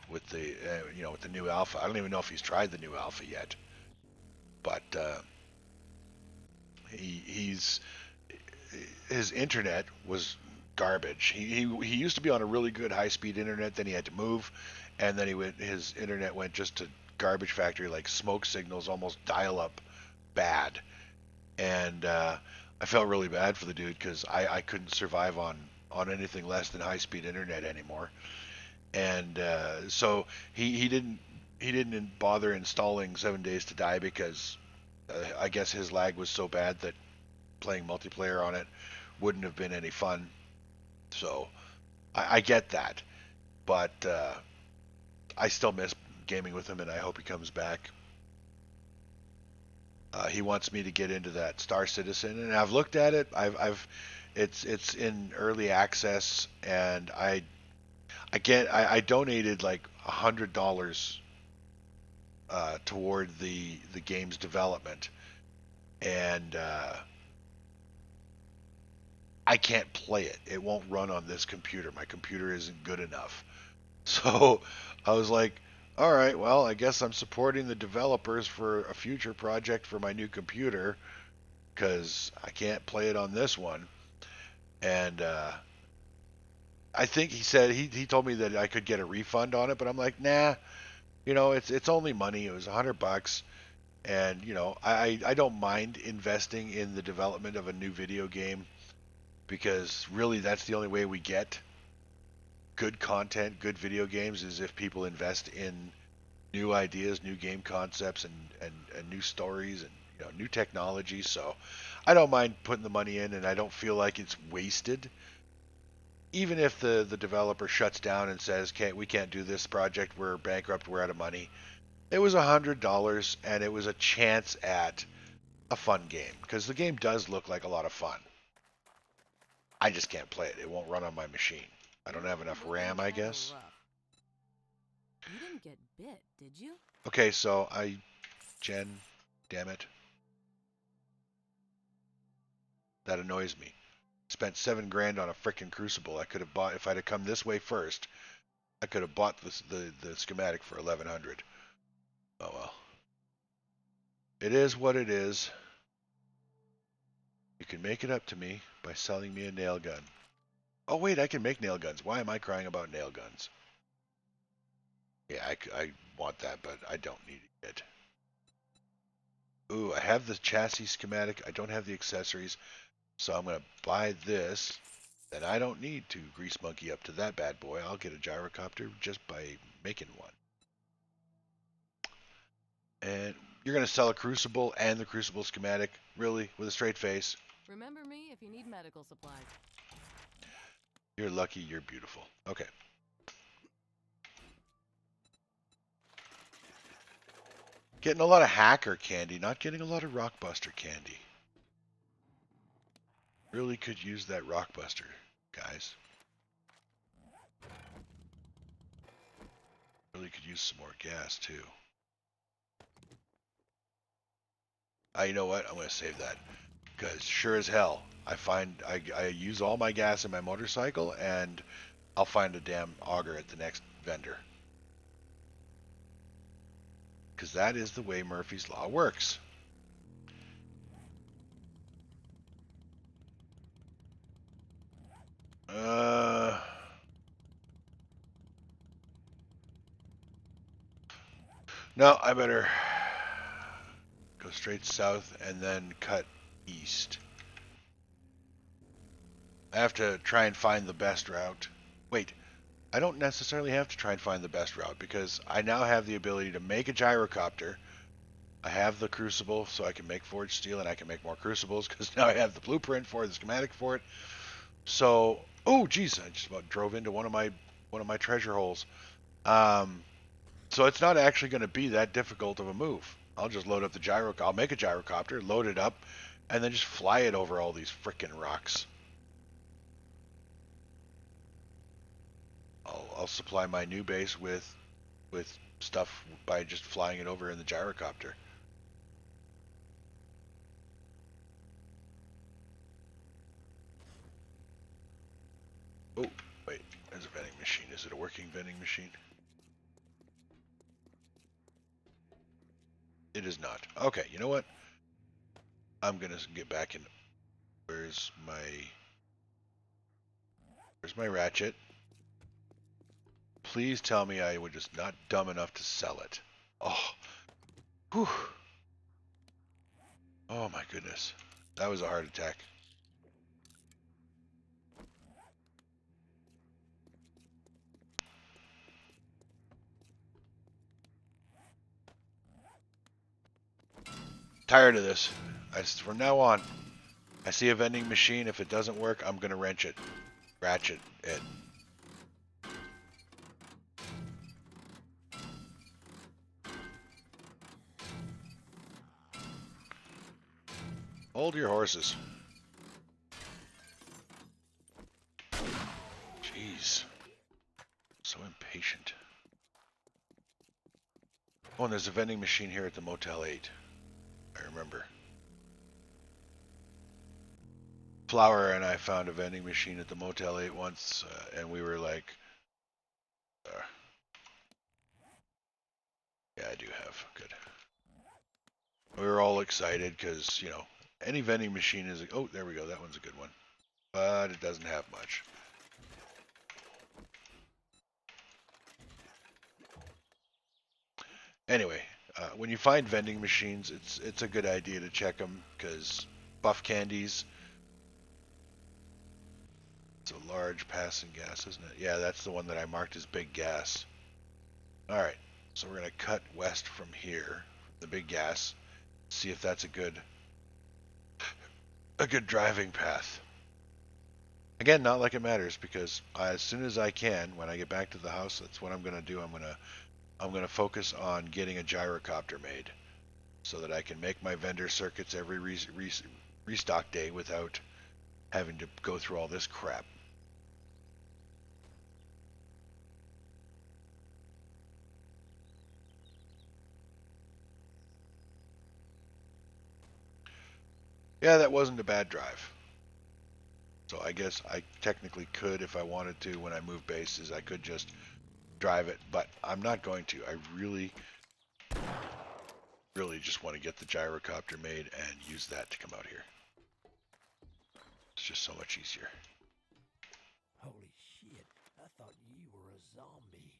with the new Alpha. I don't even know if he's tried the new Alpha yet, but he's his internet was garbage. He used to be on a really good high speed internet. Then he had to move, and then his internet went just to garbage factory, like smoke signals, almost dial up bad. And I felt really bad for the dude because I couldn't survive on anything less than high speed internet anymore. And so he didn't bother installing 7 Days to Die because I guess his lag was so bad that playing multiplayer on it wouldn't have been any fun. So I get that, but I still miss gaming with him, and I hope he comes back. He wants me to get into that Star Citizen, and I've looked at it. It's in early access, and I donated like $100 toward the game's development, and I can't play it. It won't run on this computer. My computer isn't good enough. So I was like, all right, well, I guess I'm supporting the developers for a future project for my new computer because I can't play it on this one. And I think he said he told me that I could get a refund on it, but I'm like, nah, it's only money. It was $100, and I don't mind investing in the development of a new video game because really that's the only way we get good content, good video games is if people invest in new ideas, new game concepts, and new stories and new technology. So I don't mind putting the money in, and I don't feel like it's wasted. Even if the developer shuts down and says, we can't do this project, we're bankrupt, we're out of money. It was $100, and it was a chance at a fun game because the game does look like a lot of fun. I just can't play it. It won't run on my machine. I don't have enough RAM, I guess. You didn't get bit, did you? Okay, so Jen, damn it. That annoys me. Spent $7,000 on a frickin' Crucible. I could have bought, if I'd have come this way first, I could have bought the schematic for 1,100. Oh well. It is what it is. You can make it up to me by selling me a nail gun. Oh wait, I can make nail guns. Why am I crying about nail guns? Yeah, I want that, but I don't need it yet. Ooh, I have the chassis schematic. I don't have the accessories. So I'm going to buy this. Then I don't need to grease monkey up to that bad boy. I'll get a gyrocopter just by making one. And you're going to sell a Crucible and the Crucible schematic? Really? With a straight face? Remember me if you need medical supplies. You're lucky, you're beautiful. Okay. Getting a lot of hacker candy, not getting a lot of rockbuster candy. Really could use that rockbuster, guys. Really could use some more gas too. You know what? I'm going to save that. Because sure as hell, I use all my gas in my motorcycle, and I'll find a damn auger at the next vendor. Because that is the way Murphy's Law works. No, I better go straight south and then cut east. I have to try and find the best route. Wait, I don't necessarily have to try and find the best route because I now have the ability to make a gyrocopter. I have the crucible, so I can make forged steel, and I can make more crucibles because now I have the blueprint for it, the schematic for it. So, oh geez, I just about drove into one of my treasure holes. So it's not actually going to be that difficult of a move. I'll just load up the gyrocopter. I'll make a gyrocopter, load it up, and then just fly it over all these frickin' rocks. I'll supply my new base with stuff by just flying it over in the gyrocopter. Oh, wait, there's a vending machine. Is it a working vending machine? It is not. Okay, you know what? I'm gonna get back in. Where's my ratchet? Please tell me I was just not dumb enough to sell it. Oh, whew. Oh my goodness. That was a heart attack. Tired of this. From now on, I see a vending machine. If it doesn't work, I'm gonna wrench it. Ratchet it. Hold your horses. Jeez. So impatient. Oh, and there's a vending machine here at the Motel 8. I remember. Flower and I found a vending machine at the Motel 8 once, and we were like, yeah, I do have. Good. We were all excited because, you know, any vending machine is, oh, there we go. That one's a good one. But it doesn't have much. Anyway, when you find vending machines, it's a good idea to check them because buff candies. It's a large passing gas, isn't it? Yeah, that's the one that I marked as big gas. All right, so we're gonna cut west from here, the big gas. See if that's a good driving path. Again, not like it matters because as soon as I can, when I get back to the house, that's what I'm gonna do. I'm gonna focus on getting a gyrocopter made so that I can make my vendor circuits every restock day without having to go through all this crap. Yeah, that wasn't a bad drive. So I guess I technically could, if I wanted to, when I move bases, I could just drive it, but I'm not going to. I really just want to get the gyrocopter made and use that to come out here. It's just so much easier. Holy shit, I thought you were a zombie.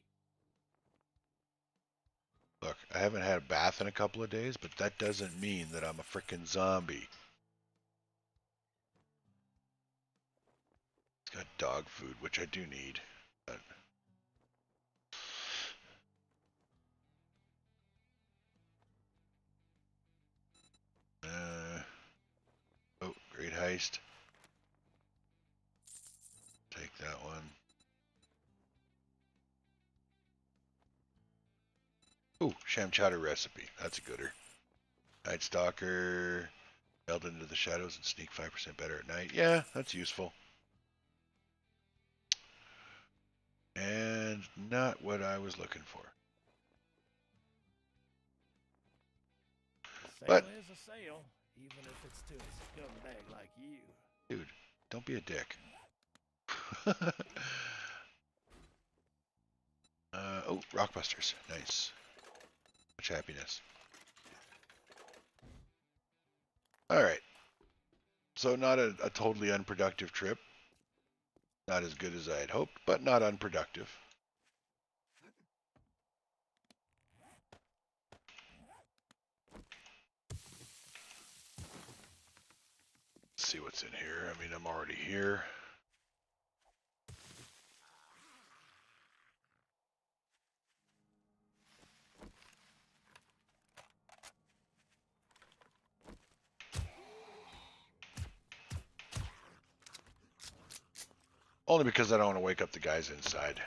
Look, I haven't had a bath in a couple of days, but that doesn't mean that I'm a frickin' zombie. It's got dog food, which I do need. But oh, great heist. Take that one. Ooh, sham chowder recipe. That's a gooder. Night Stalker. Meld into the shadows and sneak 5% better at night. Yeah, that's useful. And not what I was looking for. But Sale is a sale, even if it's to a scumbag like you. dude, don't be a dick. Oh, Rockbusters. Nice. Much happiness. Alright. So not a totally unproductive trip. Not as good as I had hoped, but not unproductive. Let's see what's in here. I mean, I'm already here. Only because I don't want to wake up the guys inside.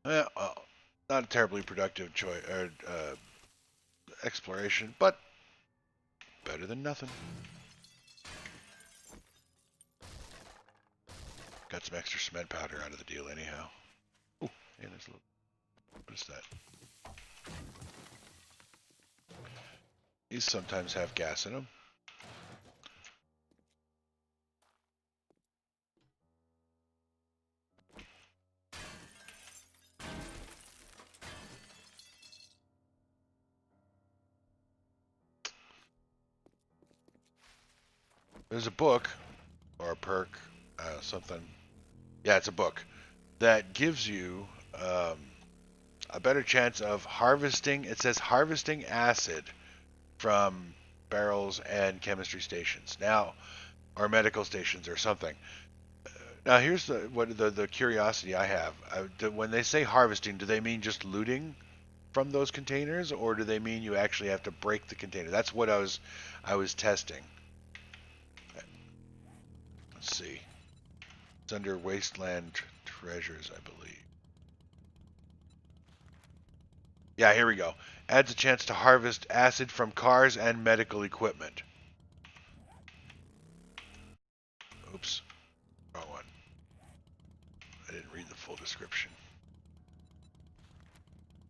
Well, not a terribly productive choice or exploration, but better than nothing. Got some extra cement powder out of the deal anyhow. Oh, and there's a little. What is that? These sometimes have gas in them. There's a book or a perk, something. Yeah, it's a book that gives you a better chance of harvesting. It says harvesting acid from barrels and chemistry stations now, or medical stations or something. Now here's the curiosity I have. When they say harvesting, do they mean just looting from those containers, or do they mean you actually have to break the container? That's what I was testing. Let's see. It's under Wasteland Treasures, I believe. Yeah, here we go. Adds a chance to harvest acid from cars and medical equipment. Oops. Wrong one. I didn't read the full description.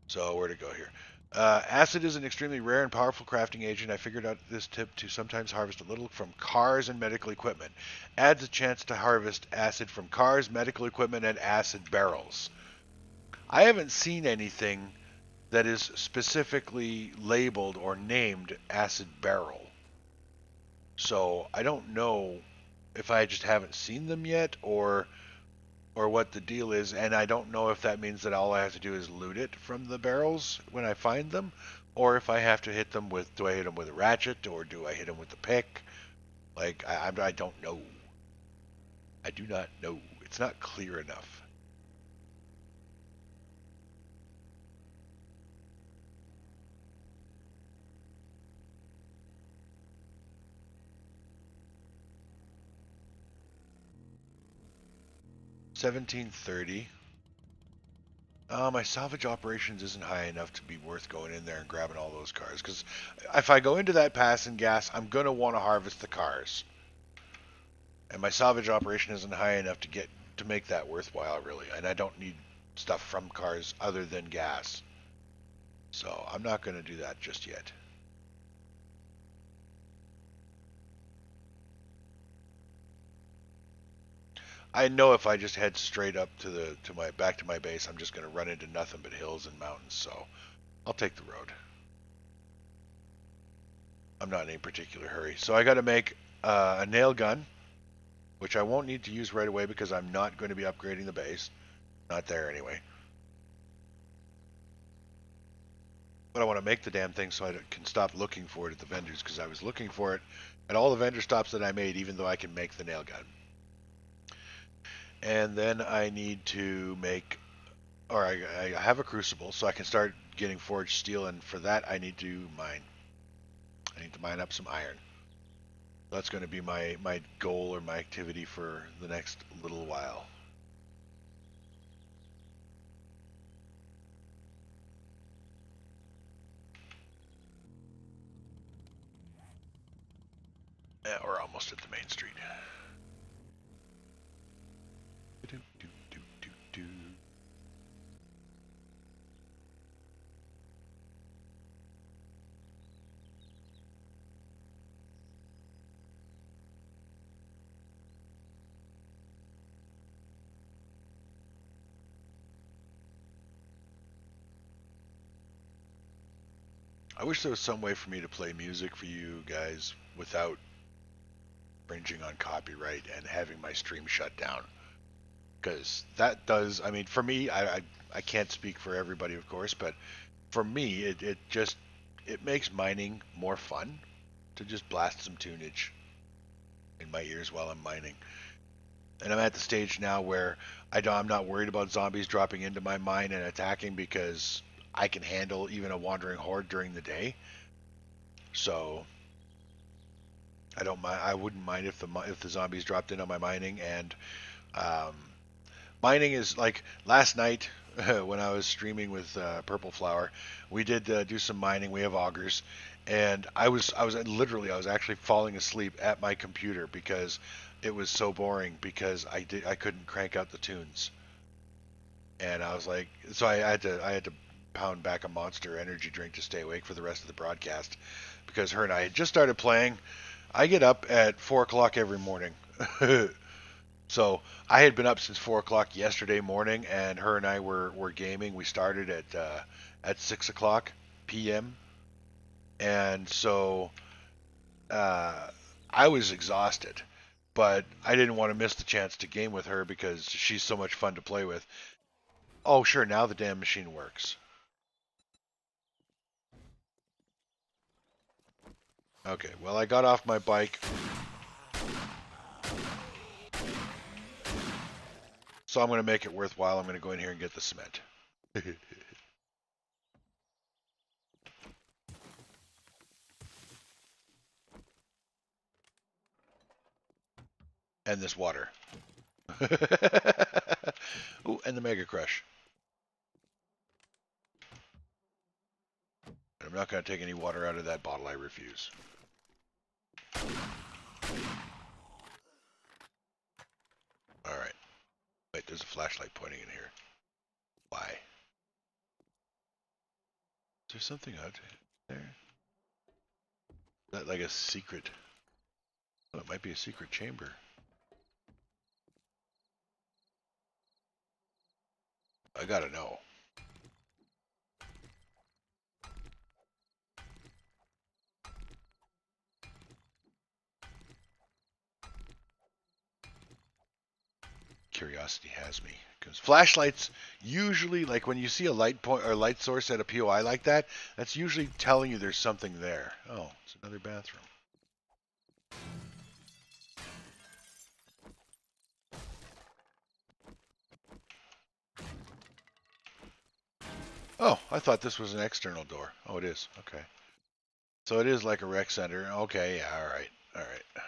So, where to go here? Acid is an extremely rare and powerful crafting agent. I figured out this tip to sometimes harvest a little from cars and medical equipment. Adds a chance to harvest acid from cars, medical equipment, and acid barrels. I haven't seen anything that is specifically labeled or named acid barrel. So I don't know if I just haven't seen them yet or what the deal is, and I don't know if that means that all I have to do is loot it from the barrels when I find them, or if I have to hit them with, do I hit them with a ratchet, or do I hit them with the pick? Like, I don't know. I do not know. It's not clear enough. $17.30. My salvage operations isn't high enough to be worth going in there and grabbing all those cars. Because if I go into that pass and gas, I'm going to want to harvest the cars. And my salvage operation isn't high enough to make that worthwhile, really. And I don't need stuff from cars other than gas. So I'm not going to do that just yet. I know if I just head straight up back to my base, I'm just going to run into nothing but hills and mountains. So I'll take the road. I'm not in any particular hurry. So I got to make a nail gun, which I won't need to use right away because I'm not going to be upgrading the base. Not there anyway. But I want to make the damn thing so I can stop looking for it at the vendors, because I was looking for it at all the vendor stops that I made, even though I can make the nail gun. And then I need to make, or I have a crucible, so I can start getting forged steel, and for that I need to mine. I need to mine up some iron. That's going to be my goal or my activity for the next little while. Yeah, we're almost at the main street. Do, do, do, do, do. I wish there was some way for me to play music for you guys without infringing on copyright and having my stream shut down. Because that does, I mean, for me, I can't speak for everybody, of course, but for me, it makes mining more fun to just blast some tunage in my ears while I'm mining. And I'm at the stage now where I'm not worried about zombies dropping into my mine and attacking, because I can handle even a wandering horde during the day. So I don't mind. I wouldn't mind if the zombies dropped in on my mining. And um, mining is like last night when I was streaming with Purple Flower, we did do some mining. We have augers, and I was actually falling asleep at my computer because it was so boring, because I couldn't crank out the tunes. And I was like, so I had to pound back a Monster energy drink to stay awake for the rest of the broadcast, because her and I had just started playing. I get up at 4 o'clock every morning. So I had been up since 4 o'clock yesterday morning, and her and I were gaming. We started at 6 o'clock p.m. And so I was exhausted, but I didn't want to miss the chance to game with her because she's so much fun to play with. Oh, sure, now the damn machine works. Okay, well, I got off my bike. So I'm going to make it worthwhile. I'm going to go in here and get the cement. And this water. Ooh, and the Mega Crush. I'm not going to take any water out of that bottle. I refuse. All right. Wait, there's a flashlight pointing in here. Why? Is there something out there? Is that like a secret? Oh, it might be a secret chamber. I gotta know. Curiosity has me. Because flashlights usually, like when you see a light point or light source at a POI like that, that's usually telling you there's something there. Oh, it's another bathroom. Oh, I thought this was an external door. Oh, it is. Okay. So it is like a rec center. Okay, yeah, all right. All right.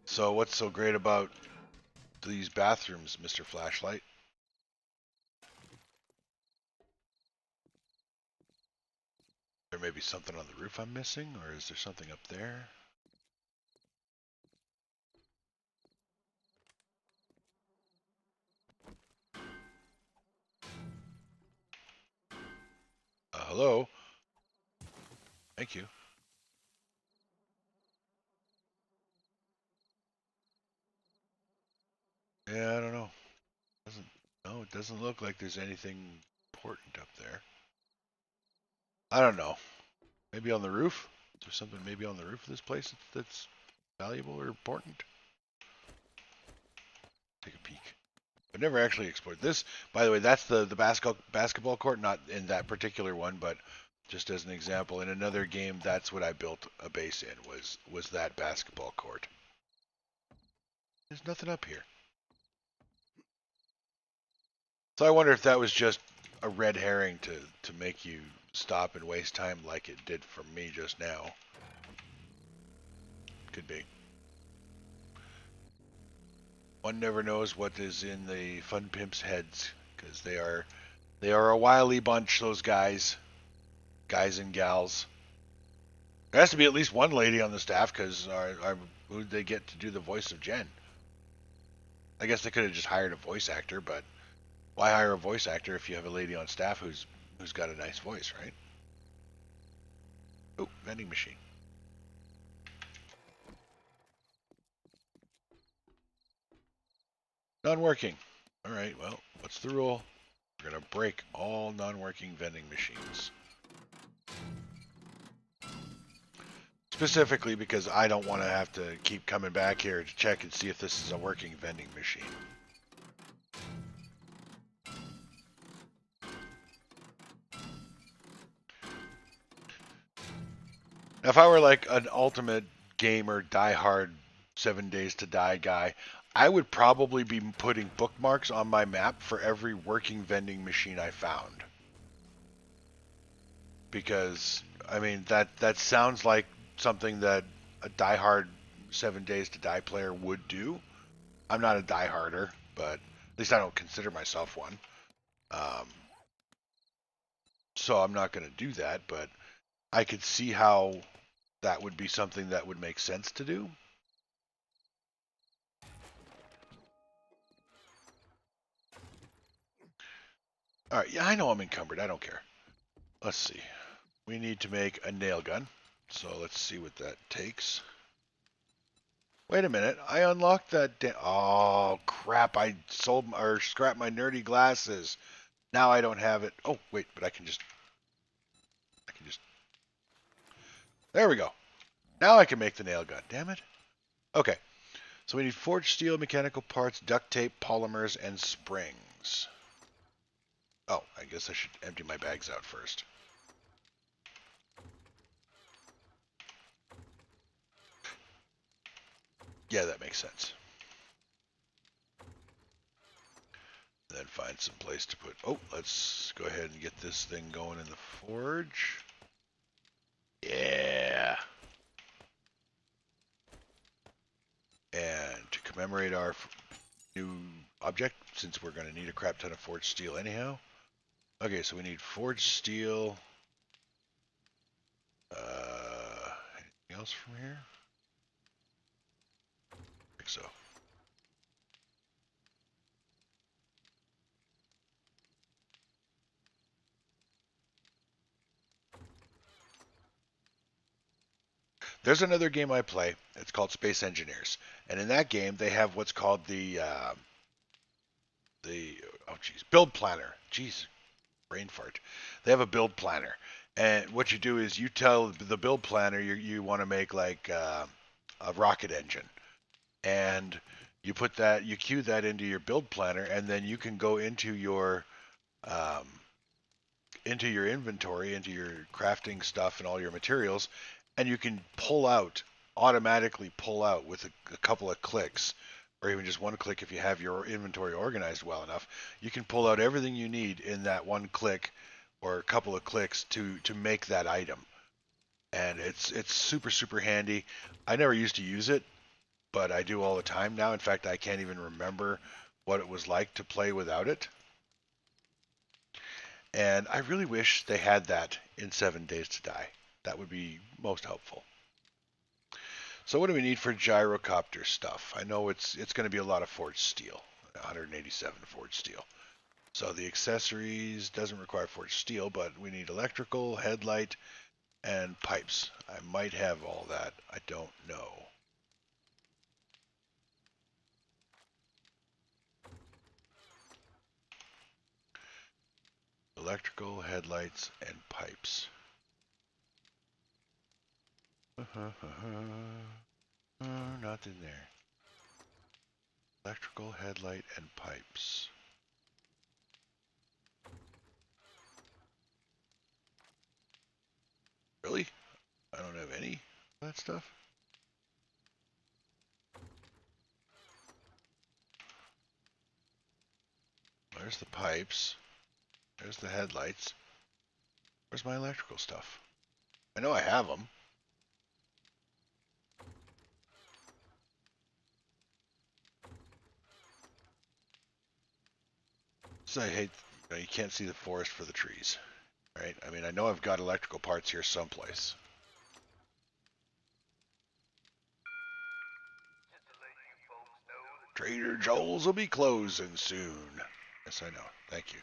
So what's so great about these bathrooms, Mr. Flashlight? There may be something on the roof I'm missing, or is there something up there? Hello? Thank you. Yeah, I don't know. No, it doesn't look like there's anything important up there. I don't know. Maybe on the roof? Is there something maybe on the roof of this place that's valuable or important? Take a peek. I've never actually explored this. By the way, that's the basketball court, not in that particular one, but just as an example, in another game, that's what I built a base in, was that basketball court. There's nothing up here. So I wonder if that was just a red herring to make you stop and waste time like it did for me just now. Could be. One never knows what is in the fun pimps' heads, because they are a wily bunch, those guys and gals. There has to be at least one lady on the staff, because who'd they get to do the voice of Jen? I guess they could have just hired a voice actor, but why hire a voice actor if you have a lady on staff who's got a nice voice, right? Oh, vending machine. Non-working. All right, well, what's the rule? We're going to break all non-working vending machines. Specifically because I don't want to have to keep coming back here to check and see if this is a working vending machine. Now, if I were like an ultimate gamer, die-hard, 7 Days to Die guy, I would probably be putting bookmarks on my map for every working vending machine I found. Because, I mean, that sounds like something that a die-hard 7 Days to Die player would do. I'm not a die-harder, but at least I don't consider myself one. So I'm not going to do that, but I could see how that would be something that would make sense to do. All right, yeah, I know I'm encumbered. I don't care. Let's see. We need to make a nail gun. So let's see what that takes. Wait a minute. I unlocked that. Oh, crap. I sold or scrapped my nerdy glasses. Now I don't have it. Oh, wait, but I can just. There we go. Now I can make the nail gun. Damn it. Okay. So we need forged steel, mechanical parts, duct tape, polymers, and springs. Oh, I guess I should empty my bags out first. Yeah, that makes sense. Then find some place to put. Oh, let's go ahead and get this thing going in the forge. Yeah. And to commemorate our new object, since we're going to need a crap ton of forged steel anyhow. Okay, so we need forged steel. Anything else from here? I think so. There's another game I play. It's called Space Engineers, and in that game they have what's called the build planner. Jeez, brain fart. They have a build planner, and what you do is you tell the build planner you want to make like a rocket engine, and you cue that into your build planner, and then you can go um, into your inventory, into your crafting stuff and all your materials, and you can automatically pull out with a couple of clicks, or even just one click if you have your inventory organized well enough. You can pull out everything you need in that one click or a couple of clicks to make that item. And it's super, super handy. I never used to use it, but I do all the time now. In fact, I can't even remember what it was like to play without it. And I really wish they had that in 7 Days to Die. That would be most helpful. So what do we need for gyrocopter stuff? I know it's going to be a lot of forged steel, 187 forged steel. So the accessories doesn't require forged steel, but we need electrical, headlight, and pipes. I might have all that. I don't know. Electrical, headlights, and pipes. Nothing there. Electrical, headlight, and pipes. Really? I don't have any of that stuff? There's the pipes. There's the headlights. Where's my electrical stuff? I know I have them. So I hate, you can't see the forest for the trees, right? I mean, I know I've got electrical parts here someplace. Trader Joel's will be closing soon. Yes, I know. Thank you.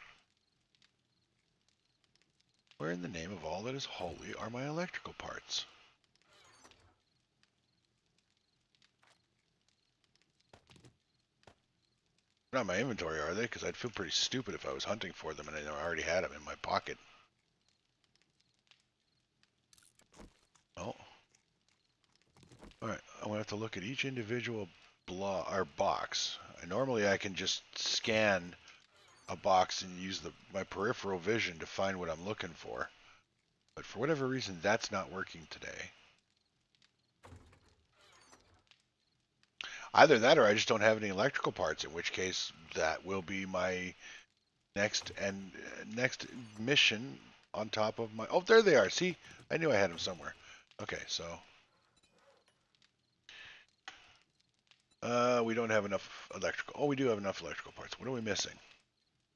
Where in the name of all that is holy are my electrical parts? Not in my inventory, are they? Because I'd feel pretty stupid if I was hunting for them and I already had them in my pocket. Oh. Alright, I'm going to have to look at each individual box. Normally I can just scan a box and use my peripheral vision to find what I'm looking for. But for whatever reason, that's not working today. Either that or I just don't have any electrical parts, in which case that will be my next mission on top of my... Oh, there they are. See? I knew I had them somewhere. Okay, so... we don't have enough electrical... Oh, we do have enough electrical parts. What are we missing?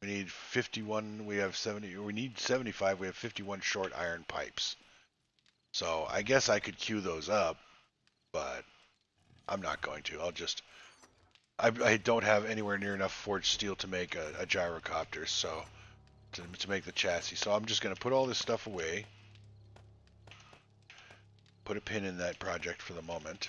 We need 51, we have 70... We need 75, we have 51 short iron pipes. So I guess I could queue those up, but I'm not going to. I'll just... I don't have anywhere near enough forged steel to make a gyrocopter, so to make the chassis. So I'm just going to put all this stuff away. Put a pin in that project for the moment.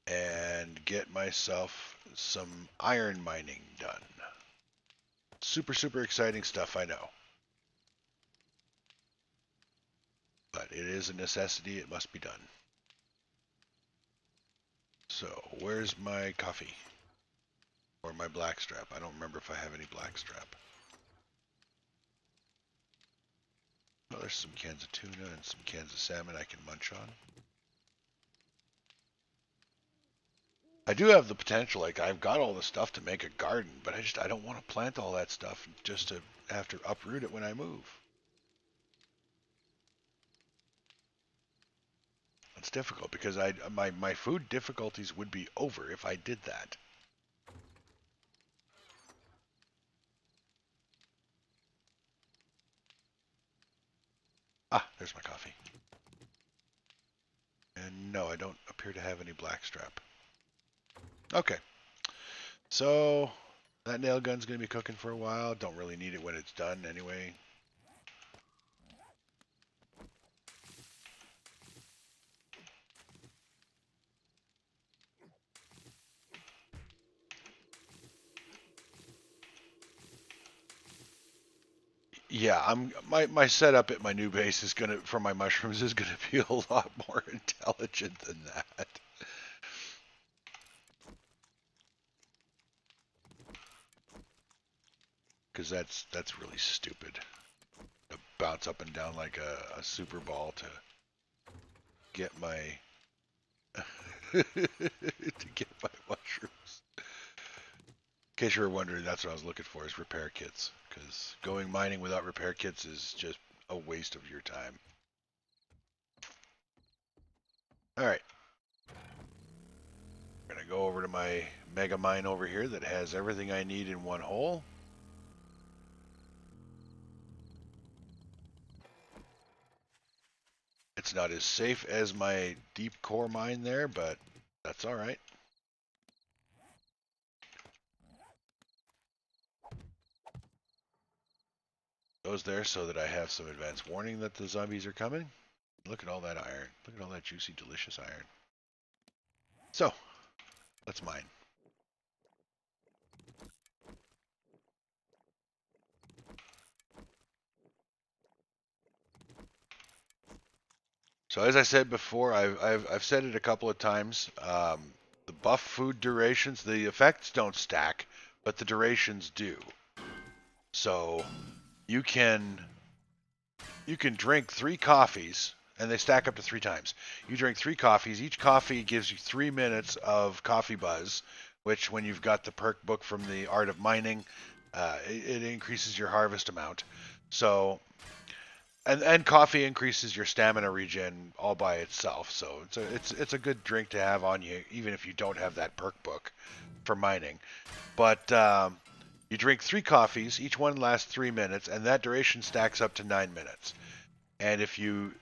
And get myself some iron mining done. Super, super exciting stuff, I know. But it is a necessity. It must be done. So, where's my coffee? Or my blackstrap? I don't remember if I have any blackstrap. Oh, there's some cans of tuna and some cans of salmon I can munch on. I do have the potential, like I've got all the stuff to make a garden, but I don't want to plant all that stuff just to have to uproot it when I move. It's difficult because my food difficulties would be over if I did that. Ah, there's my coffee. And no, I don't appear to have any blackstrap. Okay. So, that nail gun's going to be cooking for a while. Don't really need it when it's done anyway. Yeah, my setup at my new base is gonna for my mushrooms is gonna be a lot more intelligent than that. Because that's really stupid. To bounce up and down like a super ball to get my to get my mushrooms. In case you were wondering, that's what I was looking for is repair kits. Because going mining without repair kits is just a waste of your time. Alright. I'm going to go over to my mega mine over here that has everything I need in one hole. It's not as safe as my deep core mine there, but that's alright. Goes there so that I have some advance warning that the zombies are coming. Look at all that iron. Look at all that juicy, delicious iron. So, let's mine. So as I said before, I've said it a couple of times. buff food durations, the effects don't stack, but the durations do. So you can drink 3 coffees, and they stack up to 3 times. You drink 3 coffees. Each coffee gives you 3 minutes of coffee buzz, which when you've got the perk book from the Art of Mining, it increases your harvest amount. So, and coffee increases your stamina regen all by itself. So it's a good drink to have on you, even if you don't have that perk book for mining. But you drink 3 coffees. Each one lasts 3 minutes, and that duration stacks up to 9 minutes. And if you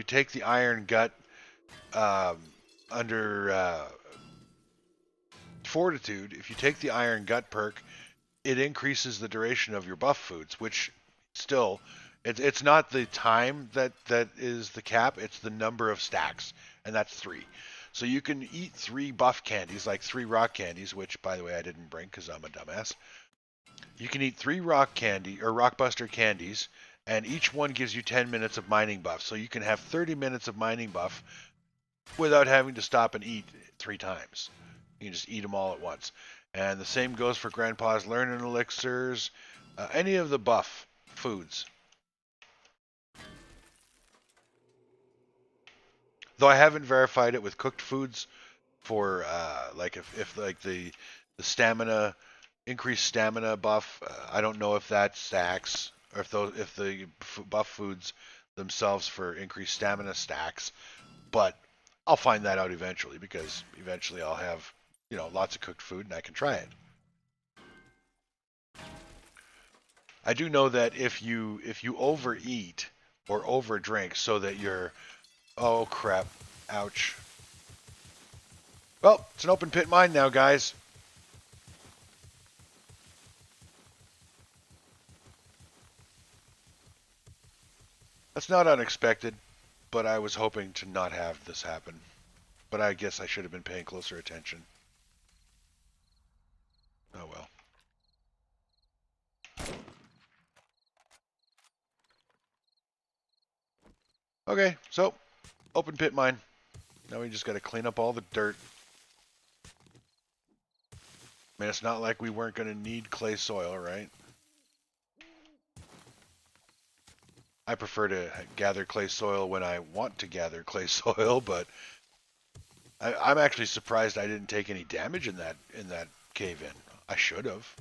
take the Iron Gut under Fortitude, if you take the Iron Gut perk, it increases the duration of your buff foods, which still, it's not the time that is the cap, it's the number of stacks, and that's 3. So you can eat 3 buff candies, like 3 rock candies, which, by the way, I didn't bring because I'm a dumbass. You can eat 3 rock candy or rockbuster candies, and each one gives you 10 minutes of mining buff. So you can have 30 minutes of mining buff without having to stop and eat 3 times. You can just eat them all at once. And the same goes for Grandpa's Learning Elixirs, any of the buff foods. Though I haven't verified it with cooked foods for like if like the stamina increased stamina buff, I don't know if that stacks or if the buff foods themselves for increased stamina stacks, but I'll find that out eventually because eventually I'll have, lots of cooked food and I can try it. I do know that if you overeat or overdrink so that you're, oh crap, ouch. Well, it's an open pit mine now, guys. That's not unexpected, but I was hoping to not have this happen. But I guess I should have been paying closer attention. Oh well. Okay, so open pit mine. Now we just got to clean up all the dirt. I mean, it's not like we weren't going to need clay soil, right? I prefer to gather clay soil when I want to gather clay soil, but I'm actually surprised I didn't take any damage in that cave-in. I should have,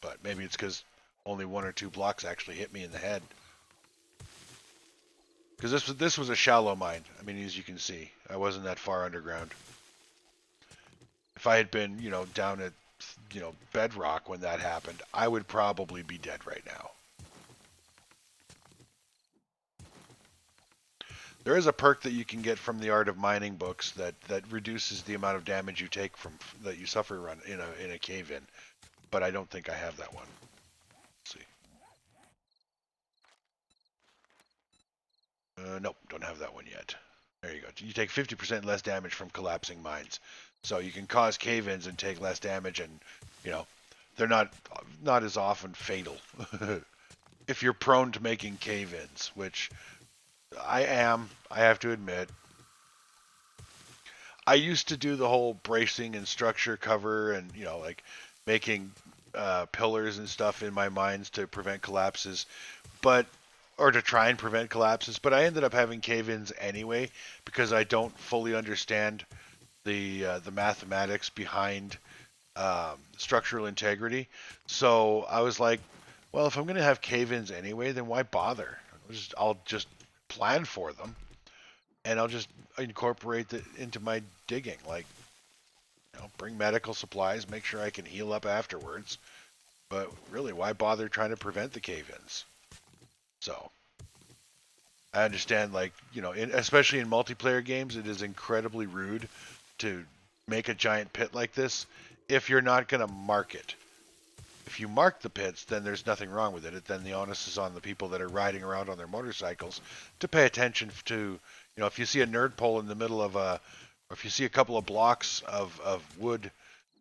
but maybe it's because only 1 or 2 blocks actually hit me in the head. Because this was a shallow mine. I mean, as you can see, I wasn't that far underground. If I had been, down at, bedrock when that happened, I would probably be dead right now. There is a perk that you can get from the Art of Mining books that reduces the amount of damage you take from that you suffer in a cave-in, but I don't think I have that one. Let's see. Nope, don't have that one yet. There you go. You take 50% less damage from collapsing mines, so you can cause cave-ins and take less damage, and they're not as often fatal if you're prone to making cave-ins, which I have to admit. I used to do the whole bracing and structure cover and, like making pillars and stuff in my mines to prevent collapses, or to try and prevent collapses, but I ended up having cave-ins anyway because I don't fully understand the mathematics behind structural integrity. So I was like, well, if I'm going to have cave-ins anyway, then why bother? I'll just plan for them, and I'll just incorporate it into my digging. Like, bring medical supplies, make sure I can heal up afterwards. But really, why bother trying to prevent the cave-ins? So, I understand, like, especially in multiplayer games, it is incredibly rude to make a giant pit like this if you're not going to mark it. If you mark the pits, then there's nothing wrong with it. Then the onus is on the people that are riding around on their motorcycles to pay attention to, if you see a nerd pole in the middle of or if you see a couple of blocks of wood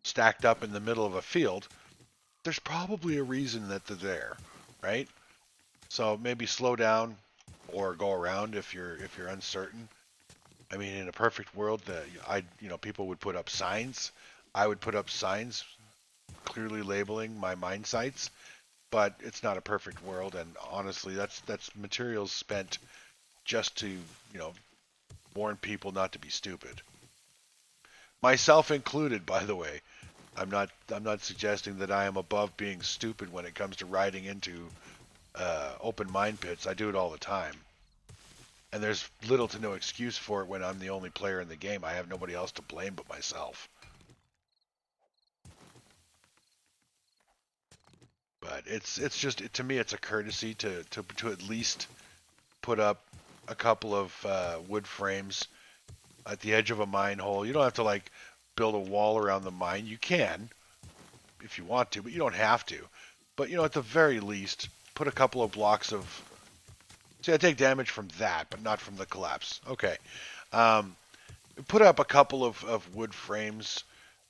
stacked up in the middle of a field, there's probably a reason that they're there, right? So maybe slow down or go around if you're uncertain. I mean, in a perfect world, people would put up signs. I would put up signs clearly labeling my mine sites, but it's not a perfect world, and honestly, that's materials spent just to, warn people not to be stupid. Myself included, by the way. I'm not suggesting that I am above being stupid when it comes to riding into open mine pits. I do it all the time. And there's little to no excuse for it when I'm the only player in the game. I have nobody else to blame but myself. But it's just to me it's a courtesy to at least put up a couple of wood frames at the edge of a mine hole. You don't have to like build a wall around the mine. You can if you want to, but you don't have to. But at the very least, put a couple of blocks of. See, I take damage from that, but not from the collapse. Okay. Um, Put up a couple of wood frames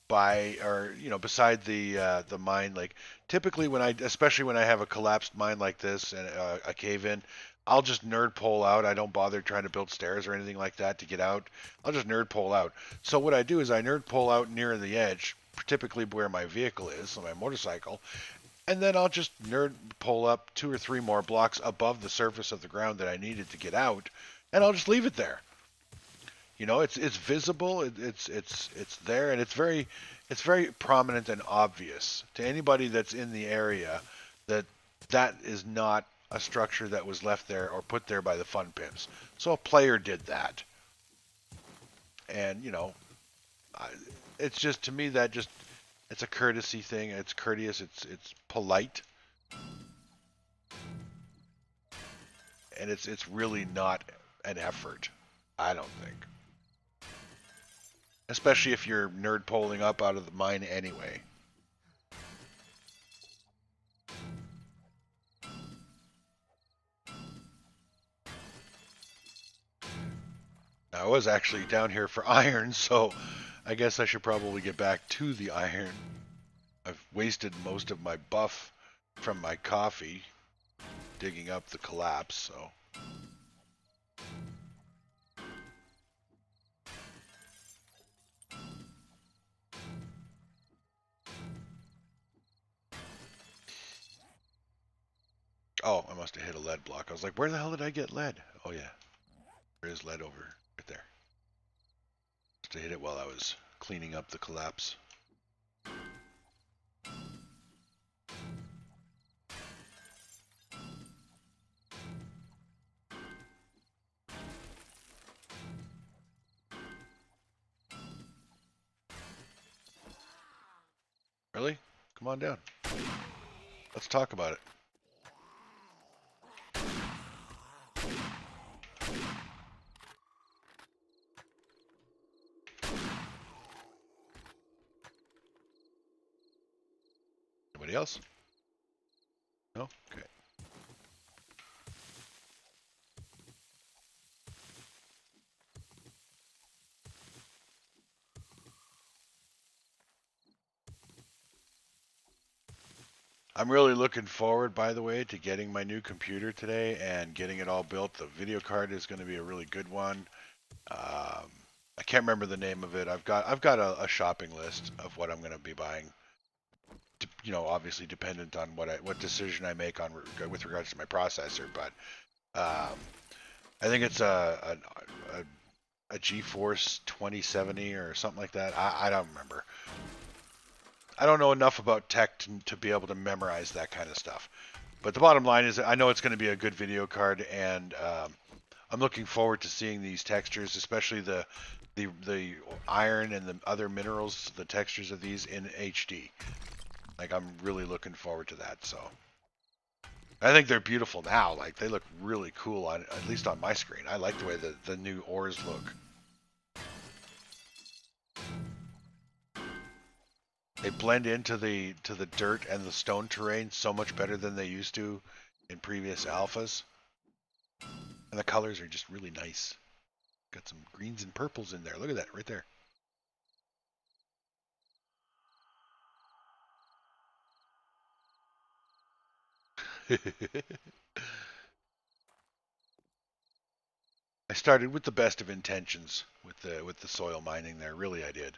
beside the mine. Like typically especially when I have a collapsed mine like this and a cave in, I'll just nerd pole out. I don't bother trying to build stairs or anything like that to get out. I'll just nerd pole out. So what I do is I nerd pole out near the edge, typically where my vehicle is, so my motorcycle, and then I'll just nerd pole up 2 or 3 more blocks above the surface of the ground that I needed to get out, and I'll just leave it there. It's visible, it's there, and it's very prominent and obvious to anybody that's in the area that that is not a structure that was left there or put there by the fun pimps. So a player did that, and I, it's just to me that just it's a courtesy thing. It's courteous. It's polite, and it's really not an effort. I don't think. Especially if you're nerd poling up out of the mine anyway. Now, I was actually down here for iron, so I guess I should probably get back to the iron. I've wasted most of my buff from my coffee digging up the collapse, so. Oh, I must have hit a lead block. I was like, where the hell did I get lead? Oh, yeah. There is lead over right there. Must have hit it while I was cleaning up the collapse. Really? Come on down. Let's talk about it. Anybody else? No? Okay. I'm really looking forward, by the way, to getting my new computer today and getting it all built. The video card is going to be a really good one. I can't remember the name of it. I've got a shopping list of what I'm going to be buying. Obviously dependent on what decision I make on with regards to my processor. But I think it's a GeForce 2070 or something like that. I don't remember. I don't know enough about tech to be able to memorize that kind of stuff. But the bottom line is I know it's going to be a good video card, and I'm looking forward to seeing these textures, especially the iron and the other minerals, the textures of these in HD. Like, I'm really looking forward to that. So I think they're beautiful now. Like, they look really cool on at least on my screen. I like the way the new ores look. They blend into the dirt and the stone terrain so much better than they used to in previous alphas. And the colors are just really nice. Got some greens and purples in there. Look at that right there. I started with the best of intentions with the soil mining there. Really, I did.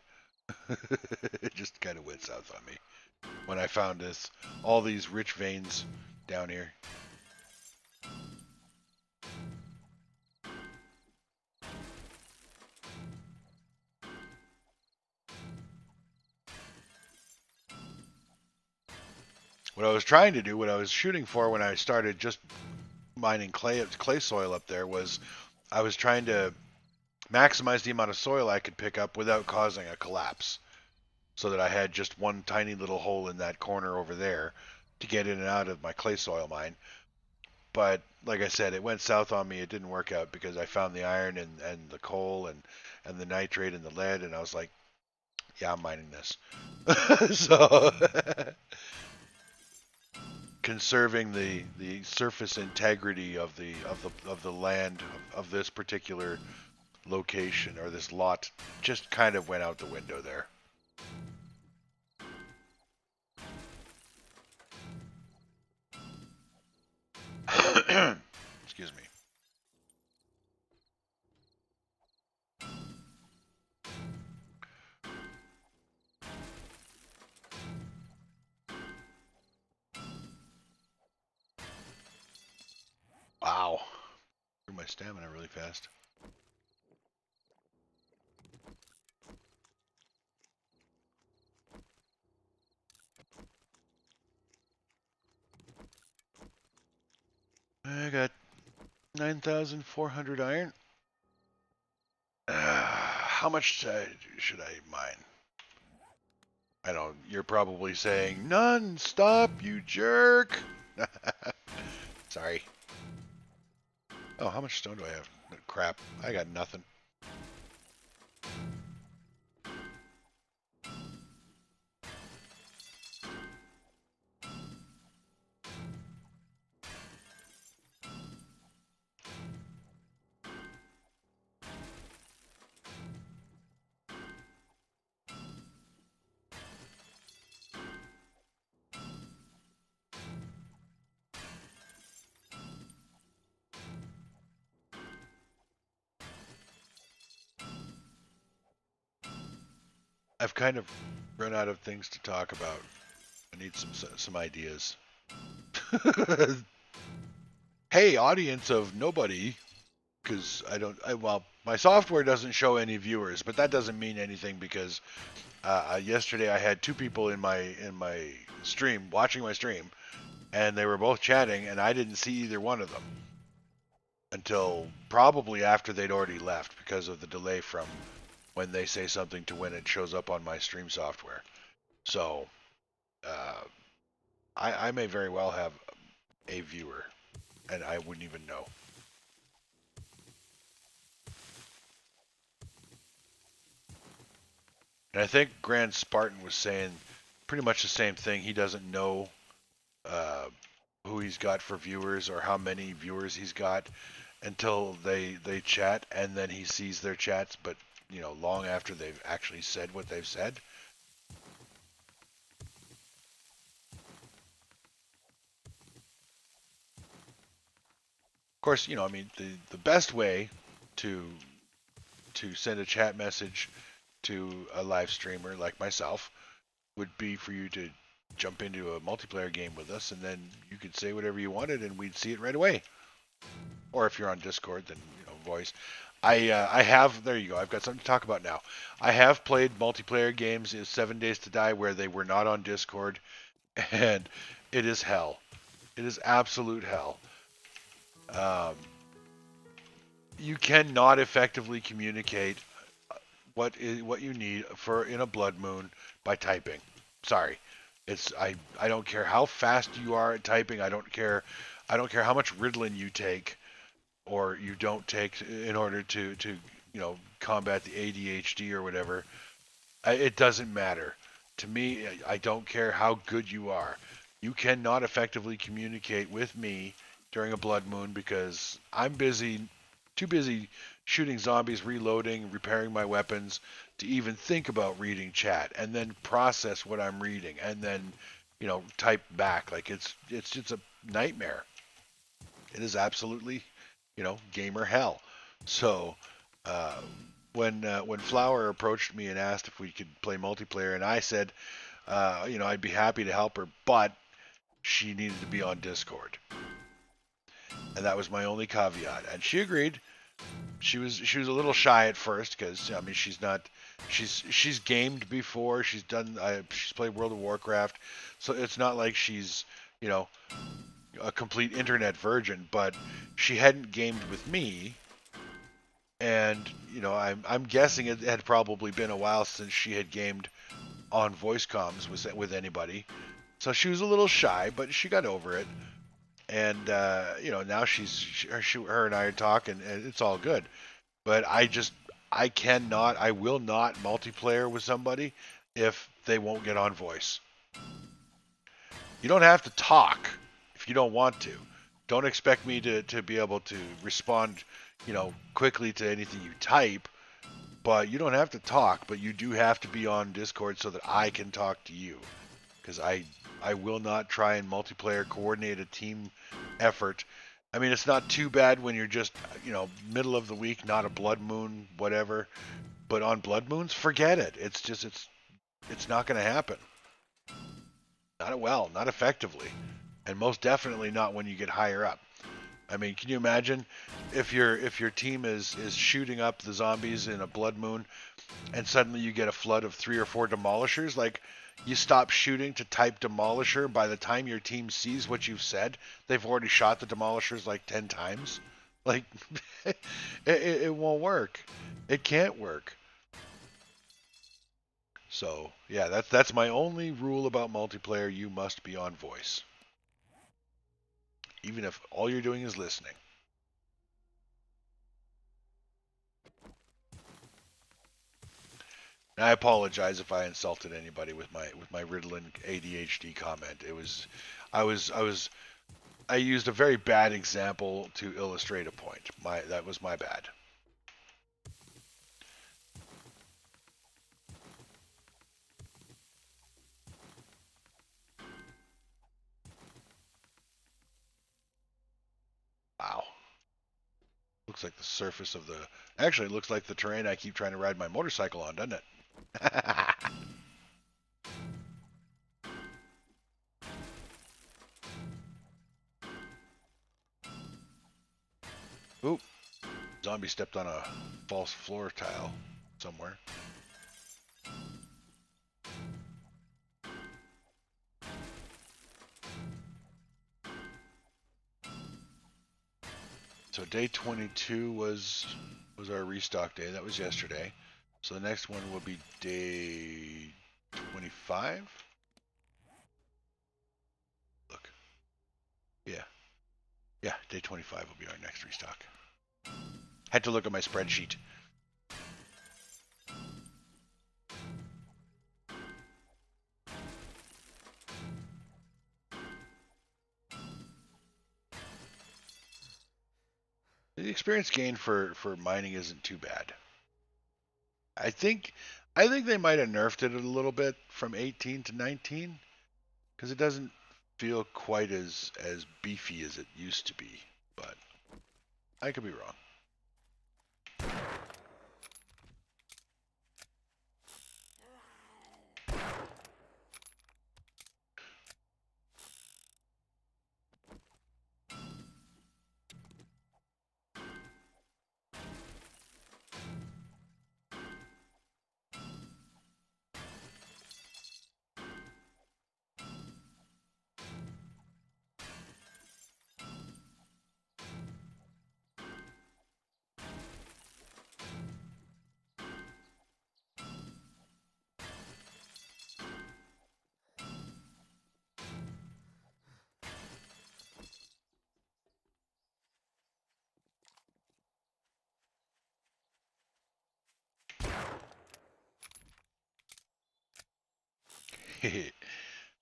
It just kind of went south on me when I found all these rich veins down here. What I was trying to do, what I was shooting for when I started just mining clay soil up there was I was trying to maximize the amount of soil I could pick up without causing a collapse, so that I had just one tiny little hole in that corner over there to get in and out of my clay soil mine. But like I said, it went south on me. It didn't work out because I found the iron and the coal and the nitrate and the lead, and I was like, yeah, I'm mining this. So conserving the surface integrity of the land of this particular location or this lot just kind of went out the window there. Excuse me. Wow. Threw my stamina really fast. I got 9,400 iron. How much should I mine? I know you're probably saying, none, stop, you jerk. Sorry. Oh, how much stone do I have? Crap, I got nothing. I've kind of run out of things to talk about. I need some ideas. Hey, audience of nobody, because well, my software doesn't show any viewers, but that doesn't mean anything because yesterday I had two people in my stream watching my stream, and they were both chatting, and I didn't see either one of them until probably after they'd already left because of the delay from when they say something to when it shows up on my stream software. So uh, I may very well have a viewer, and I wouldn't even know. And I think Grand Spartan was saying pretty much the same thing. He doesn't know uh, who he's got for viewers or how many viewers he's got until they chat, and then he sees their chats, but long after they've actually said what they've said. Of course, I mean, the best way to send a chat message to a live streamer like myself would be for you to jump into a multiplayer game with us, and then you could say whatever you wanted, and we'd see it right away. Or if you're on Discord, then voice. I have, there you go. I've got something to talk about now. I have played multiplayer games in 7 Days to Die where they were not on Discord, and it is hell. It is absolute hell. You cannot effectively communicate what you need for in a blood moon by typing. Sorry. I don't care how fast you are at typing. I don't care how much Ritalin you take or you don't take in order to combat the ADHD or whatever. It doesn't matter. To me, I don't care how good you are. You cannot effectively communicate with me during a blood moon because I'm too busy shooting zombies, reloading, repairing my weapons to even think about reading chat and then process what I'm reading and then, type back. Like it's a nightmare. It is absolutely, gamer hell. So uh, when Flower approached me and asked if we could play multiplayer, and I said, I'd be happy to help her, but she needed to be on Discord, and that was my only caveat. And she agreed. She was a little shy at first because I mean she's gamed before. She's played World of Warcraft, so it's not like she's you know a complete internet virgin. But she hadn't gamed with me, and I'm guessing it had probably been a while since she had gamed on voice comms with anybody. So she was a little shy, but she got over it. And now her and I are talking, and it's all good. But I will not multiplayer with somebody if they won't get on voice. You don't have to talk if you don't want to. Don't expect me to be able to respond, quickly to anything you type. But you don't have to talk, but you do have to be on Discord so that I can talk to you. Because I will not try and multiplayer coordinate a team effort. I mean, it's not too bad when you're just, middle of the week, not a blood moon, whatever. But on blood moons, forget it. It's not going to happen. Not effectively, and most definitely not when you get higher up. I mean, can you imagine if your team is shooting up the zombies in a blood moon, and suddenly you get a flood of 3 or 4 demolishers? Like, you stop shooting to type demolisher. By the time your team sees what you've said, they've already shot the demolishers like 10 times. Like, it won't work. It can't work. So yeah, that's my only rule about multiplayer. You must be on voice, even if all you're doing is listening. And I apologize if I insulted anybody with my Ritalin ADHD comment. I used a very bad example to illustrate a point. That was my bad. Wow. Looks like the surface of the. Actually, it looks like the terrain I keep trying to ride my motorcycle on, doesn't it? Oop. Zombie stepped on a false floor tile somewhere. So day 22 was our restock day. That was yesterday. So the next one will be day 25. Look. Yeah. Yeah, day 25 will be our next restock. Had to look at my spreadsheet. The experience gain for mining isn't too bad. I think they might have nerfed it a little bit from 18 to 19 because it doesn't feel quite as beefy as it used to be, but I could be wrong.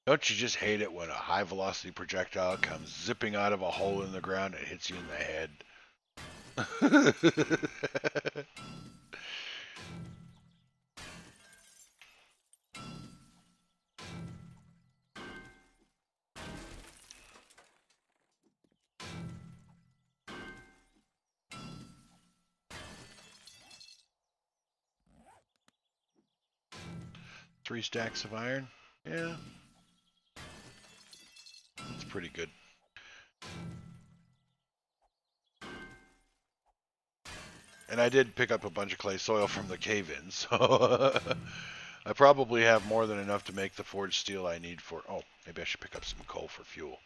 Don't you just hate it when a high velocity projectile comes zipping out of a hole in the ground and hits you in the head? 3 stacks of iron. Yeah. That's pretty good. And I did pick up a bunch of clay soil from the cave-in, so I probably have more than enough to make the forged steel I need for... Oh, maybe I should pick up some coal for fuel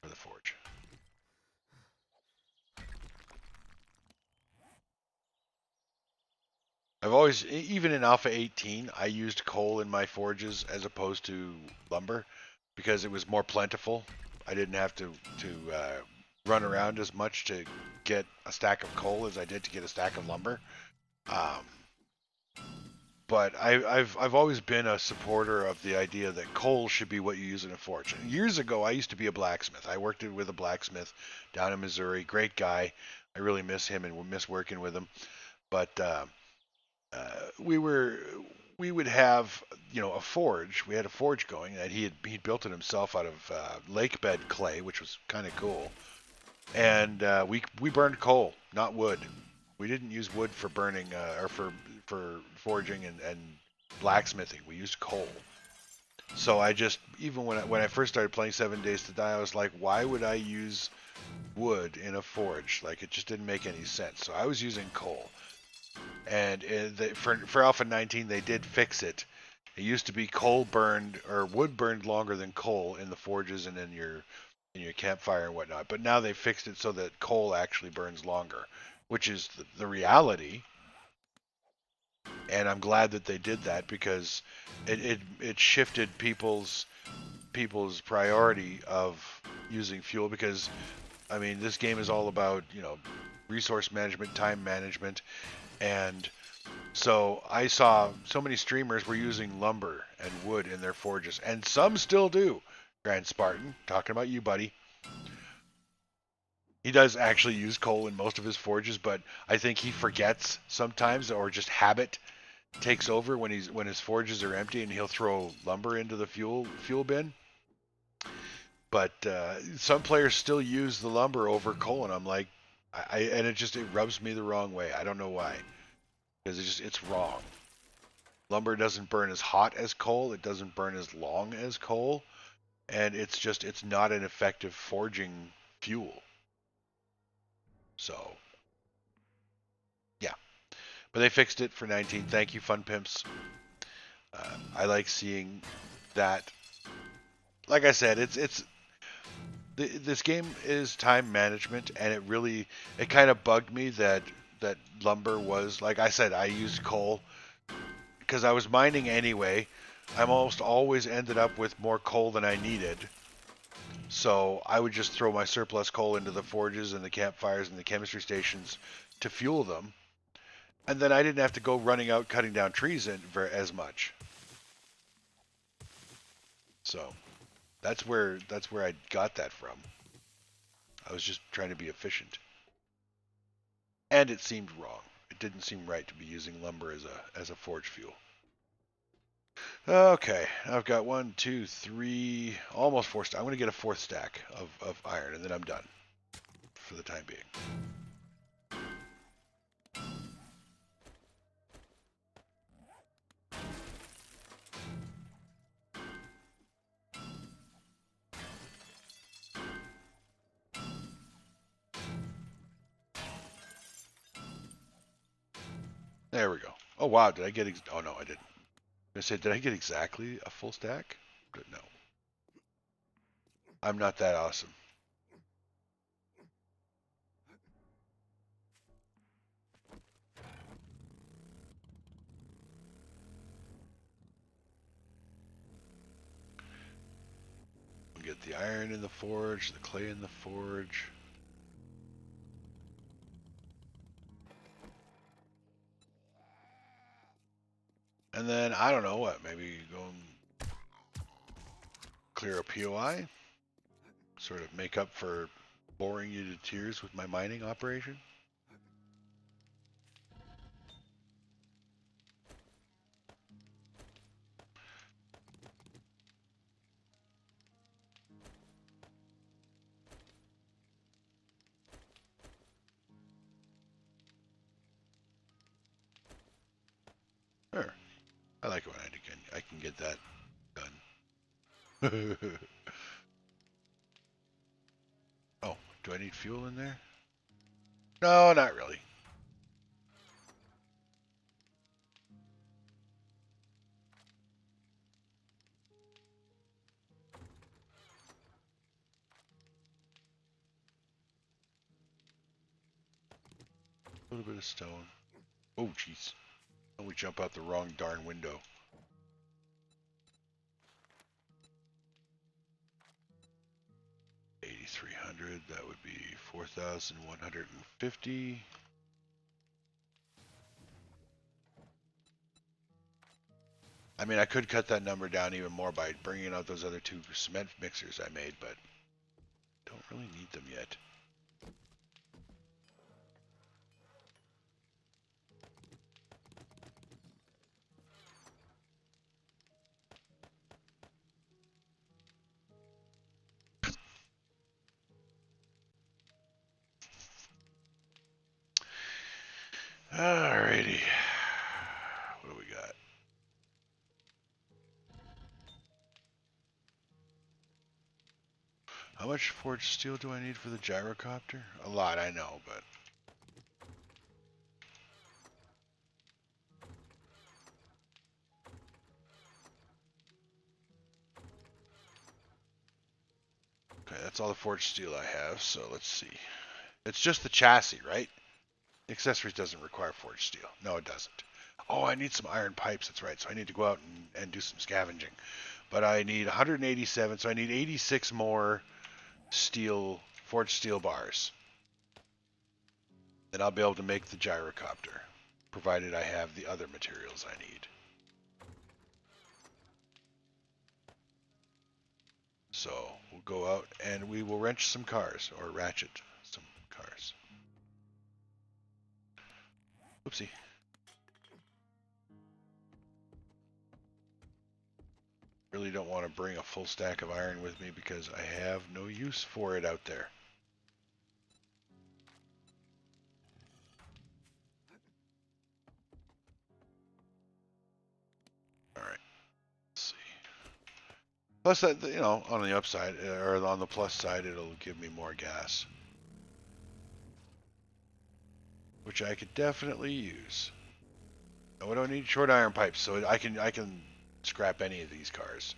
for the forge. I've always, even in Alpha 18, I used coal in my forges as opposed to lumber because it was more plentiful. I didn't have to run around as much to get a stack of coal as I did to get a stack of lumber. Um, but I've always been a supporter of the idea that coal should be what you use in a forge. And years ago, I used to be a blacksmith. I worked with a blacksmith down in Missouri. Great guy. I really miss him and miss working with him. But we would have a forge. We had a forge going that he'd built it himself out of lake bed clay, which was kind of cool. And we burned coal, not wood. We didn't use wood for burning or for forging and blacksmithing. We used coal. So I just, even when I first started playing 7 Days to Die, I was like, why would I use wood in a forge? Like, it just didn't make any sense. So I was using coal. And for Alpha 19, they did fix it. It used to be coal burned or wood burned longer than coal in the forges and in your campfire and whatnot. But now they fixed it so that coal actually burns longer, which is the reality. And I'm glad that they did that because it shifted people's priority of using fuel. Because I mean, this game is all about resource management, time management, and so I saw so many streamers were using lumber and wood in their forges, and some still do. Grand Spartan, talking about you, buddy. He does actually use coal in most of his forges, but I think he forgets sometimes, or just habit takes over when his forges are empty, and he'll throw lumber into the fuel bin. But some players still use the lumber over coal, and I'm like, and it rubs me the wrong way. I don't know why, because it's wrong. Lumber doesn't burn as hot as coal. It doesn't burn as long as coal, and it's not an effective forging fuel. So, yeah. But they fixed it for 19. Thank you, Fun Pimps. I like seeing that. Like I said, this game is time management, and it kind of bugged me that lumber was, like I said, I used coal because I was mining anyway. I almost always ended up with more coal than I needed. So I would just throw my surplus coal into the forges and the campfires and the chemistry stations to fuel them. And then I didn't have to go running out cutting down trees as much. So that's where I got that from. I was just trying to be efficient. And it seemed wrong. It didn't seem right to be using lumber as a forge fuel. Okay, I've got 1, 2, 3, almost 4 stacks. I'm going to get a 4th stack of iron, and then I'm done for the time being. There we go. Oh, wow, did I get... oh, no, I didn't. I said, did I get exactly a full stack? No. I'm not that awesome. We'll get the iron in the forge, the clay in the forge. And then, I don't know what, maybe go and clear a POI? Sort of make up for boring you to tears with my mining operation? Sure. I like it when I can I can get that done. Oh, do I need fuel in there? No, not really. A little bit of stone. Oh, jeez. Oh, we jump out the wrong darn window. $8,300. That would be 4,150. I mean, I could cut that number down even more by bringing out those other 2 cement mixers I made, but don't really need them yet. Alrighty. What do we got? How much forged steel do I need for the gyrocopter? A lot, I know, but... Okay, that's all the forged steel I have, so let's see. It's just the chassis, right? The accessories doesn't require forged steel. No, it doesn't. Oh, I need some iron pipes, that's right. So I need to go out and do some scavenging. But I need 187, so I need 86 more steel, forged steel bars. Then I'll be able to make the gyrocopter, provided I have the other materials I need. So we'll go out and we will wrench some cars, or ratchet some cars. Oopsie. Really don't want to bring a full stack of iron with me because I have no use for it out there. Alright. Let's see. Plus, that, you know, on the upside, or on the plus side, it'll give me more gas. Which I could definitely use. Oh, I don't need short iron pipes, so I can scrap any of these cars.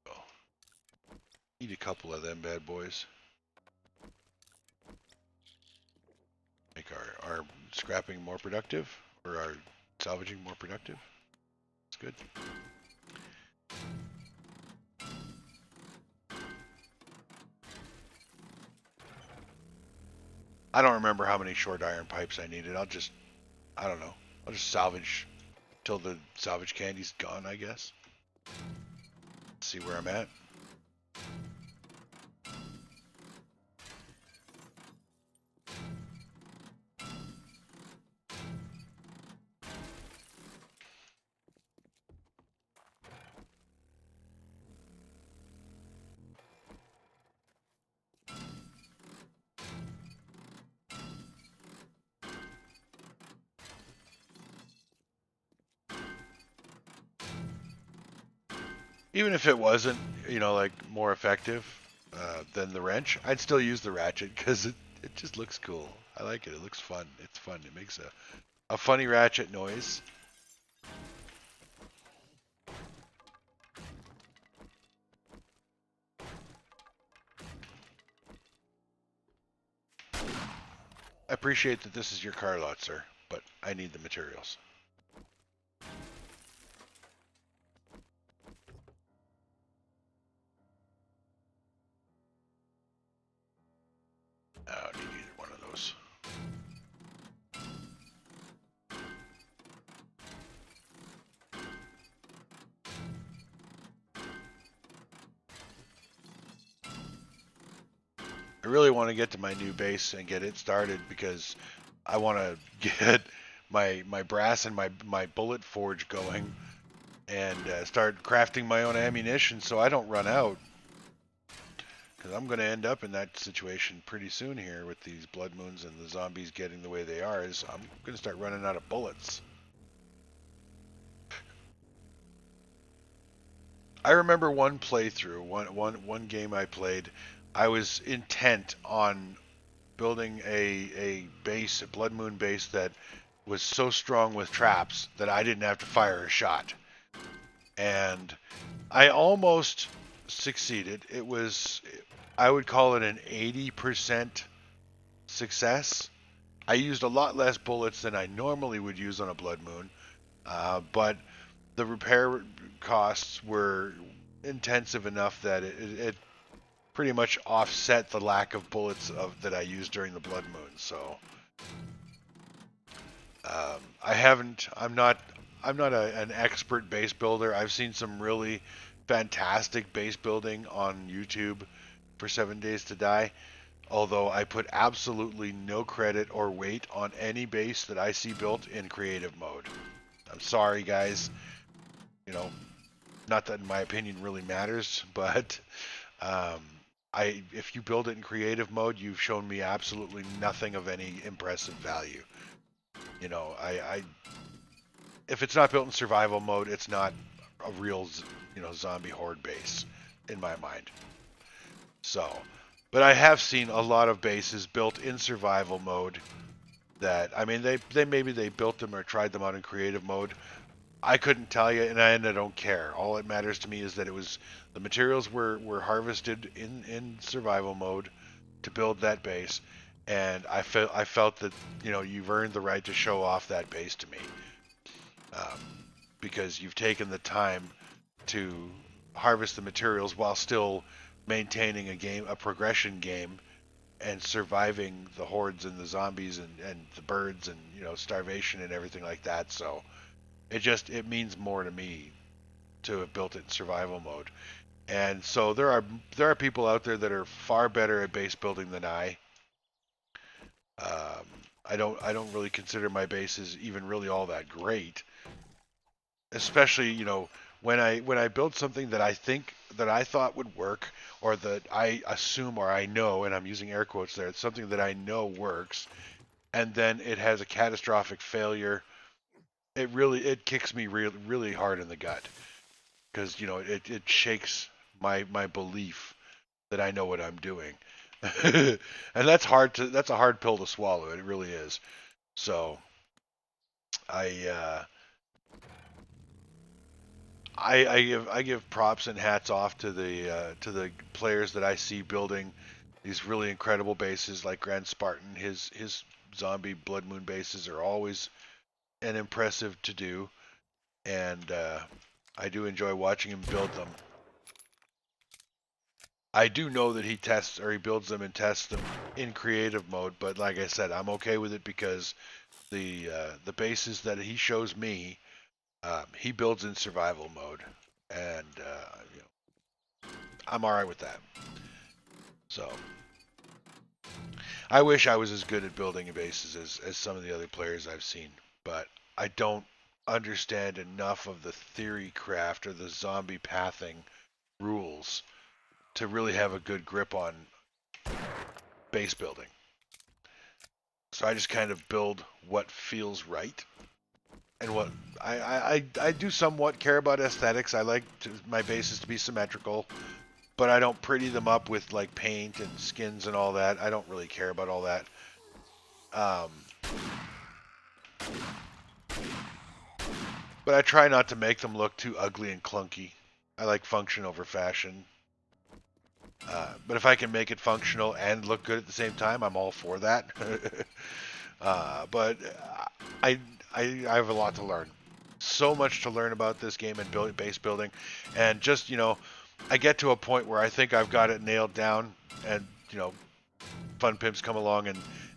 Oh. Need a couple of them bad boys. Make our scrapping more productive, or our salvaging more productive. That's good. I don't remember how many short iron pipes I needed. I don't know. I'll just salvage till the salvage candy's gone, I guess. See where I'm at. Even if it wasn't, you know, like more effective than the wrench, I'd still use the ratchet because it just looks cool. I like it. It looks fun. It's fun. It makes a funny ratchet noise. I appreciate that this is your car lot, sir, but I need the materials. I don't need either one of those. I really want to get to my new base and get it started because I want to get my brass and my bullet forge going and start crafting my own ammunition so I don't run out. Because I'm going to end up in that situation pretty soon here with these blood moons and the zombies getting the way they are. Is I'm going to start running out of bullets. I remember one playthrough, one game I played. I was intent on building a base, a blood moon base that was so strong with traps that I didn't have to fire a shot. And I almost succeeded. It was, I would call it an 80% success. I used a lot less bullets than I normally would use on a blood moon, but the repair costs were intensive enough that it pretty much offset the lack of bullets that I used during the blood moon. So I'm not an expert base builder. I've seen some really fantastic base building on YouTube for 7 Days to Die. Although I put absolutely no credit or weight on any base that I see built in creative mode. I'm sorry, guys. You know, not that my opinion really matters, but if you build it in creative mode, you've shown me absolutely nothing of any impressive value. You know, if it's not built in survival mode, it's not a real, zombie horde base in my mind. So, but I have seen a lot of bases built in survival mode that, I mean, they built them or tried them out in creative mode. I couldn't tell you, and I don't care. All that matters to me is that the materials were harvested in survival mode to build that base, and I felt that you've earned the right to show off that base to me, because you've taken the time to harvest the materials while still maintaining a progression game, and surviving the hordes and the zombies and the birds and starvation and everything like that. So it means more to me to have built it in survival mode. And so there are people out there that are far better at base building than I. I don't really consider my bases even really all that great. Especially, when I build something that I thought would work, or that I assume or I know, and I'm using air quotes there, it's something that I know works, and then it has a catastrophic failure. It kicks me really hard in the gut, because it shakes my belief that I know what I'm doing. And that's a hard pill to swallow. It really is. So I I give props and hats off to the players that I see building these really incredible bases like Grand Spartan. His zombie Blood Moon bases are always an impressive to do, and I do enjoy watching him build them. I do know that he builds them and tests them in creative mode, but like I said, I'm okay with it because the bases that he shows me, he builds in survival mode, and I'm all right with that. So I wish I was as good at building bases as some of the other players I've seen, but I don't understand enough of the theory craft or the zombie pathing rules to really have a good grip on base building. So I just kind of build what feels right, and what I do somewhat care about aesthetics. I like my bases to be symmetrical, but I don't pretty them up with like paint and skins and all that. I don't really care about all that. But I try not to make them look too ugly and clunky. I like function over fashion. But if I can make it functional and look good at the same time, I'm all for that. But I have a lot to learn. So much to learn about this game and base building. And just, I get to a point where I think I've got it nailed down, and, fun pimps come along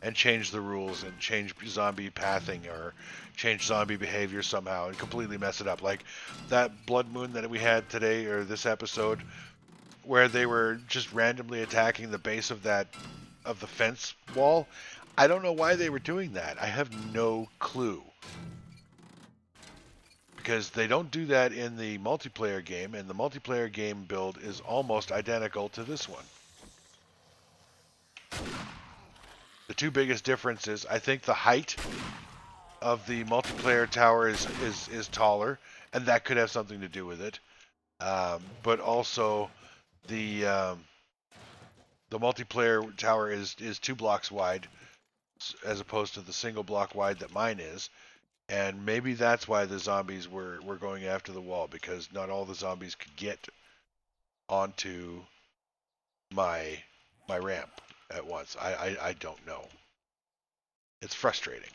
and change the rules and change zombie pathing or change zombie behavior somehow and completely mess it up. Like that Blood Moon that we had today, or this episode, where they were just randomly attacking the base of the fence wall. I don't know why they were doing that. I have no clue. Because they don't do that in the multiplayer game, and the multiplayer game build is almost identical to this one. The two biggest differences, I think the height of the multiplayer tower is taller, and that could have something to do with it. But also the the multiplayer tower is 2 blocks wide, as opposed to the single block wide that mine is. And maybe that's why the zombies were going after the wall, because not all the zombies could get onto my ramp at once. I don't know. It's frustrating.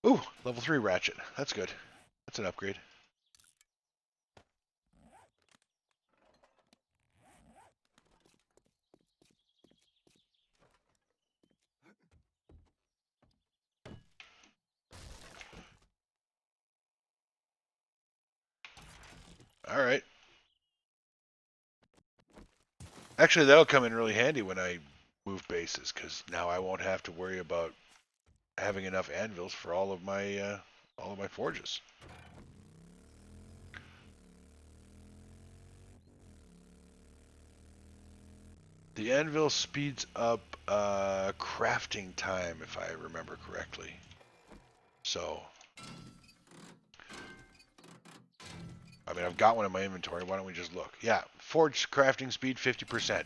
Ooh, level 3 ratchet. That's good. That's an upgrade. All right. Actually, that'll come in really handy when I move bases, because now I won't have to worry about having enough anvils for all of my forges. The anvil speeds up crafting time, if I remember correctly. So, I mean, I've got one in my inventory. Why don't we just look? Yeah, forge crafting speed 50%.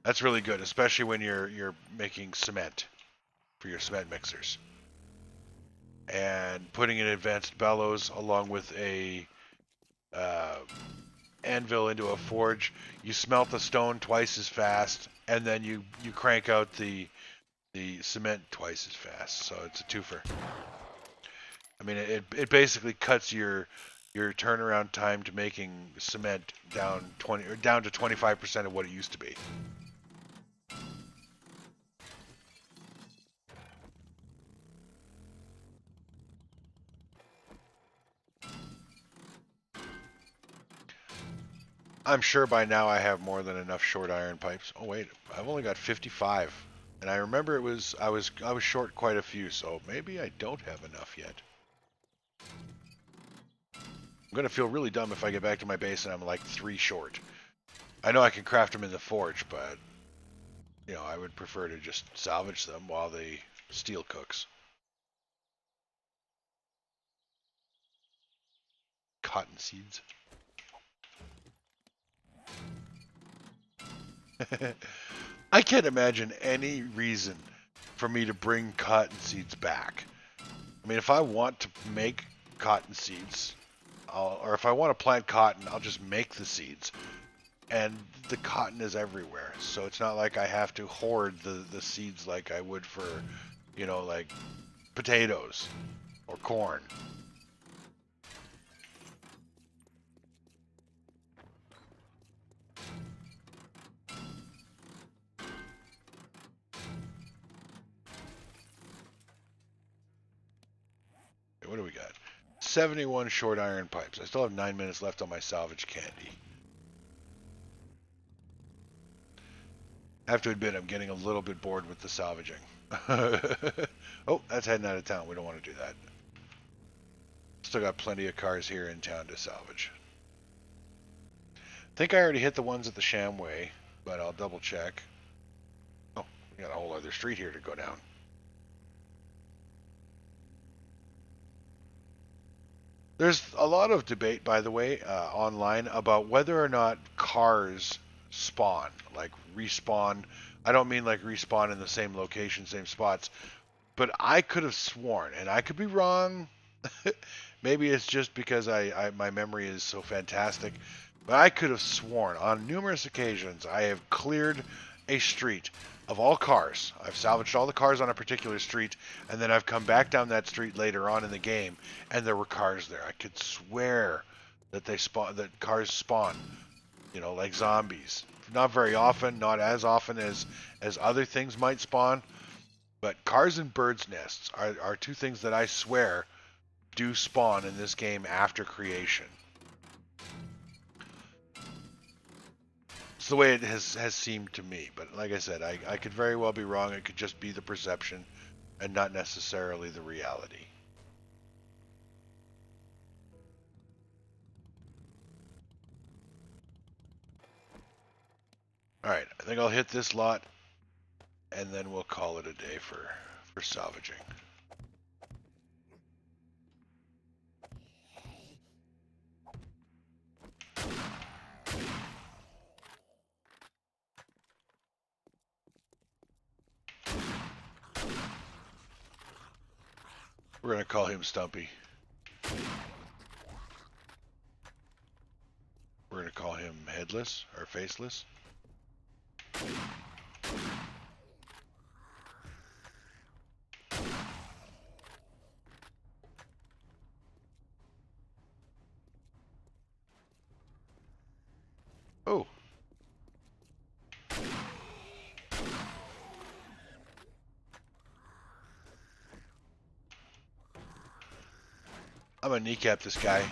That's really good, especially when you're making cement for your cement mixers. And putting in advanced bellows along with a anvil into a forge, you smelt the stone twice as fast, and then you crank out the cement twice as fast. So it's a twofer. I mean, it basically cuts your turnaround time to making cement down to 25% of what it used to be. I'm sure by now I have more than enough short iron pipes. Oh wait, I've only got 55, and I remember I was short quite a few, so maybe I don't have enough yet. I'm gonna feel really dumb if I get back to my base and I'm like 3 short. I know I can craft them in the forge, but you know, I would prefer to just salvage them while the steel cooks. Cotton seeds. I can't imagine any reason for me to bring cotton seeds back. I mean, if I want to make cotton seeds, or if I want to plant cotton, I'll just make the seeds. And the cotton is everywhere, so it's not like I have to hoard the seeds like I would for, you know, like potatoes or corn. What do we got? 71 short iron pipes. I still have 9 minutes left on my salvage candy. I have to admit, I'm getting a little bit bored with the salvaging. Oh, that's heading out of town. We don't want to do that. Still got plenty of cars here in town to salvage. I think I already hit the ones at the Shamway, but I'll double check. Oh, we got a whole other street here to go down. There's a lot of debate, by the way, online about whether or not cars spawn, like respawn. I don't mean like respawn in the same location, same spots, but I could have sworn, and I could be wrong. Maybe it's just because my memory is so fantastic, but I could have sworn on numerous occasions I have cleared a street of all cars. I've salvaged all the cars on a particular street, and then I've come back down that street later on in the game, and there were cars there. I could swear that that cars spawn, you know, like zombies. Not very often, not as often as other things might spawn, but cars and birds' nests are two things that I swear do spawn in this game after creation. It's the way it has seemed to me, but like I said, I could very well be wrong. It could just be the perception and not necessarily the reality. I think I'll hit this lot, and then we'll call it a day for salvaging. We're going to call him Stumpy. We're going to call him Headless or Faceless. Oh. I'm going to kneecap this guy.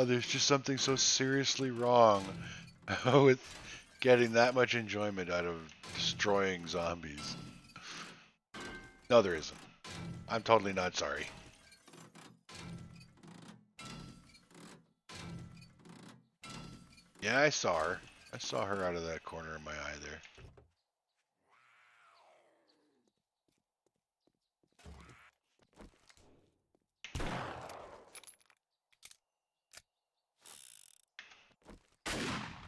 There's just something so seriously wrong with getting that much enjoyment out of destroying zombies. No, there isn't. I'm totally not sorry. Yeah, I saw her. I saw her out of that corner of my eye there.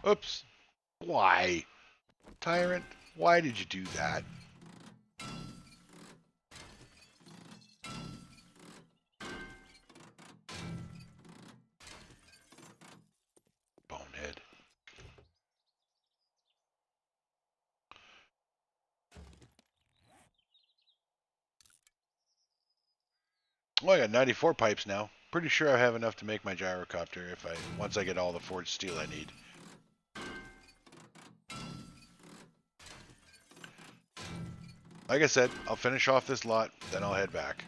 Oops. Why? Tyrant, why did you do that? Bonehead. Well, I got 94 pipes now. Pretty sure I have enough to make my gyrocopter once I get all the forged steel I need. Like I said, I'll finish off this lot, then I'll head back.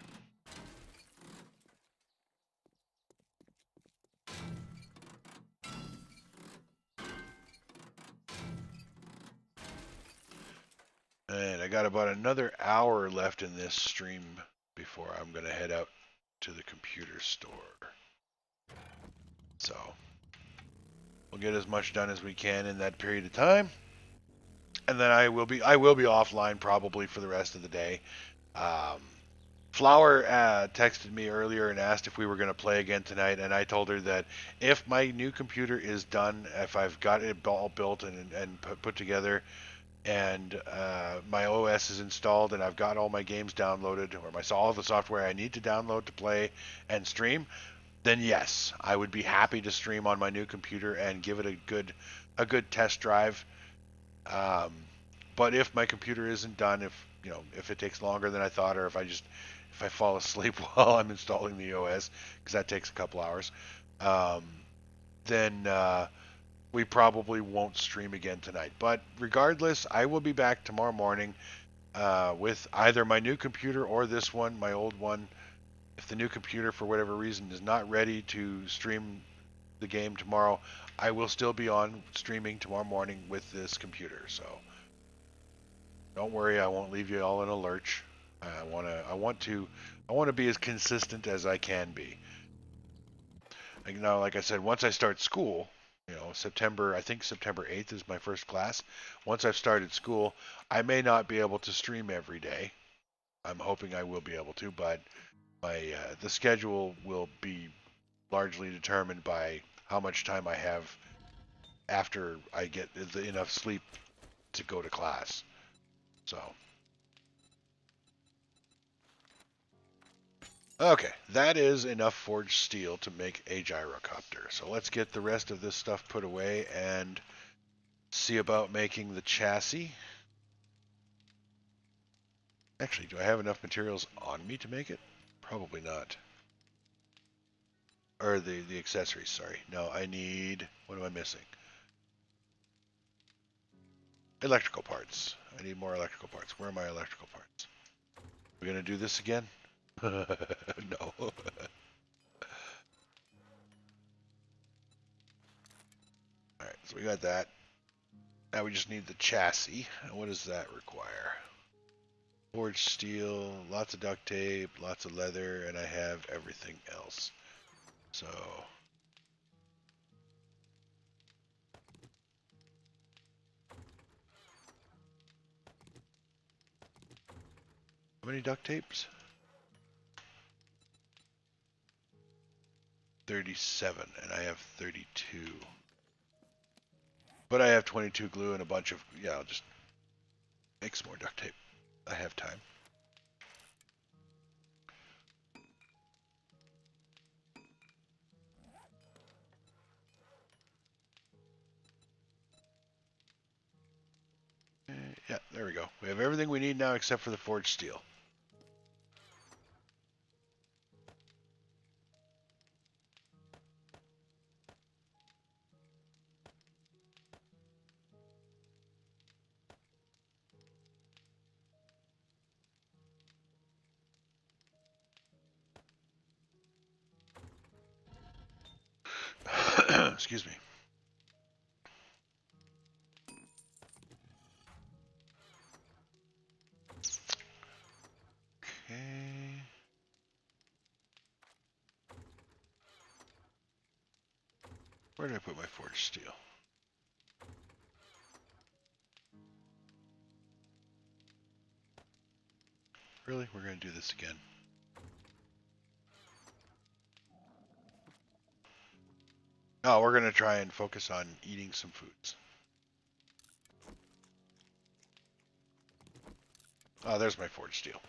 And I got about another hour left in this stream before I'm going to head out to the computer store. So, we'll get as much done as we can in that period of time. And then I will be offline probably for the rest of the day. Flower texted me earlier and asked if we were going to play again tonight, and I told her that if my new computer is done, if I've got it all built and put together, and my OS is installed, and I've got all my games downloaded, or all the software I need to download to play and stream, then yes, I would be happy to stream on my new computer and give it a good test drive. But if my computer isn't done, if it takes longer than I thought, or if I fall asleep while I'm installing the OS, because that takes a couple hours, then we probably won't stream again tonight. But regardless, I will be back tomorrow morning with either my new computer or this one, my old one. If the new computer, for whatever reason, is not ready to stream the game tomorrow, I will still be on streaming tomorrow morning with this computer. So don't worry, I won't leave you all in a lurch. I want to be as consistent as I can be. Like I said, once I start school, I think September 8th is my first class. Once I've started school, I may not be able to stream every day. I'm hoping I will be able to, but the schedule will be largely determined by how much time I have after I get enough sleep to go to class. So, okay, that is enough forged steel to make a gyrocopter. So let's get the rest of this stuff put away and see about making the chassis. Actually, do I have enough materials on me to make it? Probably not. Or the accessories, sorry. No, I need, what am I missing? Electrical parts. I need more electrical parts. Where are my electrical parts? We're going to do this again? No. Alright, so we got that. Now we just need the chassis. And what does that require? Forged steel, lots of duct tape, lots of leather, and I have everything else. So how many duct tapes? 37, and I have 32. But I have 22 glue and a bunch of, yeah, I'll just make some more duct tape. I have time. Yeah, there we go. We have everything we need now except for the forged steel. Excuse me. Okay. Where did I put my forged steel? Really? We're going to do this again. Oh, we're going to try and focus on eating some foods. Oh, there's my forged steel.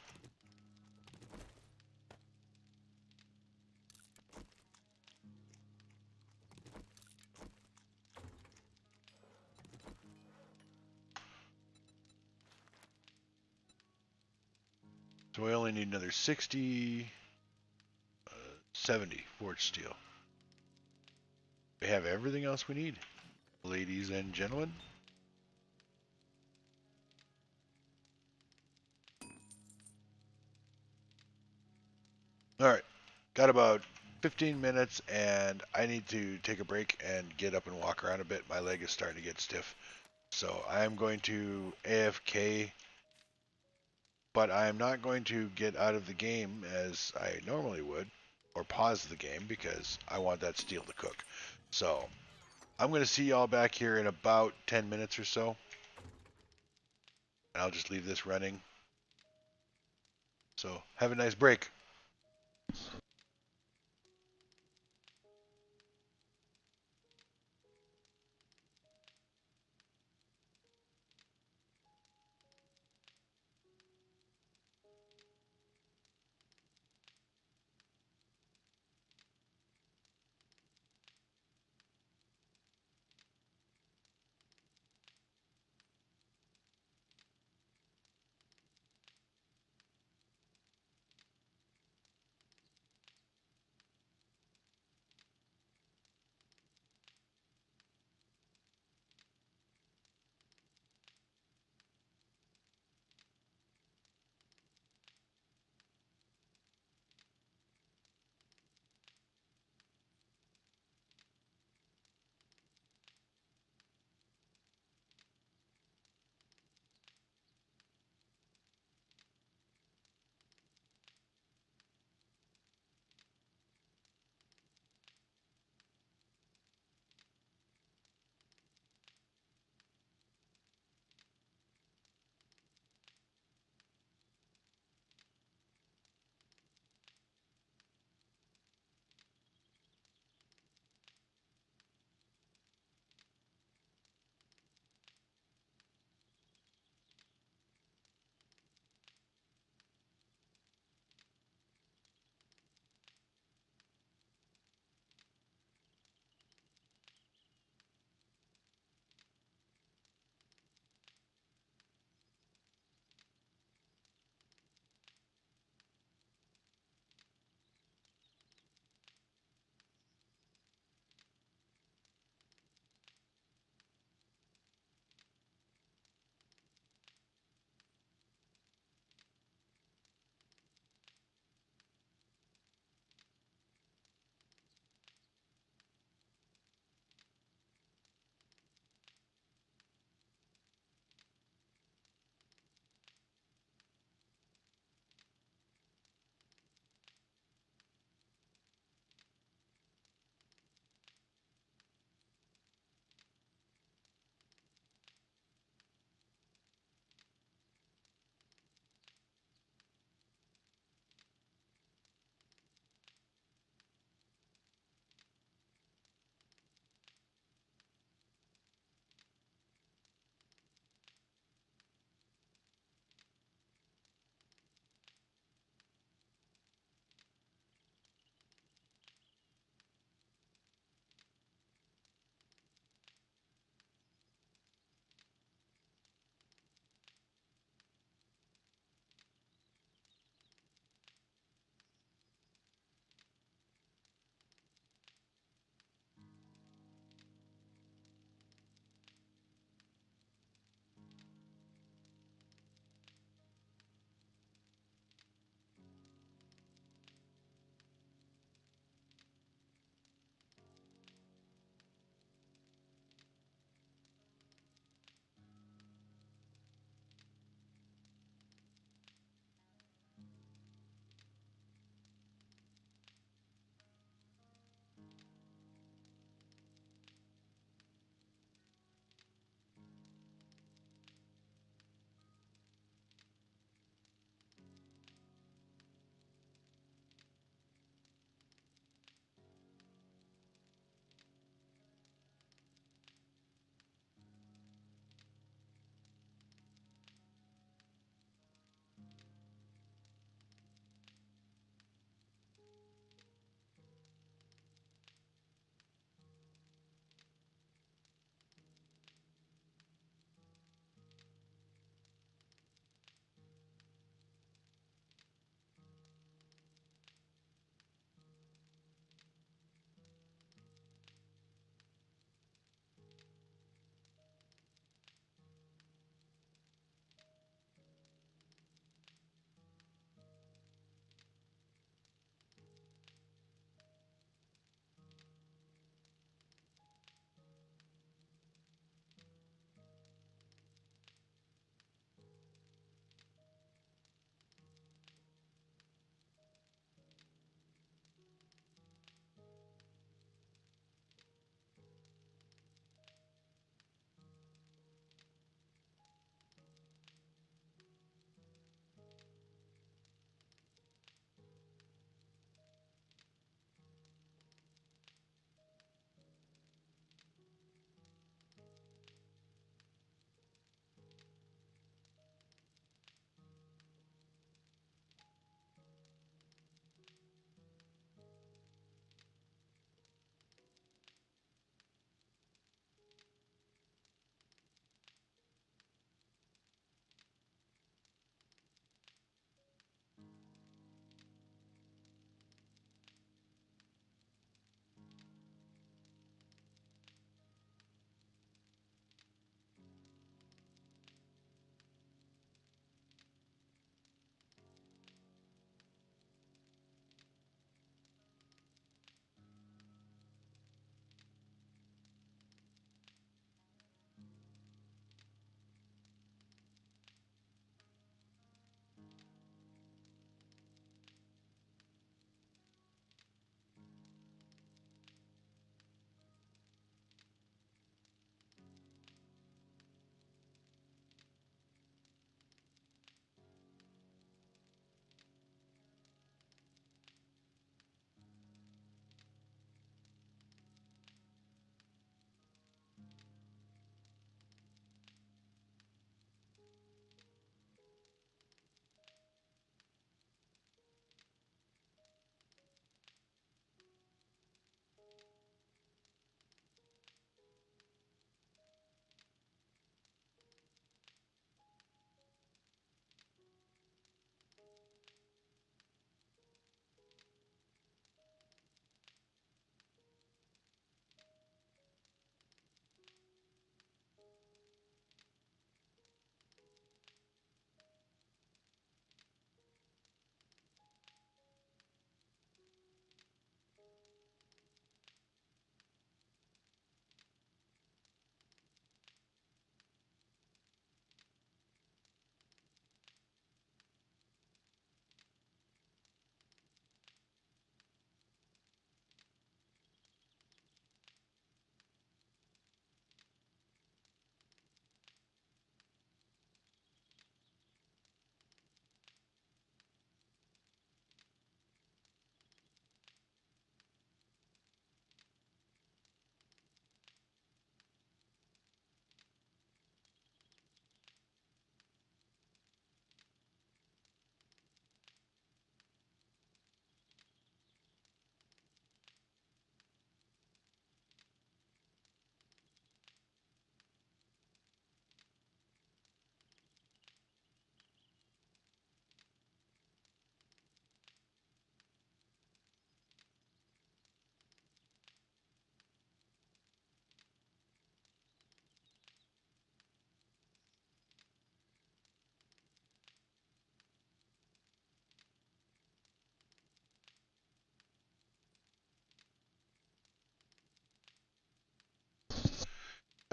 So we only need another 60, 70 forged steel. We have everything else we need, ladies and gentlemen. All right, got about 15 minutes, and I need to take a break and get up and walk around a bit. My leg is starting to get stiff. So I'm going to AFK, but I'm not going to get out of the game as I normally would, or pause the game because I want that steel to cook. So I'm going to see y'all back here in about 10 minutes or so. And I'll just leave this running. So have a nice break.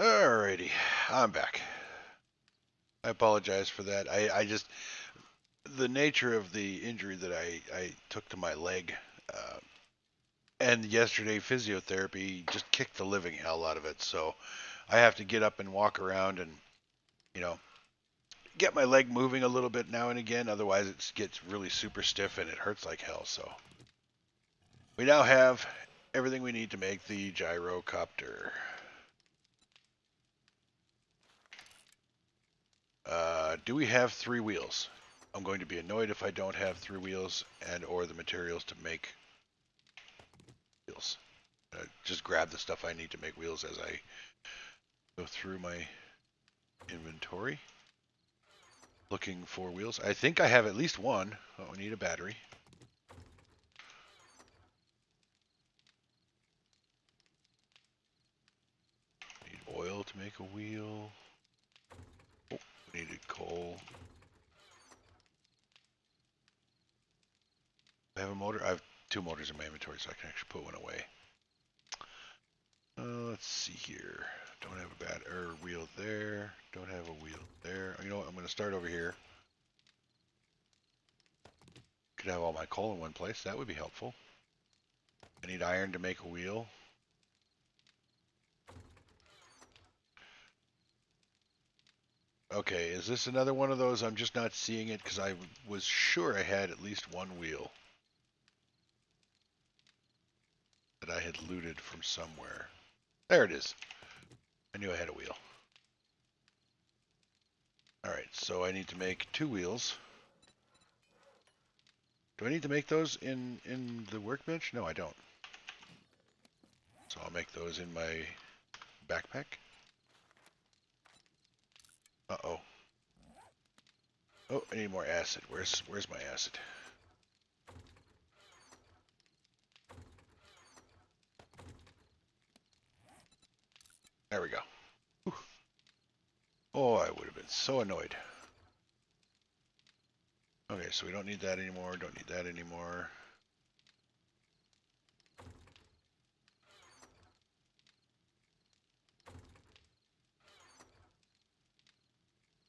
Alrighty, I'm back. I apologize for that. I just, the nature of the injury that I took to my leg, uh, and yesterday physiotherapy just kicked the living hell out of it. So I have to get up and walk around and, you know, get my leg moving a little bit now and again. Otherwise, it gets really super stiff and it hurts like hell. So we now have everything we need to make the gyrocopter. Do we have 3 wheels? I'm going to be annoyed if I don't have 3 wheels and or the materials to make wheels. Just grab the stuff I need to make wheels as I go through my inventory. Looking for wheels. I think I have at least one. Oh, I need a battery. Need oil to make a wheel. Oh, we needed coal. I have a motor. I have 2 motors in my inventory, so I can actually put one away. Let's see here. Don't have a wheel there. Don't have a wheel there. You know what? I'm going to start over here. Could have all my coal in one place. That would be helpful. I need iron to make a wheel. Okay, is this another one of those? I'm just not seeing it because I was sure I had at least 1 wheel that I had looted from somewhere. There it is. I knew I had a wheel. Alright, so I need to make 2 wheels. Do I need to make those in the workbench? No, I don't. So I'll make those in my backpack. Uh-oh. Oh, I need more acid. Where's my acid? There we go. Whew. Oh, I would have been so annoyed. Okay, so we don't need that anymore. Don't need that anymore.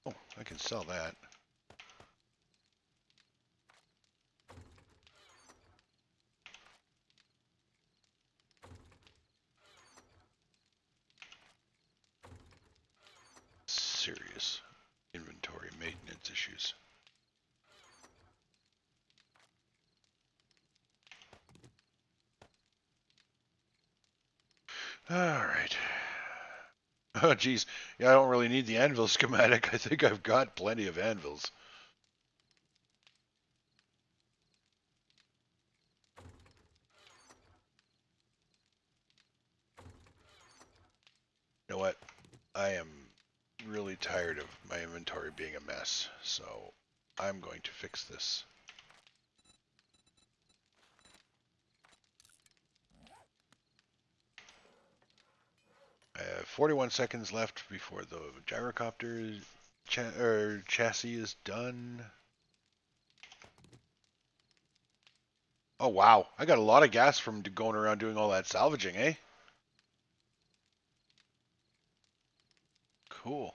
Oh, I can sell that. Serious inventory maintenance issues. All right. Oh, geez. Yeah, I don't really need the anvil schematic. I think I've got plenty of anvils. You know what? I am really tired of my inventory being a mess, so I'm going to fix this. I have 41 seconds left before the gyrocopter chassis is done. Oh wow, I got a lot of gas from going around doing all that salvaging, eh? Cool.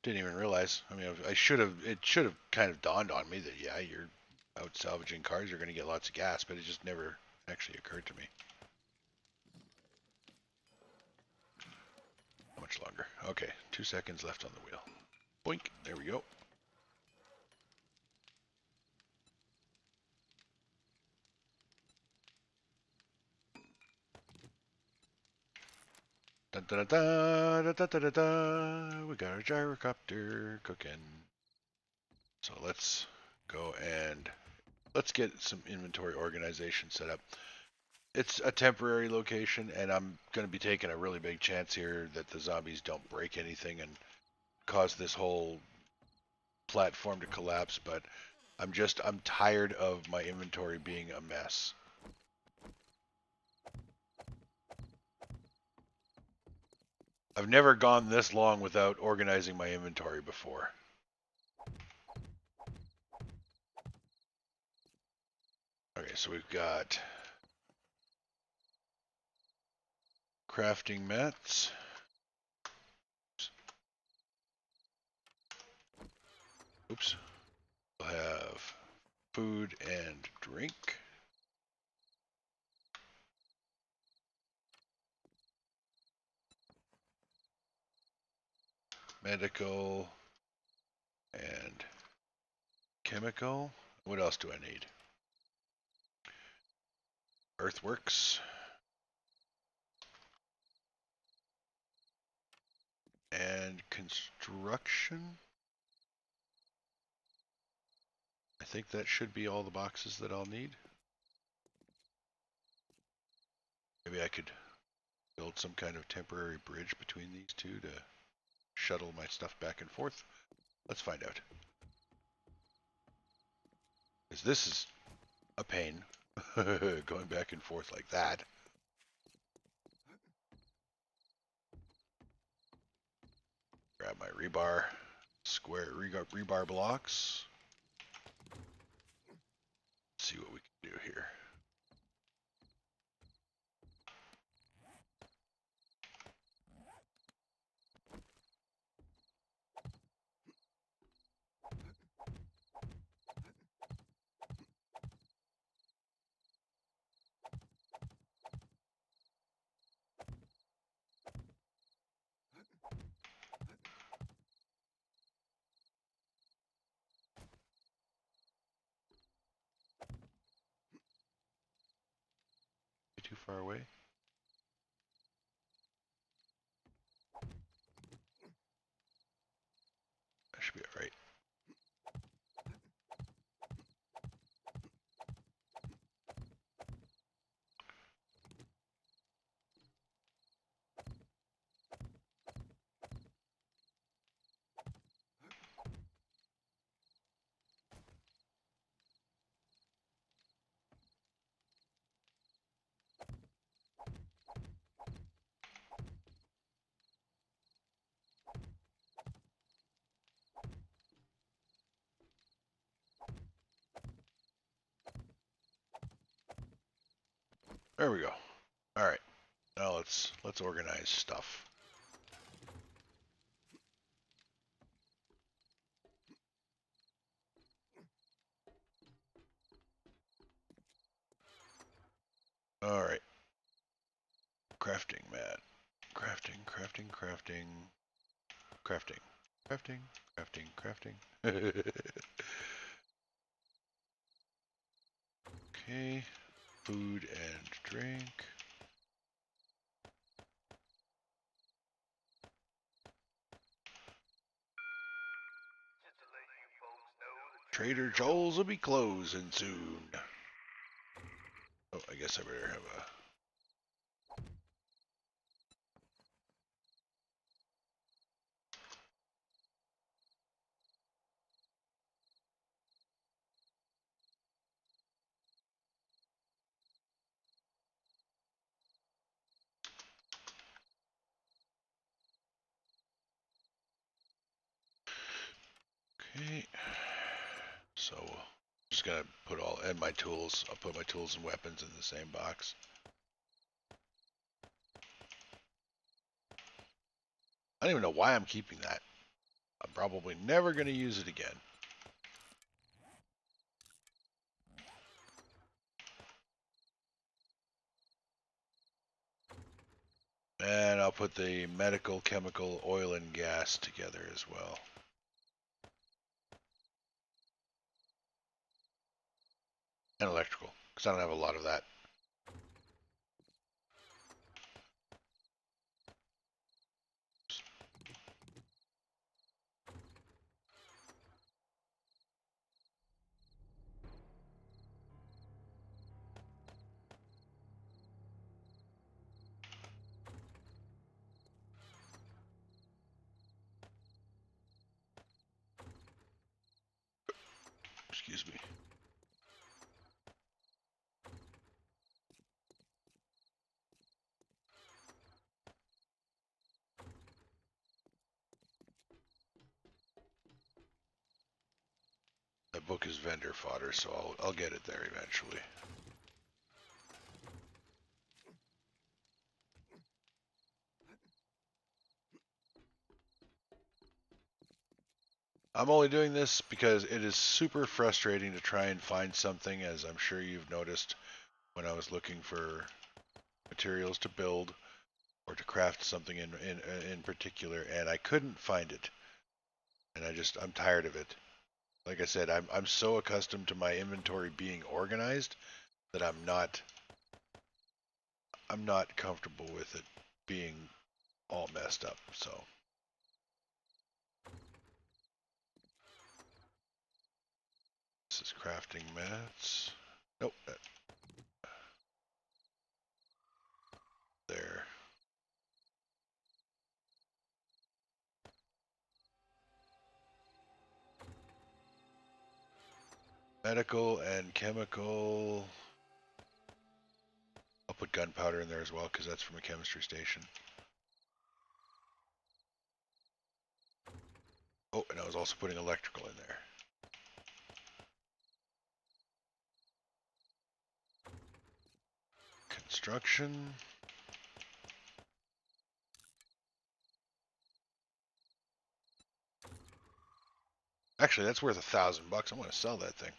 Didn't even realize. I mean, I should have. It should have kind of dawned on me that yeah, you're out salvaging cars, you're going to get lots of gas, but it just never actually occurred to me. How much longer? Okay, 2 seconds left on the wheel. Boink. There we go. Da da da da da da da da. We got our gyrocopter cooking. So let's go and let's get some inventory organization set up. It's a temporary location, and I'm going to be taking a really big chance here that the zombies don't break anything and cause this whole platform to collapse, but I'm tired of my inventory being a mess. I've never gone this long without organizing my inventory before. Okay, so we've got crafting mats. Oops. We'll have food and drink. Medical and chemical. What else do I need? Earthworks. And construction. I think that should be all the boxes that I'll need. Maybe I could build some kind of temporary bridge between these two to shuttle my stuff back and forth. Let's find out. Because this is a pain, going back and forth like that. Grab my rebar, square rebar blocks. See what we can do here. Too far away. That should be all right. There we go. All right. Now let's organize stuff. All right. Crafting mat. Crafting. Okay. Food and drink. Trader Joel's will be closing soon. Oh, I guess I better have a... Okay. So, just gonna put and my tools. I'll put my tools and weapons in the same box. I don't even know why I'm keeping that. I'm probably never gonna use it again. And I'll put the medical, chemical, oil, and gas together as well. And electrical, because I don't have a lot of that. Excuse me. That book is vendor fodder, so I'll get it there eventually. I'm only doing this because it is super frustrating to try and find something, as I'm sure you've noticed when I was looking for materials to build or to craft something in particular, and I couldn't find it. And I'm tired of it. Like I said, I'm so accustomed to my inventory being organized that I'm not comfortable with it being all messed up. So this is crafting mats. Nope, there. Medical and chemical. I'll put gunpowder in there as well because that's from a chemistry station. Oh, and I was also putting electrical in there. Construction. Actually, that's worth $1,000. I'm going to sell that thing.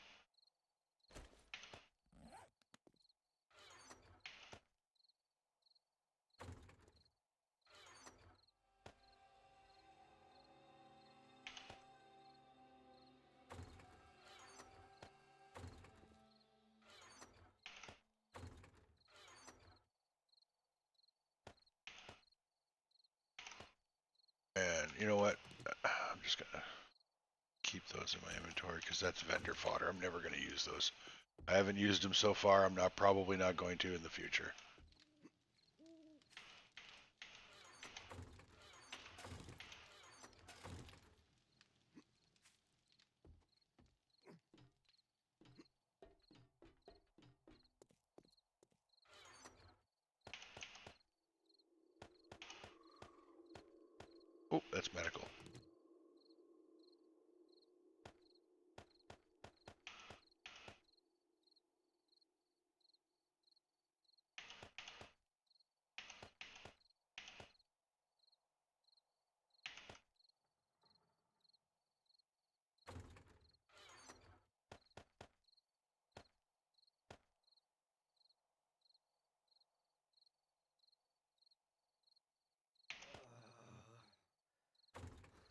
And you know what? I'm just going to keep those in my inventory because that's vendor fodder. I'm never going to use those. I haven't used them so far. I'm probably not going to in the future. Oh, that's medical.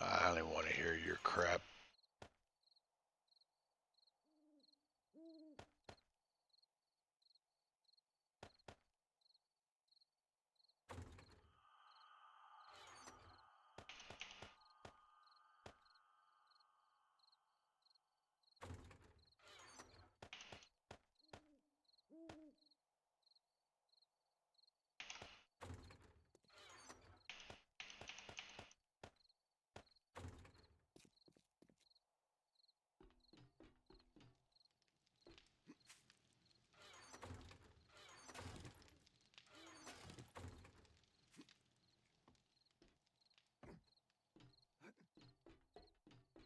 I don't even want to hear your crap.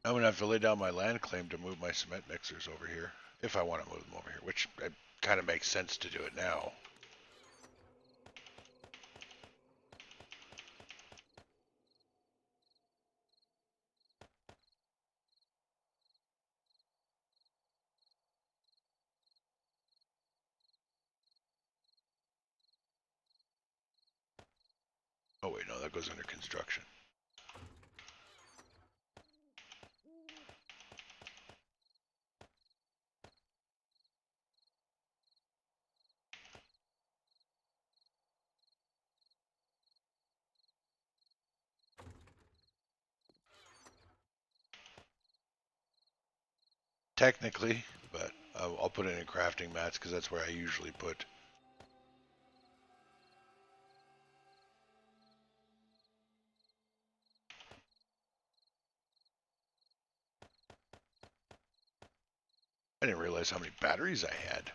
I'm going to have to lay down my land claim to move my cement mixers over here. If I want to move them over here, which it kind of makes sense to do it now. Oh wait, no, that goes under construction. Technically, but I'll put it in crafting mats because that's where I usually put. I didn't realize how many batteries I had.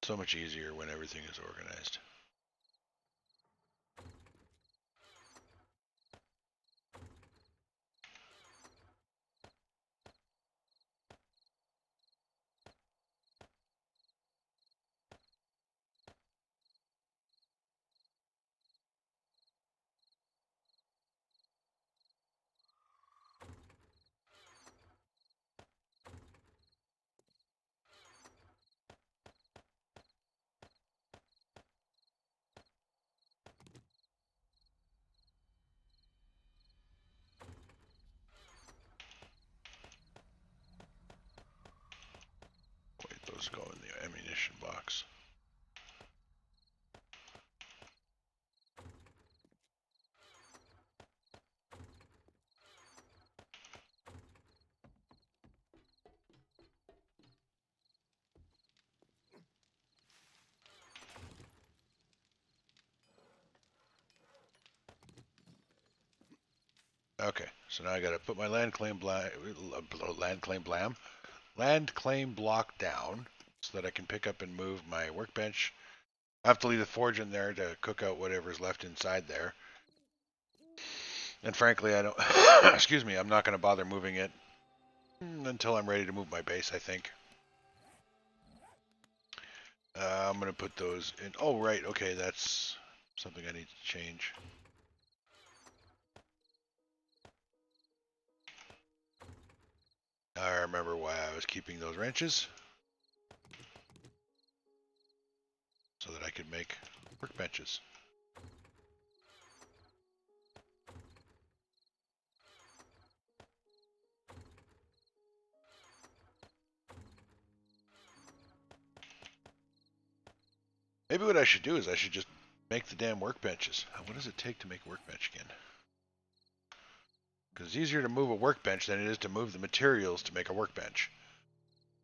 So much easier when everything is organized. Wait, those go in the ammunition box. Okay, so now I gotta put my land claim block down so that I can pick up and move my workbench. I have to leave the forge in there to cook out whatever's left inside there. And frankly, I don't, excuse me, I'm not going to bother moving it until I'm ready to move my base, I think. I'm going to put those in. Oh, right. Okay, that's something I need to change. I remember why I was keeping those wrenches. So that I could make workbenches. Maybe what I should do is I should just make the damn workbenches. What does it take to make a workbench again? Because it's easier to move a workbench than it is to move the materials to make a workbench.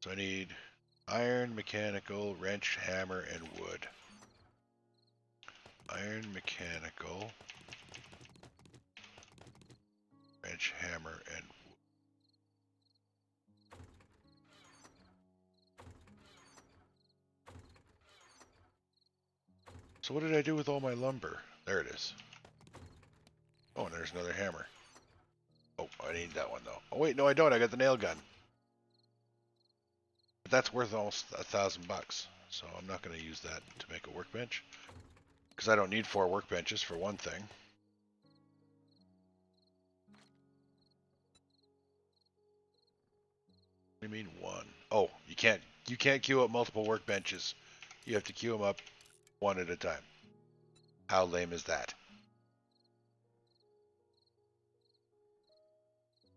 So I need iron, mechanical, wrench, hammer, and wood. Iron, mechanical, wrench, hammer, and wood. So what did I do with all my lumber? There it is. Oh, and there's another hammer. Oh, I need that one though. Oh wait, no I don't. I got the nail gun. But that's worth almost $1,000. So I'm not going to use that to make a workbench. Because I don't need 4 workbenches for one thing. What do you mean 1? Oh, you can't queue up multiple workbenches. You have to queue them up one at a time. How lame is that?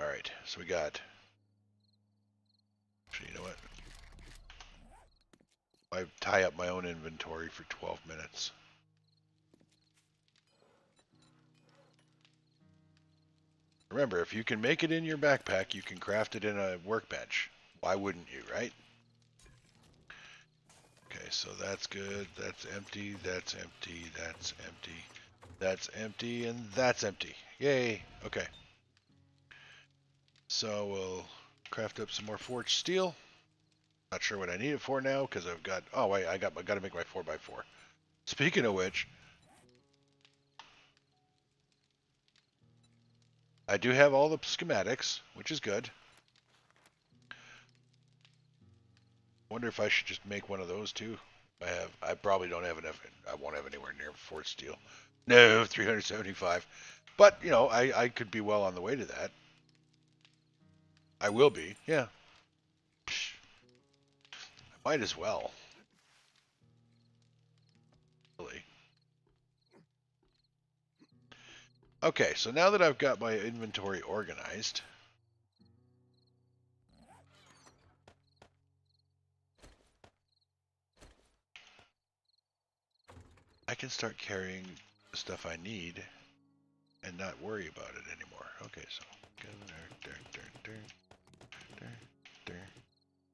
Alright, so we got... Actually, you know what? I tie up my own inventory for 12 minutes. Remember, if you can make it in your backpack, you can craft it in a workbench. Why wouldn't you, right? Okay, so that's good. That's empty. That's empty. That's empty. That's empty. And that's empty. Yay. Okay. So we'll craft up some more forged steel. Not sure what I need it for now because I've got... Oh, wait. I got to make my 4x4. Speaking of which, I do have all the schematics, which is good. Wonder if I should just make one of those too. I probably don't have enough. I won't have anywhere near forged steel. No, 375. But, you know, I could be well on the way to that. I will be, yeah. Psh, I might as well. Really. Okay, so now that I've got my inventory organized, I can start carrying the stuff I need and not worry about it anymore. Okay, so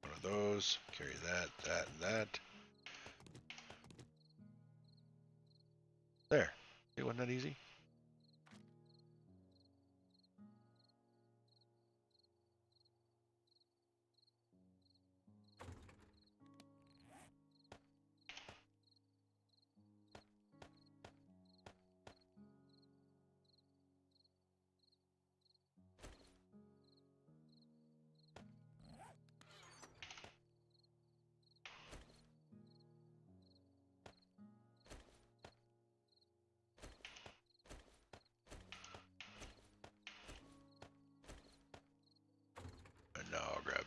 one of those, carry that, that, and that. There. See, wasn't that easy?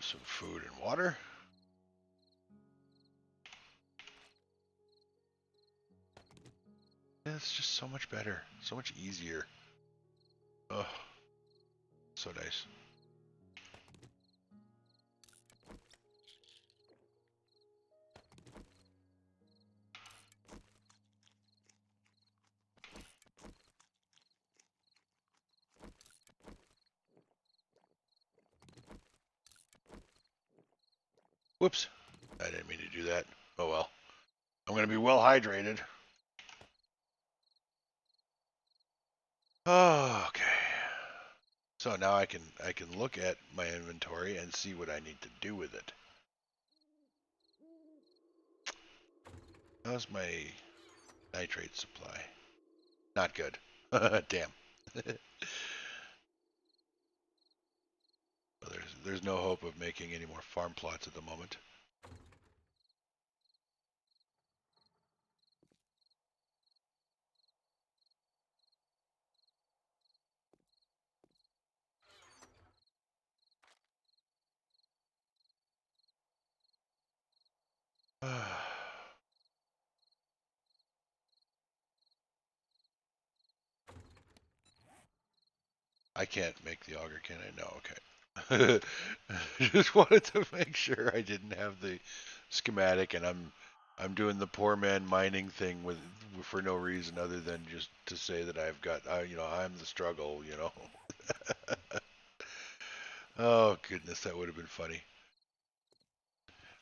some food and water. Yeah, it's just so much better, so much easier. Oh, so nice. Whoops, I didn't mean to do that. Oh well. I'm going to be well hydrated. Oh, okay. So now I can look at my inventory and see what I need to do with it. How's my nitrate supply? Not good. Damn. Well, there's no hope of making any more farm plots at the moment. I can't make the auger, can I? No, okay. Just wanted to make sure I didn't have the schematic, and I'm doing the poor man mining thing with for no reason other than just to say that I've got I'm the struggle, Oh goodness, that would have been funny.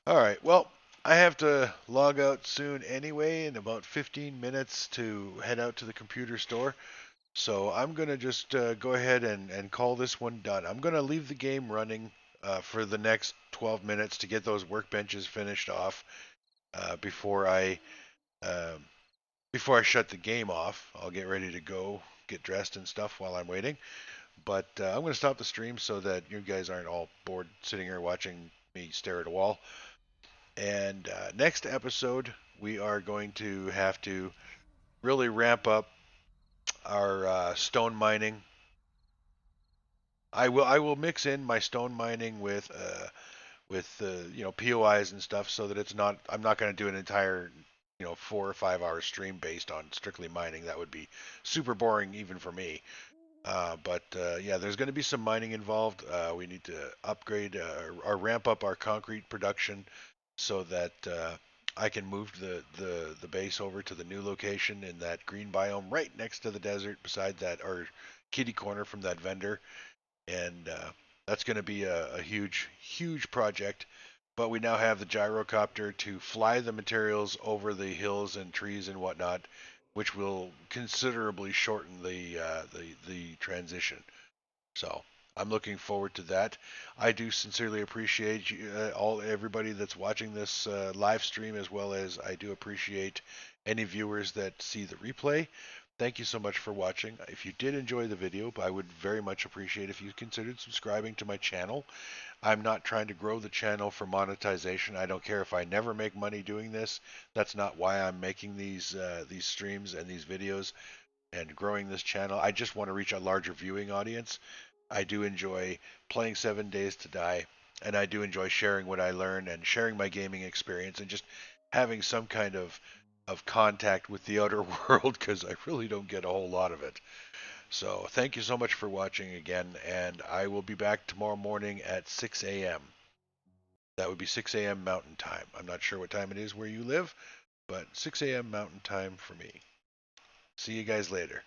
All right, well, I have to log out soon anyway, in about 15 minutes to head out to the computer store. So I'm going to just go ahead and call this one done. I'm going to leave the game running for the next 12 minutes to get those workbenches finished off before um, I shut the game off. I'll get ready to go, get dressed and stuff while I'm waiting. But I'm going to stop the stream so that you guys aren't all bored sitting here watching me stare at a wall. And next episode, we are going to have to really ramp up our stone mining. I will mix in my stone mining with POIs and stuff so that it's not I'm not going to do an entire 4 or 5 hour stream based on strictly mining. That would be super boring even for me. But yeah, there's going to be some mining involved. We need to upgrade or ramp up our concrete production so that I can move the base over to the new location in that green biome right next to the desert beside that or kitty corner from that vendor. And that's going to be a huge project. But we now have the gyrocopter to fly the materials over the hills and trees and whatnot, which will considerably shorten the transition. So I'm looking forward to that. I do sincerely appreciate everybody that's watching this live stream, as well as I do appreciate any viewers that see the replay. Thank you so much for watching. If you did enjoy the video, I would very much appreciate if you considered subscribing to my channel. I'm not trying to grow the channel for monetization. I don't care if I never make money doing this. That's not why I'm making these streams and these videos and growing this channel. I just want to reach a larger viewing audience. I do enjoy playing 7 Days to Die, and I do enjoy sharing what I learn and sharing my gaming experience and just having some kind of contact with the outer world because I really don't get a whole lot of it. So thank you so much for watching again, and I will be back tomorrow morning at 6 a.m. That would be 6 a.m. Mountain Time. I'm not sure what time it is where you live, but 6 a.m. Mountain Time for me. See you guys later.